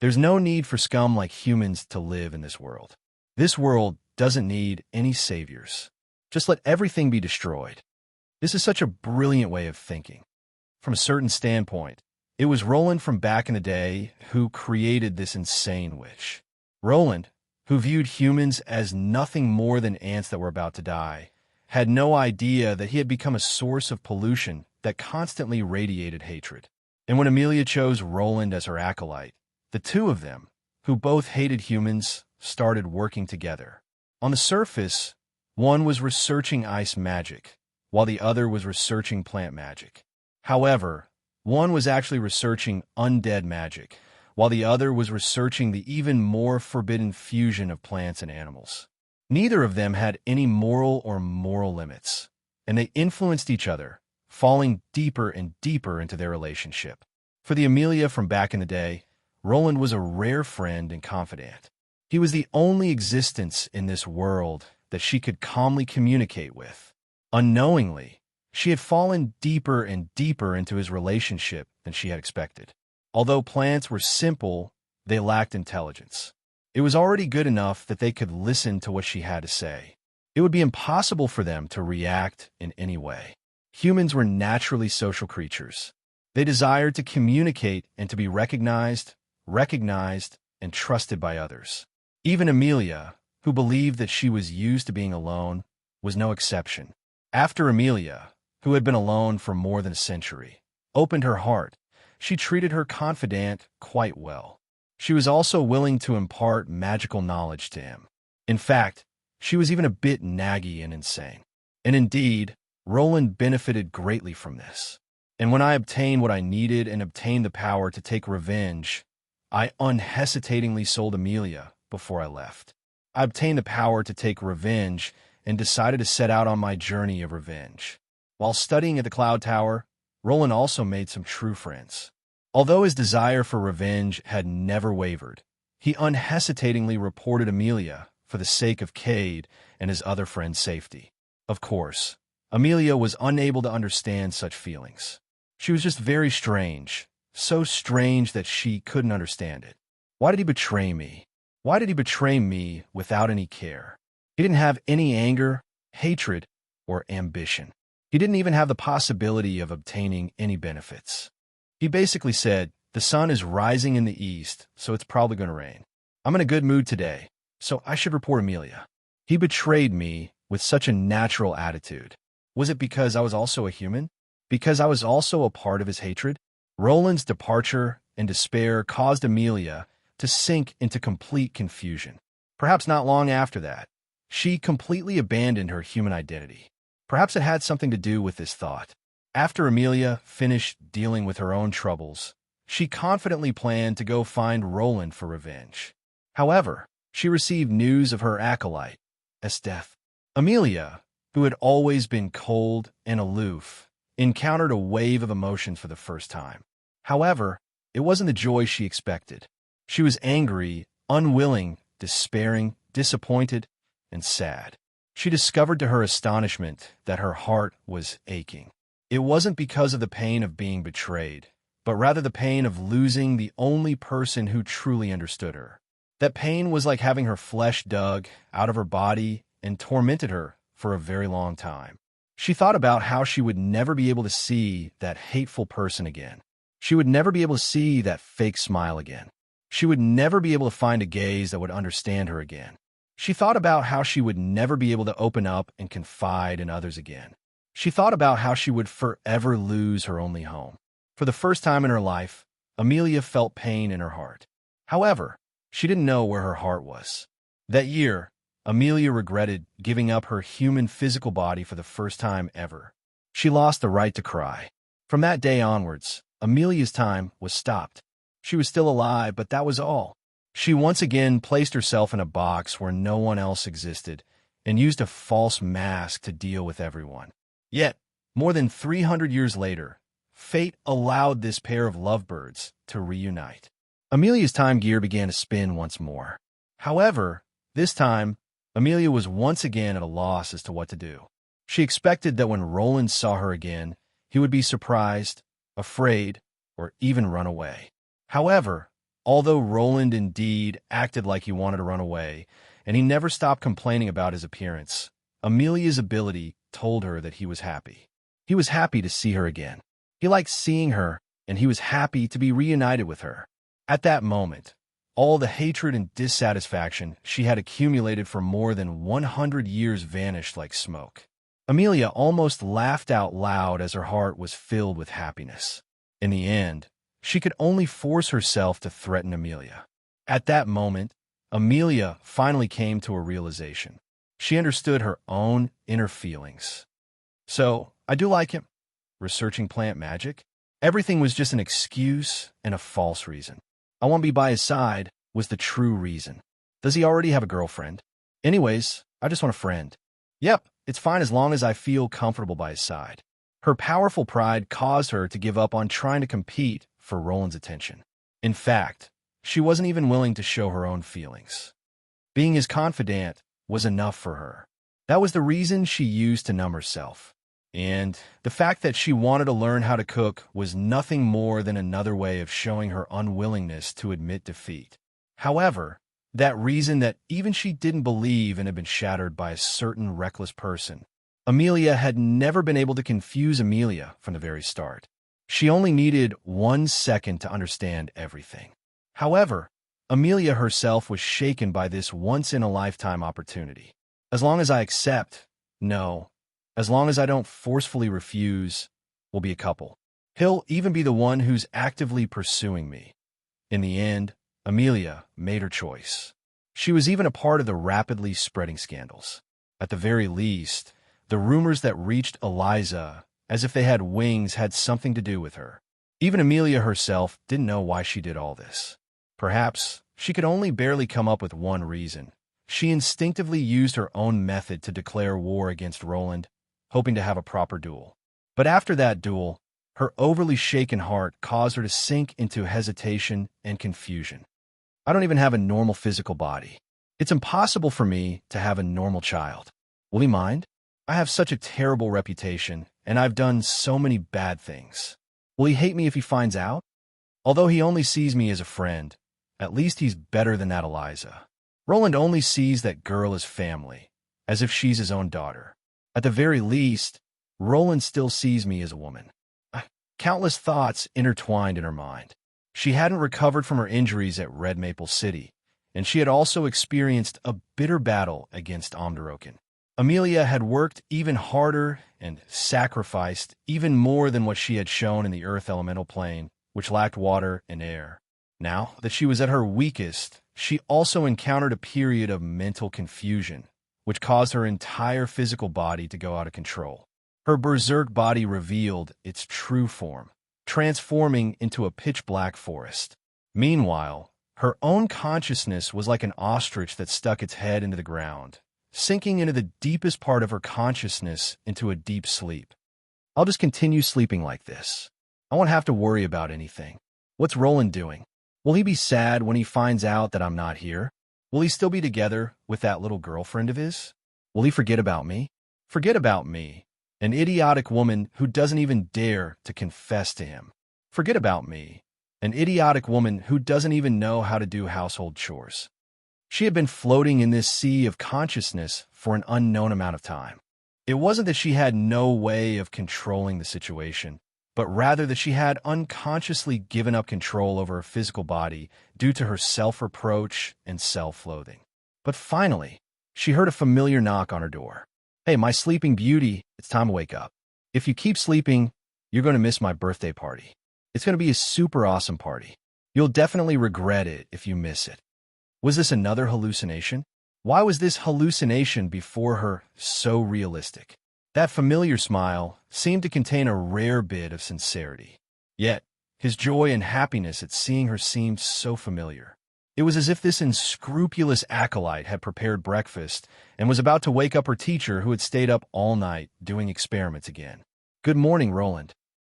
There's no need for scum like humans to live in this world. This world doesn't need any saviors. Just let everything be destroyed. This is such a brilliant way of thinking. From a certain standpoint, it was Roland from back in the day who created this insane wish. Roland, who viewed humans as nothing more than ants that were about to die, had no idea that he had become a source of pollution that constantly radiated hatred. And when Amelia chose Roland as her acolyte, the two of them, who both hated humans, started working together. On the surface, one was researching ice magic, while the other was researching plant magic. However, one was actually researching undead magic, while the other was researching the even more forbidden fusion of plants and animals. Neither of them had any moral limits, and they influenced each other, falling deeper and deeper into their relationship. For the Amelia from back in the day, Roland was a rare friend and confidant. He was the only existence in this world that she could calmly communicate with. Unknowingly, she had fallen deeper and deeper into his relationship than she had expected. Although plants were simple, they lacked intelligence. It was already good enough that they could listen to what she had to say. It would be impossible for them to react in any way. Humans were naturally social creatures. They desired to communicate and to be recognized, and trusted by others. Even Amelia, who believed that she was used to being alone, was no exception. After Amelia, who had been alone for more than a century, opened her heart, she treated her confidant quite well. She was also willing to impart magical knowledge to him. In fact, she was even a bit naggy and insane. And indeed, Roland benefited greatly from this. And when I obtained what I needed and obtained the power to take revenge, I unhesitatingly sold Amelia before I left. I obtained the power to take revenge and decided to set out on my journey of revenge. While studying at the Cloud Tower, Roland also made some true friends. Although his desire for revenge had never wavered, he unhesitatingly reported Amelia for the sake of Cade and his other friends' safety. Of course, Amelia was unable to understand such feelings. She was just very strange, so strange that she couldn't understand it. Why did he betray me? Why did he betray me without any care? He didn't have any anger, hatred, or ambition. He didn't even have the possibility of obtaining any benefits. He basically said, "The sun is rising in the east, so it's probably going to rain. I'm in a good mood today, so I should report Amelia." He betrayed me with such a natural attitude. Was it because I was also a human? Because I was also a part of his hatred? Roland's departure and despair caused Amelia to sink into complete confusion. Perhaps not long after that, she completely abandoned her human identity. Perhaps it had something to do with this thought. After Amelia finished dealing with her own troubles, she confidently planned to go find Roland for revenge. However, she received news of her acolyte's death. Amelia, who had always been cold and aloof, encountered a wave of emotions for the first time. However, it wasn't the joy she expected. She was angry, unwilling, despairing, disappointed, and sad. She discovered to her astonishment that her heart was aching. It wasn't because of the pain of being betrayed, but rather the pain of losing the only person who truly understood her. That pain was like having her flesh dug out of her body and tormented her for a very long time. She thought about how she would never be able to see that hateful person again. She would never be able to see that fake smile again. She would never be able to find a gaze that would understand her again. She thought about how she would never be able to open up and confide in others again. She thought about how she would forever lose her only home. For the first time in her life, Amelia felt pain in her heart. However, she didn't know where her heart was. That year, Amelia regretted giving up her human physical body for the first time ever. She lost the right to cry. From that day onwards, Amelia's time was stopped. She was still alive, but that was all. She once again placed herself in a box where no one else existed and used a false mask to deal with everyone. Yet, more than 300 years later, fate allowed this pair of lovebirds to reunite. Amelia's time gear began to spin once more. However, this time, Amelia was once again at a loss as to what to do. She expected that when Roland saw her again, he would be surprised, afraid, or even run away. However, although Roland indeed acted like he wanted to run away, and he never stopped complaining about his appearance, Amelia's ability told her that he was happy. He was happy to see her again. He liked seeing her, and he was happy to be reunited with her. At that moment, all the hatred and dissatisfaction she had accumulated for more than 100 years vanished like smoke. Amelia almost laughed out loud as her heart was filled with happiness. In the end, she could only force herself to threaten Amelia. At that moment, Amelia finally came to a realization. She understood her own inner feelings. So, I do like him. Researching plant magic? Everything was just an excuse and a false reason. I want to be by his side was the true reason. Does he already have a girlfriend? Anyways, I just want a friend. Yep, it's fine as long as I feel comfortable by his side. Her powerful pride caused her to give up on trying to compete for Roland's attention. In fact, she wasn't even willing to show her own feelings. Being his confidant was enough for her. That was the reason she used to numb herself. And the fact that she wanted to learn how to cook was nothing more than another way of showing her unwillingness to admit defeat. However, that reason that even she didn't believe in had been shattered by a certain reckless person. Amelia had never been able to confuse Amelia from the very start. She only needed 1 second to understand everything. However, Amelia herself was shaken by this once-in-a-lifetime opportunity. As long as I accept, no. As long as I don't forcefully refuse, we'll be a couple. He'll even be the one who's actively pursuing me. In the end, Amelia made her choice. She was even a part of the rapidly spreading scandals. At the very least, the rumors that reached Eliza, as if they had wings, had something to do with her. Even Amelia herself didn't know why she did all this. Perhaps she could only barely come up with one reason. She instinctively used her own method to declare war against Roland, hoping to have a proper duel. But after that duel, her overly shaken heart caused her to sink into hesitation and confusion. I don't even have a normal physical body. It's impossible for me to have a normal child. Will he mind? I have such a terrible reputation, and I've done so many bad things. Will he hate me if he finds out? Although he only sees me as a friend, at least he's better than that Eliza. Roland only sees that girl as family, as if she's his own daughter. At the very least, Roland still sees me as a woman. Countless thoughts intertwined in her mind. She hadn't recovered from her injuries at Red Maple City, and she had also experienced a bitter battle against Omderoken. Amelia had worked even harder and sacrificed even more than what she had shown in the Earth Elemental Plane, which lacked water and air. Now that she was at her weakest, she also encountered a period of mental confusion, which caused her entire physical body to go out of control. Her berserk body revealed its true form, transforming into a pitch-black forest. Meanwhile, her own consciousness was like an ostrich that stuck its head into the ground, sinking into the deepest part of her consciousness into a deep sleep. I'll just continue sleeping like this. I won't have to worry about anything. What's Roland doing? Will he be sad when he finds out that I'm not here? Will he still be together with that little girlfriend of his? Will he forget about me? Forget about me, an idiotic woman who doesn't even dare to confess to him. Forget about me, an idiotic woman who doesn't even know how to do household chores. She had been floating in this sea of consciousness for an unknown amount of time. It wasn't that she had no way of controlling the situation, but rather that she had unconsciously given up control over her physical body due to her self-reproach and self-loathing. But finally, she heard a familiar knock on her door. "Hey, my sleeping beauty, it's time to wake up. If you keep sleeping, you're going to miss my birthday party. It's going to be a super awesome party. You'll definitely regret it if you miss it." Was this another hallucination? Why was this hallucination before her so realistic? That familiar smile seemed to contain a rare bit of sincerity. Yet, his joy and happiness at seeing her seemed so familiar. It was as if this unscrupulous acolyte had prepared breakfast and was about to wake up her teacher who had stayed up all night doing experiments again. "Good morning, Roland."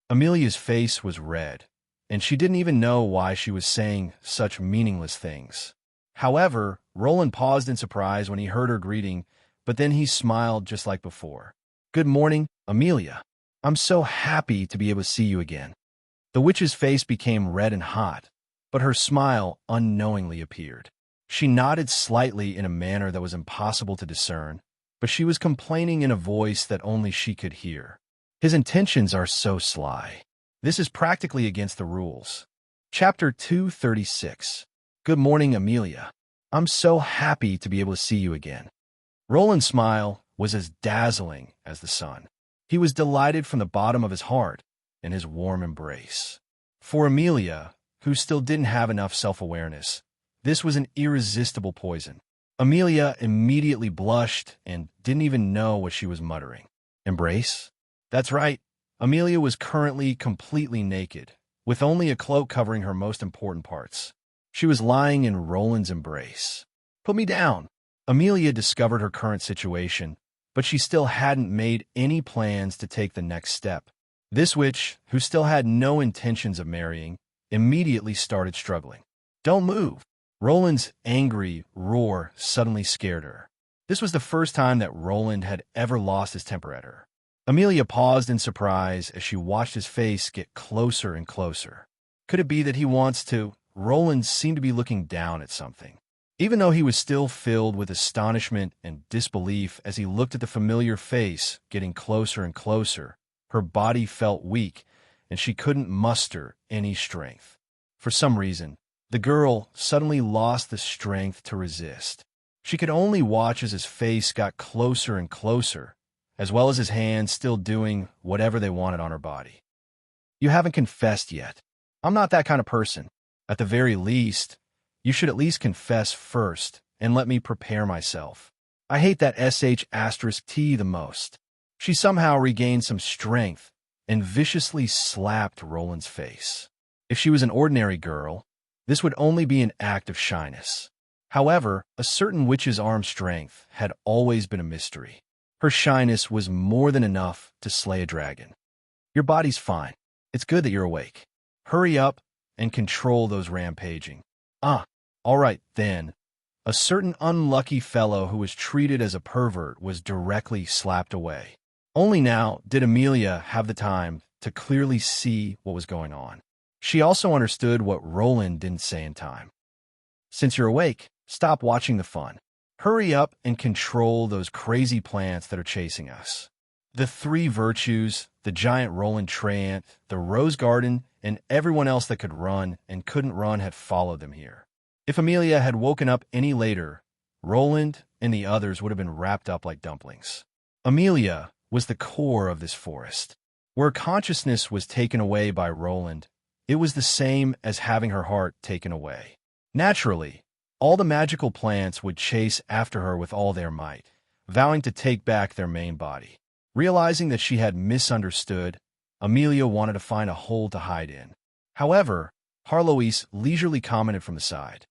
Amelia's face was red, and she didn't even know why she was saying such meaningless things. However, Roland paused in surprise when he heard her greeting, but then he smiled just like before. "Good morning, Amelia. I'm so happy to be able to see you again." The witch's face became red and hot, but her smile unknowingly appeared. She nodded slightly in a manner that was impossible to discern, but she was complaining in a voice that only she could hear. "His intentions are so sly. This is practically against the rules." Chapter 236. "Good morning, Amelia. I'm so happy to be able to see you again." Roland's smile was as dazzling as the sun. He was delighted from the bottom of his heart in his warm embrace. For Amelia, who still didn't have enough self-awareness, this was an irresistible poison. Amelia immediately blushed and didn't even know what she was muttering. Embrace? That's right. Amelia was currently completely naked, with only a cloak covering her most important parts. She was lying in Roland's embrace. "Put me down." Amelia discovered her current situation, but she still hadn't made any plans to take the next step. This witch, who still had no intentions of marrying, immediately started struggling. "Don't move." Roland's angry roar suddenly scared her. This was the first time that Roland had ever lost his temper at her. Amelia paused in surprise as she watched his face get closer and closer. Could it be that he wants to? Roland seemed to be looking down at something. Even though he was still filled with astonishment and disbelief as he looked at the familiar face getting closer and closer, her body felt weak, and she couldn't muster any strength. For some reason, the girl suddenly lost the strength to resist. She could only watch as his face got closer and closer, as well as his hands still doing whatever they wanted on her body. "You haven't confessed yet. I'm not that kind of person. At the very least, you should at least confess first and let me prepare myself. I hate that sh*t the most." She somehow regained some strength and viciously slapped Roland's face. If she was an ordinary girl, this would only be an act of shyness. However, a certain witch's arm strength had always been a mystery. Her shyness was more than enough to slay a dragon. "Your body's fine. It's good that you're awake. Hurry up and control those rampaging." "Ah, all right, then." A certain unlucky fellow who was treated as a pervert was directly slapped away. Only now did Amelia have the time to clearly see what was going on. She also understood what Roland didn't say in time. "Since you're awake, stop watching the fun. Hurry up and control those crazy plants that are chasing us." The three virtues, the giant Roland Trant, the rose garden, and everyone else that could run and couldn't run had followed them here. If Amelia had woken up any later, Roland and the others would have been wrapped up like dumplings. Amelia was the core of this forest. Where consciousness was taken away by Roland, it was the same as having her heart taken away. Naturally, all the magical plants would chase after her with all their might, vowing to take back their main body. Realizing that she had misunderstood, Amelia wanted to find a hole to hide in. However, Harloise leisurely commented from the side,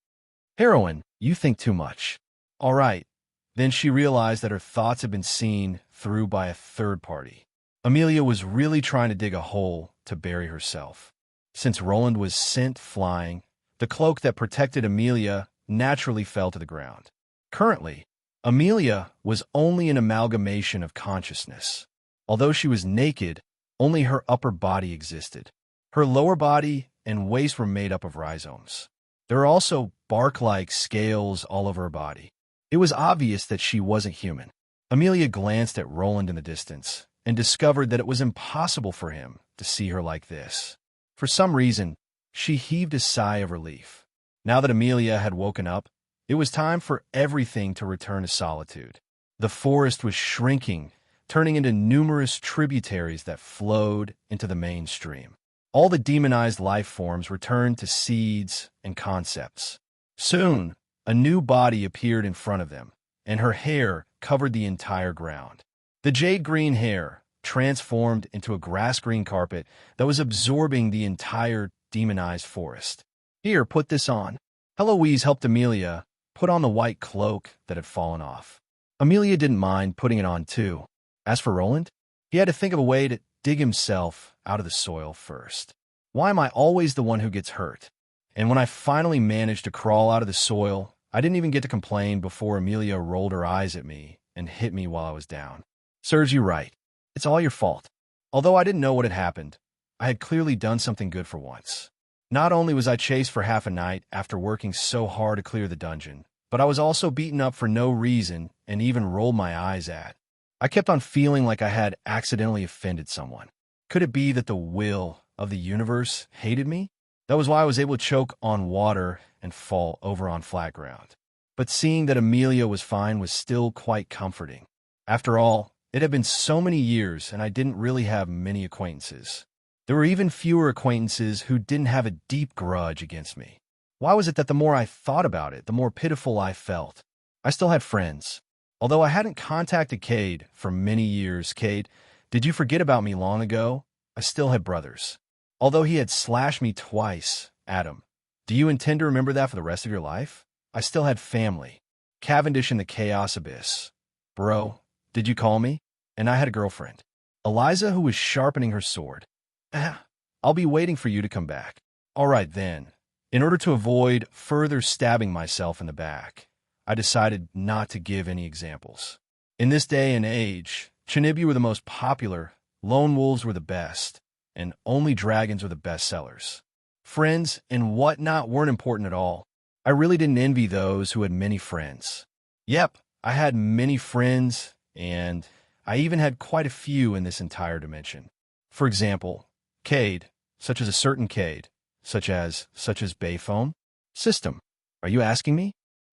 "Heroine, you think too much." "All right." Then she realized that her thoughts had been seen through by a third party. Amelia was really trying to dig a hole to bury herself. Since Roland was sent flying, the cloak that protected Amelia naturally fell to the ground. Currently, Amelia was only an amalgamation of consciousness. Although she was naked, only her upper body existed. Her lower body and waist were made up of rhizomes. There were also bark-like scales all over her body. It was obvious that she wasn't human. Amelia glanced at Roland in the distance and discovered that it was impossible for him to see her like this. For some reason, she heaved a sigh of relief. Now that Amelia had woken up, it was time for everything to return to solitude. The forest was shrinking, turning into numerous tributaries that flowed into the main stream. All the demonized life forms returned to seeds and concepts. Soon, a new body appeared in front of them, and her hair covered the entire ground. The jade-green hair transformed into a grass-green carpet that was absorbing the entire demonized forest. Here, put this on. Heloise helped Amelia put on the white cloak that had fallen off. Amelia didn't mind putting it on too. As for Roland, he had to think of a way to dig himself out of the soil first. Why am I always the one who gets hurt? And when I finally managed to crawl out of the soil, I didn't even get to complain before Amelia rolled her eyes at me and hit me while I was down. Serves you right. It's all your fault. Although I didn't know what had happened, I had clearly done something good for once. Not only was I chased for half a night after working so hard to clear the dungeon, but I was also beaten up for no reason and even rolled my eyes at. I kept on feeling like I had accidentally offended someone. Could it be that the will of the universe hated me? That was why I was able to choke on water and fall over on flat ground. But seeing that Amelia was fine was still quite comforting. After all, it had been so many years and I didn't really have many acquaintances. There were even fewer acquaintances who didn't have a deep grudge against me. Why was it that the more I thought about it, the more pitiful I felt? I still had friends. Although I hadn't contacted Cade for many years, Cade, did you forget about me long ago? I still had brothers. Although he had slashed me twice, Adam, do you intend to remember that for the rest of your life? I still had family. Cavendish in the Chaos Abyss. Bro, did you call me? And I had a girlfriend. Eliza, who was sharpening her sword. I'll be waiting for you to come back. All right, then. In order to avoid further stabbing myself in the back, I decided not to give any examples. In this day and age, Chinibi were the most popular, lone wolves were the best, and only dragons were the best sellers. Friends and whatnot weren't important at all. I really didn't envy those who had many friends. Yep, I had many friends, and I even had quite a few in this entire dimension. For example, Cade, such as a certain Cade, such as Bayfoam. System, are you asking me?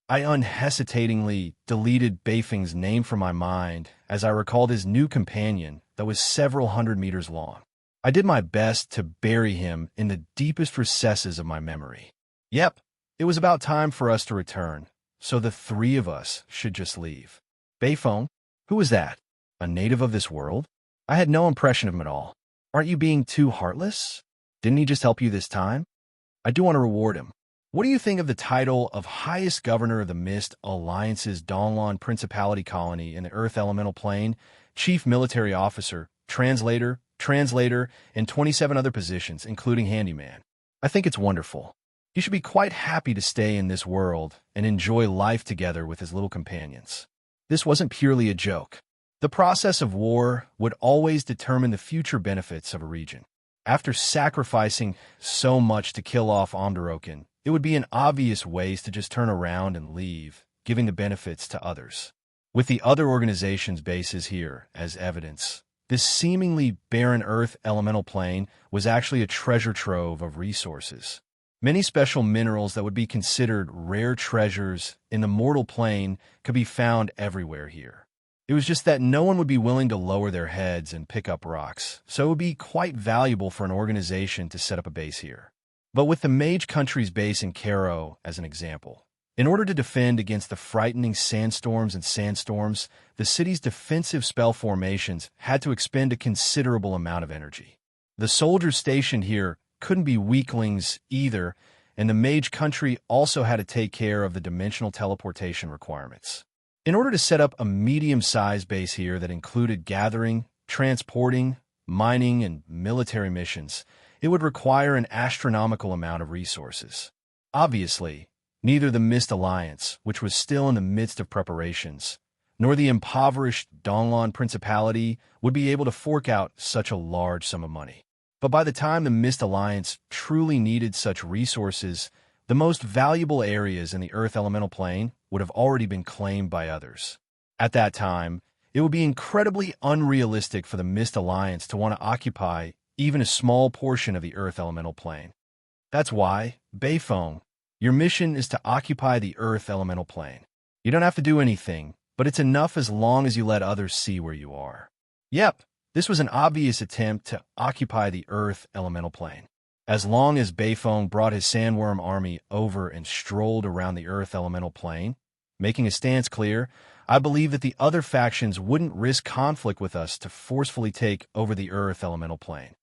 I unhesitatingly deleted Bayfing's name from my mind as I recalled his new companion that was several hundred meters long. I did my best to bury him in the deepest recesses of my memory. Yep, it was about time for us to return, so the three of us should just leave. Bayfoam? Who was that? A native of this world? I had no impression of him at all. Aren't you being too heartless? Didn't he just help you this time? I do want to reward him. What do you think of the title of Highest Governor of the Mist Alliance's Donlon Principality Colony in the Earth Elemental Plane, Chief Military Officer, Translator, and 27 other positions, including Handyman? I think it's wonderful. He should be quite happy to stay in this world and enjoy life together with his little companions. This wasn't purely a joke. The process of war would always determine the future benefits of a region. After sacrificing so much to kill off Omderoken, it would be an obvious waste to just turn around and leave, giving the benefits to others. With the other organization's bases here as evidence, this seemingly barren Earth elemental plane was actually a treasure trove of resources. Many special minerals that would be considered rare treasures in the mortal plane could be found everywhere here. It was just that no one would be willing to lower their heads and pick up rocks, so it would be quite valuable for an organization to set up a base here. But with the Mage Country's base in Caro as an example, in order to defend against the frightening sandstorms, the city's defensive spell formations had to expend a considerable amount of energy. The soldiers stationed here couldn't be weaklings either, and the Mage Country also had to take care of the dimensional teleportation requirements. In order to set up a medium-sized base here that included gathering, transporting, mining, and military missions, it would require an astronomical amount of resources. Obviously, neither the Mist Alliance, which was still in the midst of preparations, nor the impoverished Donlon Principality would be able to fork out such a large sum of money. But by the time the Mist Alliance truly needed such resources, the most valuable areas in the Earth elemental plane would have already been claimed by others. At that time, it would be incredibly unrealistic for the Mist Alliance to want to occupy even a small portion of the Earth elemental plane. That's why, Beifong, your mission is to occupy the Earth elemental plane. You don't have to do anything, but it's enough as long as you let others see where you are. Yep, this was an obvious attempt to occupy the Earth elemental plane. As long as Beifong brought his sandworm army over and strolled around the Earth elemental plane, making his stance clear, I believe that the other factions wouldn't risk conflict with us to forcefully take over the Earth elemental plane.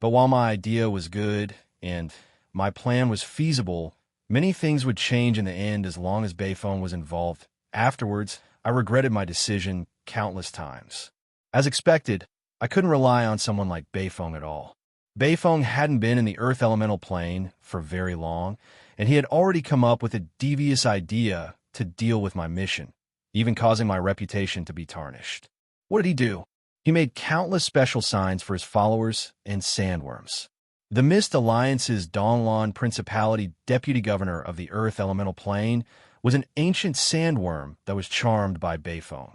But while my idea was good and my plan was feasible, many things would change in the end as long as Beifong was involved. Afterwards, I regretted my decision countless times. As expected, I couldn't rely on someone like Beifong at all. Beifong hadn't been in the Earth elemental plane for very long, and he had already come up with a devious idea to deal with my mission, even causing my reputation to be tarnished. What did he do? He made countless special signs for his followers and sandworms. The Mist Alliance's Donglan Principality Deputy Governor of the Earth elemental plane was an ancient sandworm that was charmed by Beifong.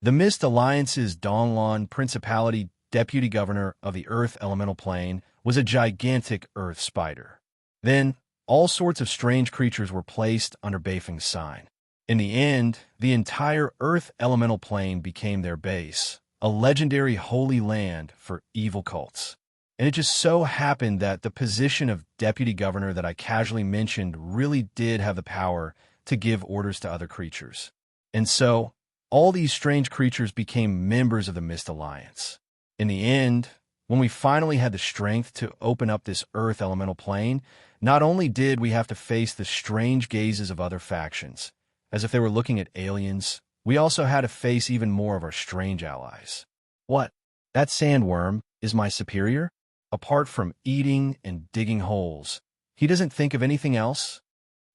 The Mist Alliance's Donglan Principality Deputy Governor of the Earth elemental plane was a gigantic earth spider. Then, all sorts of strange creatures were placed under Beifong's sign. In the end, the entire Earth elemental plane became their base, a legendary holy land for evil cults. And it just so happened that the position of deputy governor that I casually mentioned really did have the power to give orders to other creatures. And so, all these strange creatures became members of the Mist Alliance. In the end, when we finally had the strength to open up this Earth elemental plane, not only did we have to face the strange gazes of other factions, as if they were looking at aliens, we also had to face even more of our strange allies. What? That sandworm is my superior? Apart from eating and digging holes, he doesn't think of anything else?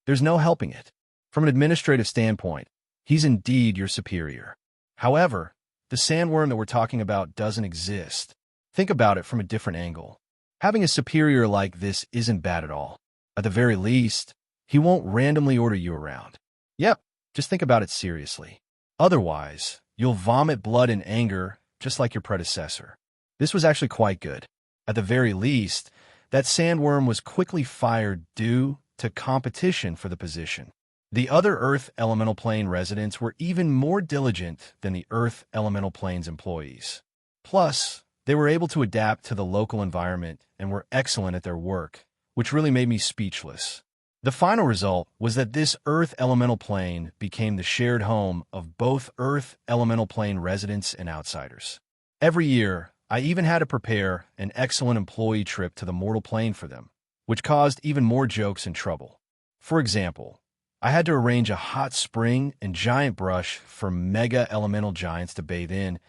There's no helping it. From an administrative standpoint, he's indeed your superior. However, the sandworm that we're talking about doesn't exist. Think about it from a different angle. Having a superior like this isn't bad at all. At the very least, he won't randomly order you around. Yep, just think about it seriously. Otherwise, you'll vomit blood in anger just like your predecessor. This was actually quite good. At the very least, that sandworm was quickly fired due to competition for the position. The other Earth elemental plane residents were even more diligent than the Earth elemental plane's employees. Plus, they were able to adapt to the local environment and were excellent at their work, which really made me speechless. The final result was that this Earth elemental plane became the shared home of both Earth elemental plane residents and outsiders. Every year, I even had to prepare an excellent employee trip to the mortal plane for them, which caused even more jokes and trouble. For example, I had to arrange a hot spring and giant brush for mega elemental giants to bathe in,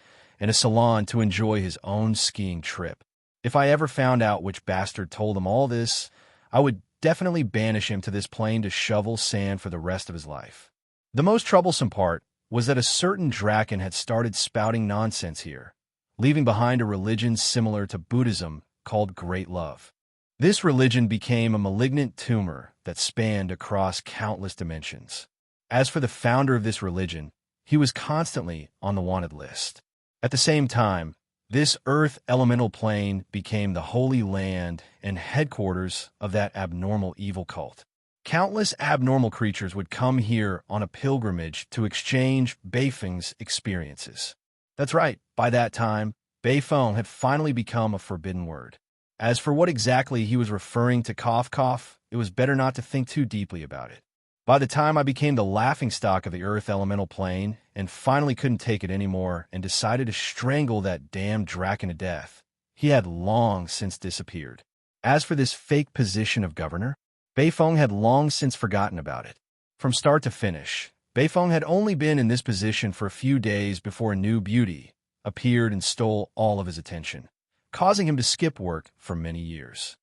and a salon to enjoy his own skiing trip. If I ever found out which bastard told him all this, I would definitely banish him to this plane to shovel sand for the rest of his life. The most troublesome part was that a certain Draken had started spouting nonsense here, leaving behind a religion similar to Buddhism called Great Love. This religion became a malignant tumor that spanned across countless dimensions. As for the founder of this religion, he was constantly on the wanted list. At the same time, this Earth elemental plane became the holy land and headquarters of that abnormal evil cult. Countless abnormal creatures would come here on a pilgrimage to exchange Beifong's experiences. That's right, by that time, Beifong had finally become a forbidden word. As for what exactly he was referring to cough, it was better not to think too deeply about it. By the time I became the laughingstock of the Earth elemental plane and finally couldn't take it anymore and decided to strangle that damn Draken to death, he had long since disappeared. As for this fake position of governor, Beifong had long since forgotten about it. From start to finish, Beifong had only been in this position for a few days before a new beauty appeared and stole all of his attention, causing him to skip work for many years.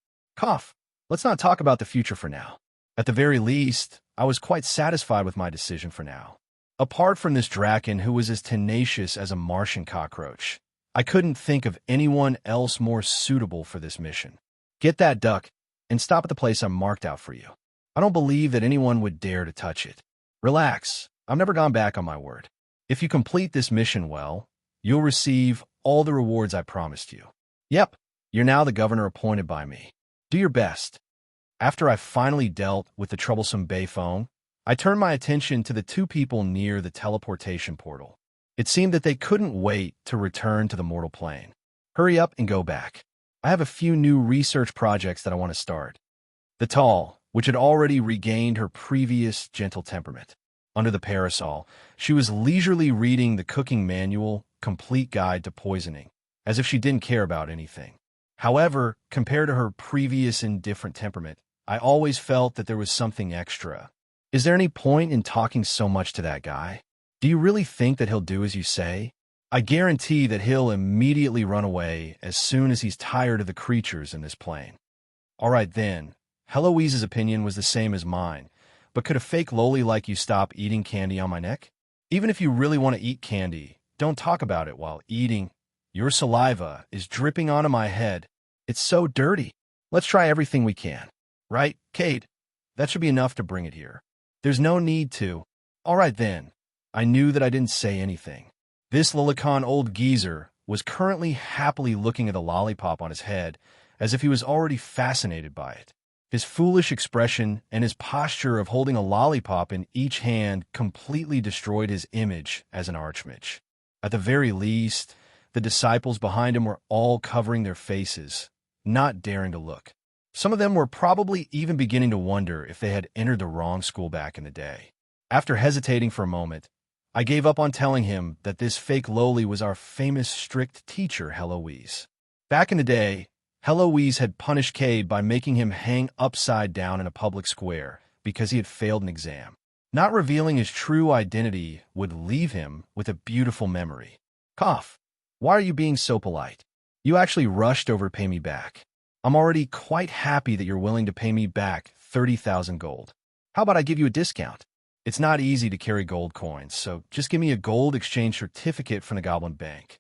Let's not talk about the future for now. At the very least, I was quite satisfied with my decision for now. Apart from this Draken who was as tenacious as a Martian cockroach, I couldn't think of anyone else more suitable for this mission. Get that duck and stop at the place I marked out for you. I don't believe that anyone would dare to touch it. Relax. I've never gone back on my word. If you complete this mission well, you'll receive all the rewards I promised you. Yep, you're now the governor appointed by me. Do your best. After I finally dealt with the troublesome Bayphone, I turned my attention to the two people near the teleportation portal. It seemed that they couldn't wait to return to the mortal plane. Hurry up and go back. I have a few new research projects that I want to start. The tall, which had already regained her previous gentle temperament. Under the parasol, she was leisurely reading the cooking manual, Complete Guide to Poisoning, as if she didn't care about anything. However, compared to her previous indifferent temperament, I always felt that there was something extra. Is there any point in talking so much to that guy? Do you really think that he'll do as you say? I guarantee that he'll immediately run away as soon as he's tired of the creatures in this plane. All right then, Heloise's opinion was the same as mine, but could a fake loli like you stop eating candy on my neck? Even if you really want to eat candy, don't talk about it while eating. Your saliva is dripping onto my head. It's so dirty. Let's try everything we can. Right, Kate? That should be enough to bring it here. There's no need to. All right then. I knew that I didn't say anything. This lolicon old geezer was currently happily looking at the lollipop on his head, as if he was already fascinated by it. His foolish expression and his posture of holding a lollipop in each hand completely destroyed his image as an archmage. At the very least, the disciples behind him were all covering their faces, not daring to look. Some of them were probably even beginning to wonder if they had entered the wrong school back in the day. After hesitating for a moment, I gave up on telling him that this fake loli was our famous strict teacher, Heloise. Back in the day, Heloise had punished Cade by making him hang upside down in a public square because he had failed an exam. Not revealing his true identity would leave him with a beautiful memory. Cough. Why are you being so polite? You actually rushed over to pay me back. I'm already quite happy that you're willing to pay me back 30,000 gold. How about I give you a discount? It's not easy to carry gold coins, so just give me a gold exchange certificate from the Goblin Bank.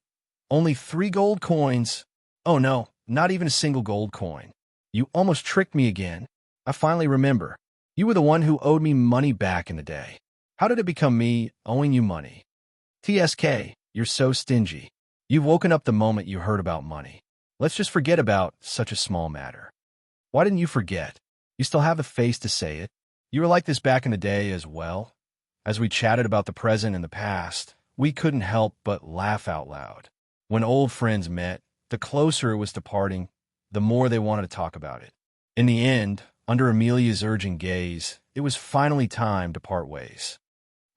Only 3 gold coins? Oh no, not even a single gold coin. You almost tricked me again. I finally remember. You were the one who owed me money back in the day. How did it become me owing you money? TSK, you're so stingy. You've woken up the moment you heard about money. Let's just forget about such a small matter. Why didn't you forget? You still have the face to say it. You were like this back in the day as well. As we chatted about the present and the past, we couldn't help but laugh out loud. When old friends met, the closer it was to parting, the more they wanted to talk about it. In the end, under Amelia's urging gaze, it was finally time to part ways.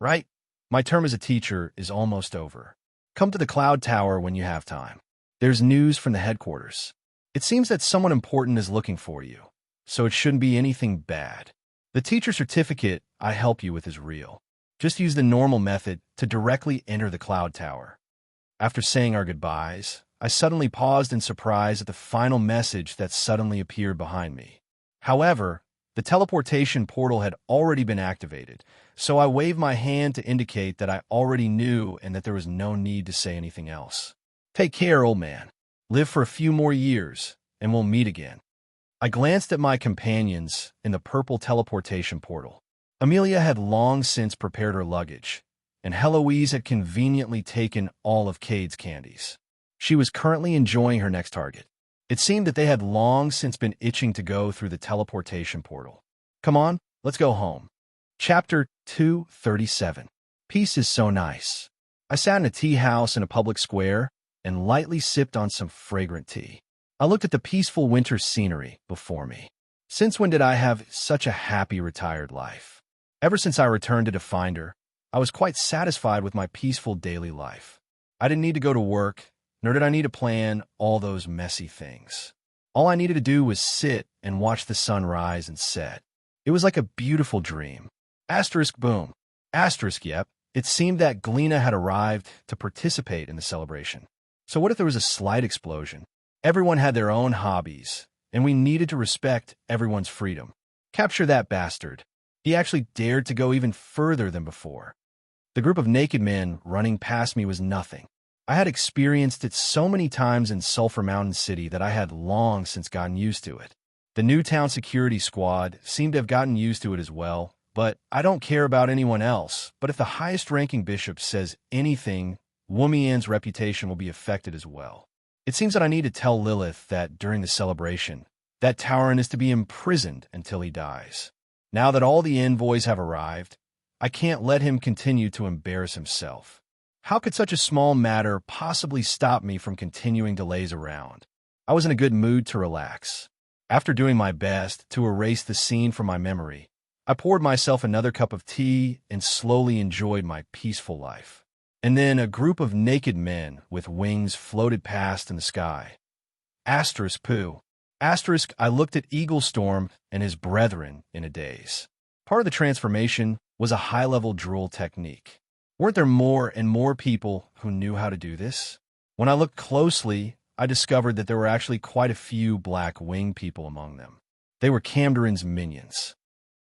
Right? My term as a teacher is almost over. Come to the Cloud Tower when you have time. There's news from the headquarters. It seems that someone important is looking for you, so it shouldn't be anything bad. The teacher certificate I help you with is real. Just use the normal method to directly enter the Cloud Tower. After saying our goodbyes, I suddenly paused in surprise at the final message that suddenly appeared behind me. However, the teleportation portal had already been activated, so I waved my hand to indicate that I already knew and that there was no need to say anything else. Take care, old man. Live for a few more years, and we'll meet again. I glanced at my companions in the purple teleportation portal. Amelia had long since prepared her luggage, and Heloise had conveniently taken all of Cade's candies. She was currently enjoying her next target. It seemed that they had long since been itching to go through the teleportation portal. Come on, let's go home. Chapter 237. Peace is so nice. I sat in a tea house in a public square and lightly sipped on some fragrant tea. I looked at the peaceful winter scenery before me. Since when did I have such a happy retired life? Ever since I returned to Definder, I was quite satisfied with my peaceful daily life. I didn't need to go to work, nor did I need to plan all those messy things. All I needed to do was sit and watch the sun rise and set. It was like a beautiful dream. Asterisk boom. Asterisk yep. It seemed that Galena had arrived to participate in the celebration. So what if there was a slight explosion? Everyone had their own hobbies, and we needed to respect everyone's freedom. Capture that bastard. He actually dared to go even further than before. The group of naked men running past me was nothing. I had experienced it so many times in Sulphur Mountain City that I had long since gotten used to it. The Newtown security squad seemed to have gotten used to it as well, but I don't care about anyone else. But if the highest-ranking bishop says anything, Wumian's reputation will be affected as well. It seems that I need to tell Lilith that during the celebration, that Tauren is to be imprisoned until he dies. Now that all the envoys have arrived, I can't let him continue to embarrass himself. How could such a small matter possibly stop me from continuing to laze around? I was in a good mood to relax. After doing my best to erase the scene from my memory, I poured myself another cup of tea and slowly enjoyed my peaceful life. And then a group of naked men with wings floated past in the sky. Asterisk poo. Asterisk, I looked at Eaglestorm and his brethren in a daze. Part of the transformation was a high-level drool technique. Weren't there more and more people who knew how to do this? When I looked closely, I discovered that there were actually quite a few black wing people among them. They were Camderon's minions.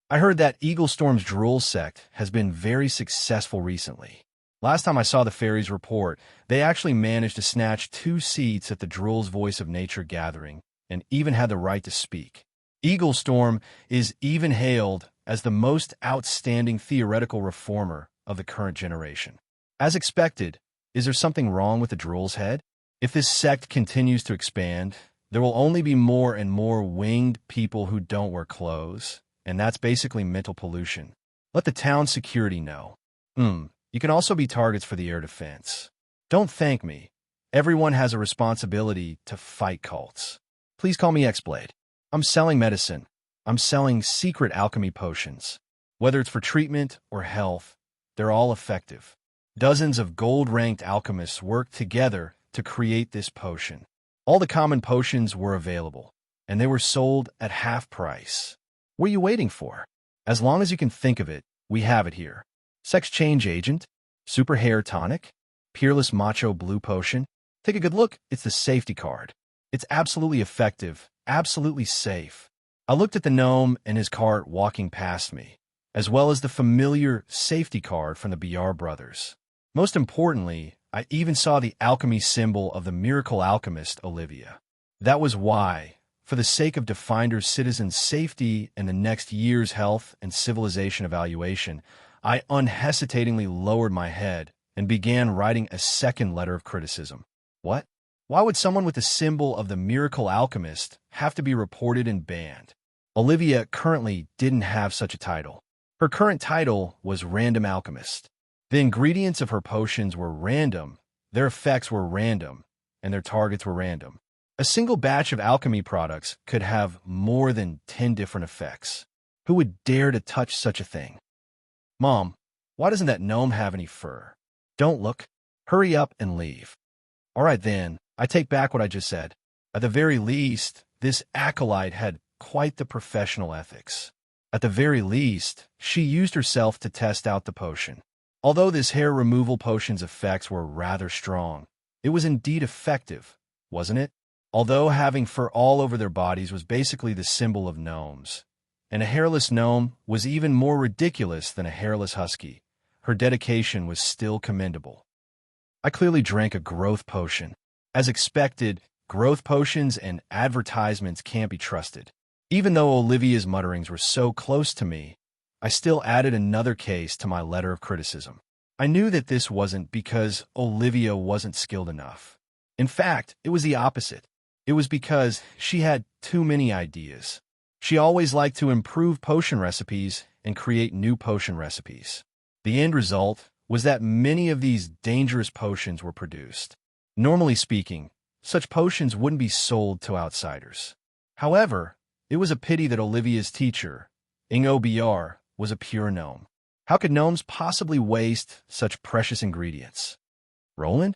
I heard that Eaglestorm's drool sect has been very successful recently. Last time I saw the fairies report, they actually managed to snatch 2 seats at the Drool's Voice of Nature gathering and even had the right to speak. Eaglestorm is even hailed as the most outstanding theoretical reformer of the current generation. As expected, is there something wrong with the Drool's head? If this sect continues to expand, there will only be more and more winged people who don't wear clothes, and that's basically mental pollution. Let the town security know. You can also be targets for the air defense. Don't thank me. Everyone has a responsibility to fight cults. Please call me X-Blade. I'm selling medicine. I'm selling secret alchemy potions. Whether it's for treatment or health, they're all effective. Dozens of gold-ranked alchemists worked together to create this potion. All the common potions were available, and they were sold at half price. What are you waiting for? As long as you can think of it, we have it here. Sex change agent, super hair tonic, peerless macho blue potion. Take a good look, it's the safety card. It's absolutely effective, absolutely safe. I looked at the gnome and his cart walking past me, as well as the familiar safety card from the BR brothers. Most importantly, I even saw the alchemy symbol of the miracle alchemist Olivia. That was why, for the sake of Definder's citizens' safety and the next year's health and civilization evaluation, I unhesitatingly lowered my head and began writing a second letter of criticism. What? Why would someone with the symbol of the miracle alchemist have to be reported and banned? Olivia currently didn't have such a title. Her current title was Random Alchemist. The ingredients of her potions were random, their effects were random, and their targets were random. A single batch of alchemy products could have more than 10 different effects. Who would dare to touch such a thing? Mom, why doesn't that gnome have any fur? Don't look. Hurry up and leave. All right then, I take back what I just said. At the very least, this acolyte had quite the professional ethics. At the very least, she used herself to test out the potion. Although this hair removal potion's effects were rather strong, it was indeed effective, wasn't it? Although having fur all over their bodies was basically the symbol of gnomes, and a hairless gnome was even more ridiculous than a hairless husky, her dedication was still commendable. I clearly drank a growth potion. As expected, growth potions and advertisements can't be trusted. Even though Olivia's mutterings were so close to me, I still added another case to my letter of criticism. I knew that this wasn't because Olivia wasn't skilled enough. In fact, it was the opposite. It was because she had too many ideas. She always liked to improve potion recipes and create new potion recipes. The end result was that many of these dangerous potions were produced. Normally speaking, such potions wouldn't be sold to outsiders. However, it was a pity that Olivia's teacher, Ingo BR, was a pure gnome. How could gnomes possibly waste such precious ingredients? Roland?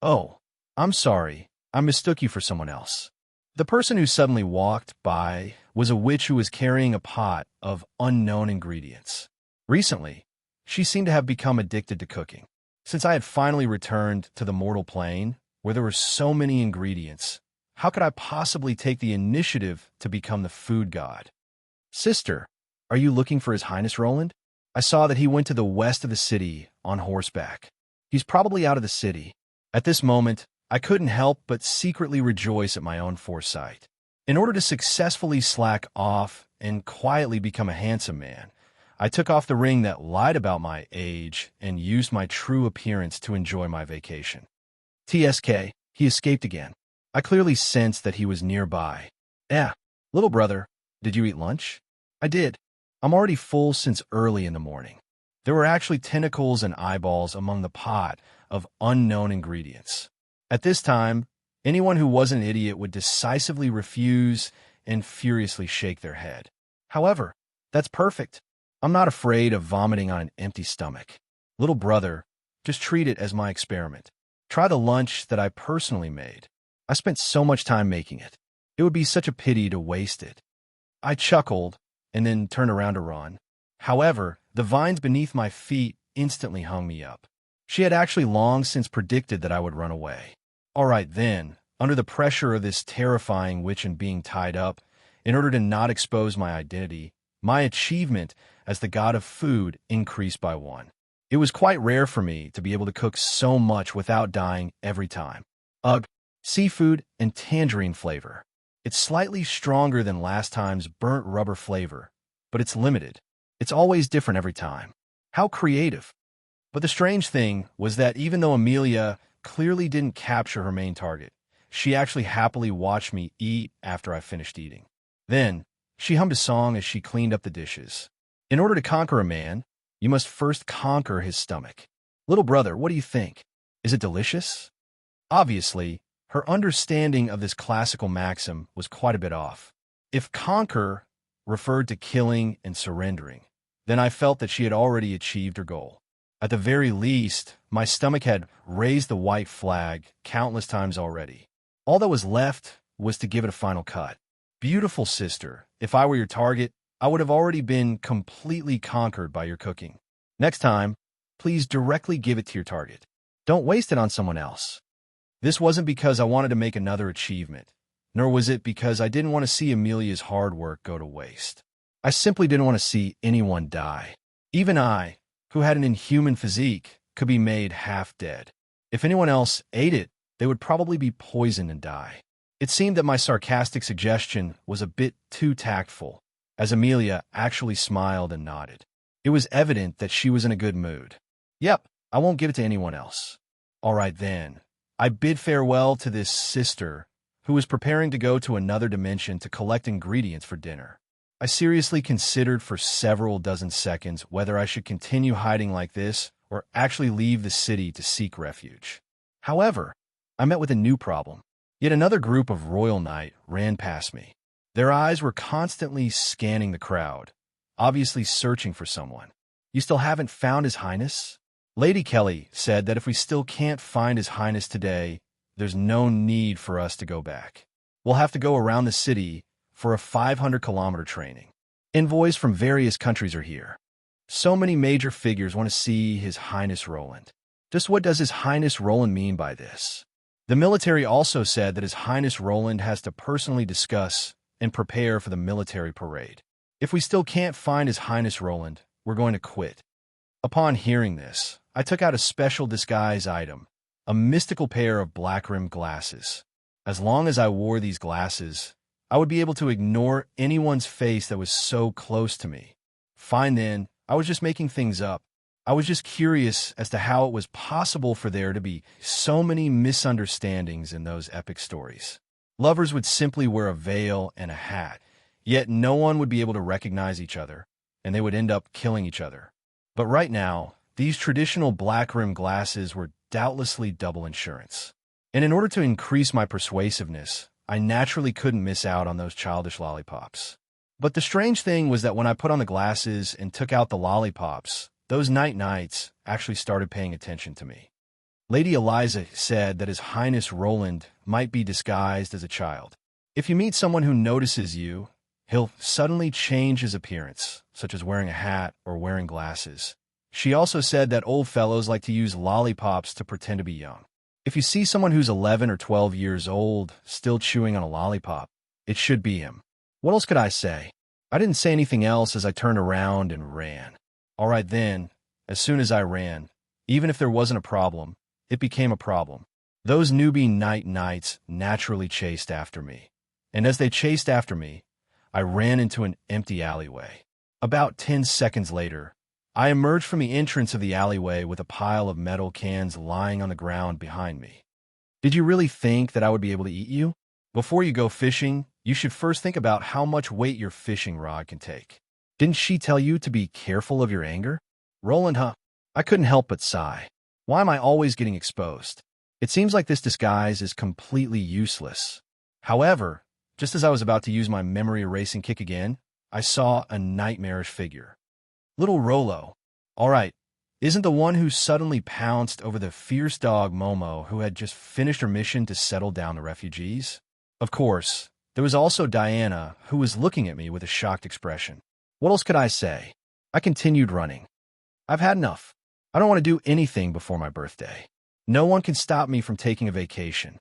Oh, I'm sorry. I mistook you for someone else. The person who suddenly walked by was a witch who was carrying a pot of unknown ingredients. Recently, she seemed to have become addicted to cooking. Since I had finally returned to the mortal plane, where there were so many ingredients, how could I possibly take the initiative to become the food god? Sister, are you looking for His Highness Roland? I saw that he went to the west of the city on horseback. He's probably out of the city. At this moment, I couldn't help but secretly rejoice at my own foresight. In order to successfully slack off and quietly become a handsome man, I took off the ring that lied about my age and used my true appearance to enjoy my vacation. TSK, he escaped again. I clearly sensed that he was nearby. Yeah, little brother, did you eat lunch? I did. I'm already full since early in the morning. There were actually tentacles and eyeballs among the pot of unknown ingredients. At this time, anyone who wasn't an idiot would decisively refuse and furiously shake their head. However, that's perfect. I'm not afraid of vomiting on an empty stomach. Little brother, just treat it as my experiment. Try the lunch that I personally made. I spent so much time making it. It would be such a pity to waste it. I chuckled and then turned around to run. However, the vines beneath my feet instantly hung me up. She had actually long since predicted that I would run away. All right then, under the pressure of this terrifying witch and being tied up, in order to not expose my identity, my achievement as the god of food increased by 1. It was quite rare for me to be able to cook so much without dying every time. Ugh, seafood and tangerine flavor. It's slightly stronger than last time's burnt rubber flavor, but it's limited. It's always different every time. How creative. But the strange thing was that even though Amelia clearly didn't capture her main target, she actually happily watched me eat after I finished eating. Then, she hummed a song as she cleaned up the dishes. In order to conquer a man, you must first conquer his stomach. Little brother, what do you think? Is it delicious? Obviously, her understanding of this classical maxim was quite a bit off. If conquer referred to killing and surrendering, then I felt that she had already achieved her goal. At the very least, my stomach had raised the white flag countless times already. All that was left was to give it a final cut. Beautiful sister, if I were your target, I would have already been completely conquered by your cooking. Next time, please directly give it to your target. Don't waste it on someone else. This wasn't because I wanted to make another achievement, nor was it because I didn't want to see Amelia's hard work go to waste. I simply didn't want to see anyone die. Even I, who had an inhuman physique, could be made half dead. If anyone else ate it, they would probably be poisoned and die. It seemed that my sarcastic suggestion was a bit too tactful, as Amelia actually smiled and nodded. It was evident that she was in a good mood. Yep, I won't give it to anyone else. All right then. I bid farewell to this sister, who was preparing to go to another dimension to collect ingredients for dinner. I seriously considered for several dozen seconds whether I should continue hiding like this or actually leave the city to seek refuge. However, I met with a new problem. Yet another group of Royal Knight ran past me. Their eyes were constantly scanning the crowd, obviously searching for someone. You still haven't found His Highness? Lady Kelly said that if we still can't find His Highness today, there's no need for us to go back. We'll have to go around the city for a 500-kilometer training. Envoys from various countries are here. So many major figures want to see His Highness Roland. Just what does His Highness Roland mean by this? The military also said that His Highness Roland has to personally discuss and prepare for the military parade. If we still can't find His Highness Roland, we're going to quit. Upon hearing this, I took out a special disguise item, a mystical pair of black-rimmed glasses. As long as I wore these glasses, I would be able to ignore anyone's face that was so close to me. Fine then, I was just making things up. I was just curious as to how it was possible for there to be so many misunderstandings in those epic stories. Lovers would simply wear a veil and a hat, yet no one would be able to recognize each other, and they would end up killing each other. But right now, these traditional black-rimmed glasses were doubtlessly double insurance. And in order to increase my persuasiveness, I naturally couldn't miss out on those childish lollipops. But the strange thing was that when I put on the glasses and took out the lollipops, those knights actually started paying attention to me. Lady Eliza said that His Highness Roland might be disguised as a child. If you meet someone who notices you, he'll suddenly change his appearance, such as wearing a hat or wearing glasses. She also said that old fellows like to use lollipops to pretend to be young. If you see someone who's 11 or 12 years old still chewing on a lollipop, it should be him. What else could I say? I didn't say anything else as I turned around and ran. All right then, as soon as I ran, even if there wasn't a problem, it became a problem. Those newbie night knights naturally chased after me. And as they chased after me, I ran into an empty alleyway. About 10 seconds later, I emerged from the entrance of the alleyway with a pile of metal cans lying on the ground behind me. Did you really think that I would be able to eat you? Before you go fishing, you should first think about how much weight your fishing rod can take. Didn't she tell you to be careful of your anger? Roland, huh? I couldn't help but sigh. Why am I always getting exposed? It seems like this disguise is completely useless. However, just as I was about to use my memory erasing kick again, I saw a nightmarish figure. Little Rolo. All right, isn't the one who suddenly pounced over the fierce dog Momo who had just finished her mission to settle down the refugees? Of course, there was also Diana, who was looking at me with a shocked expression. What else could I say? I continued running. I've had enough. I don't want to do anything before my birthday. No one can stop me from taking a vacation.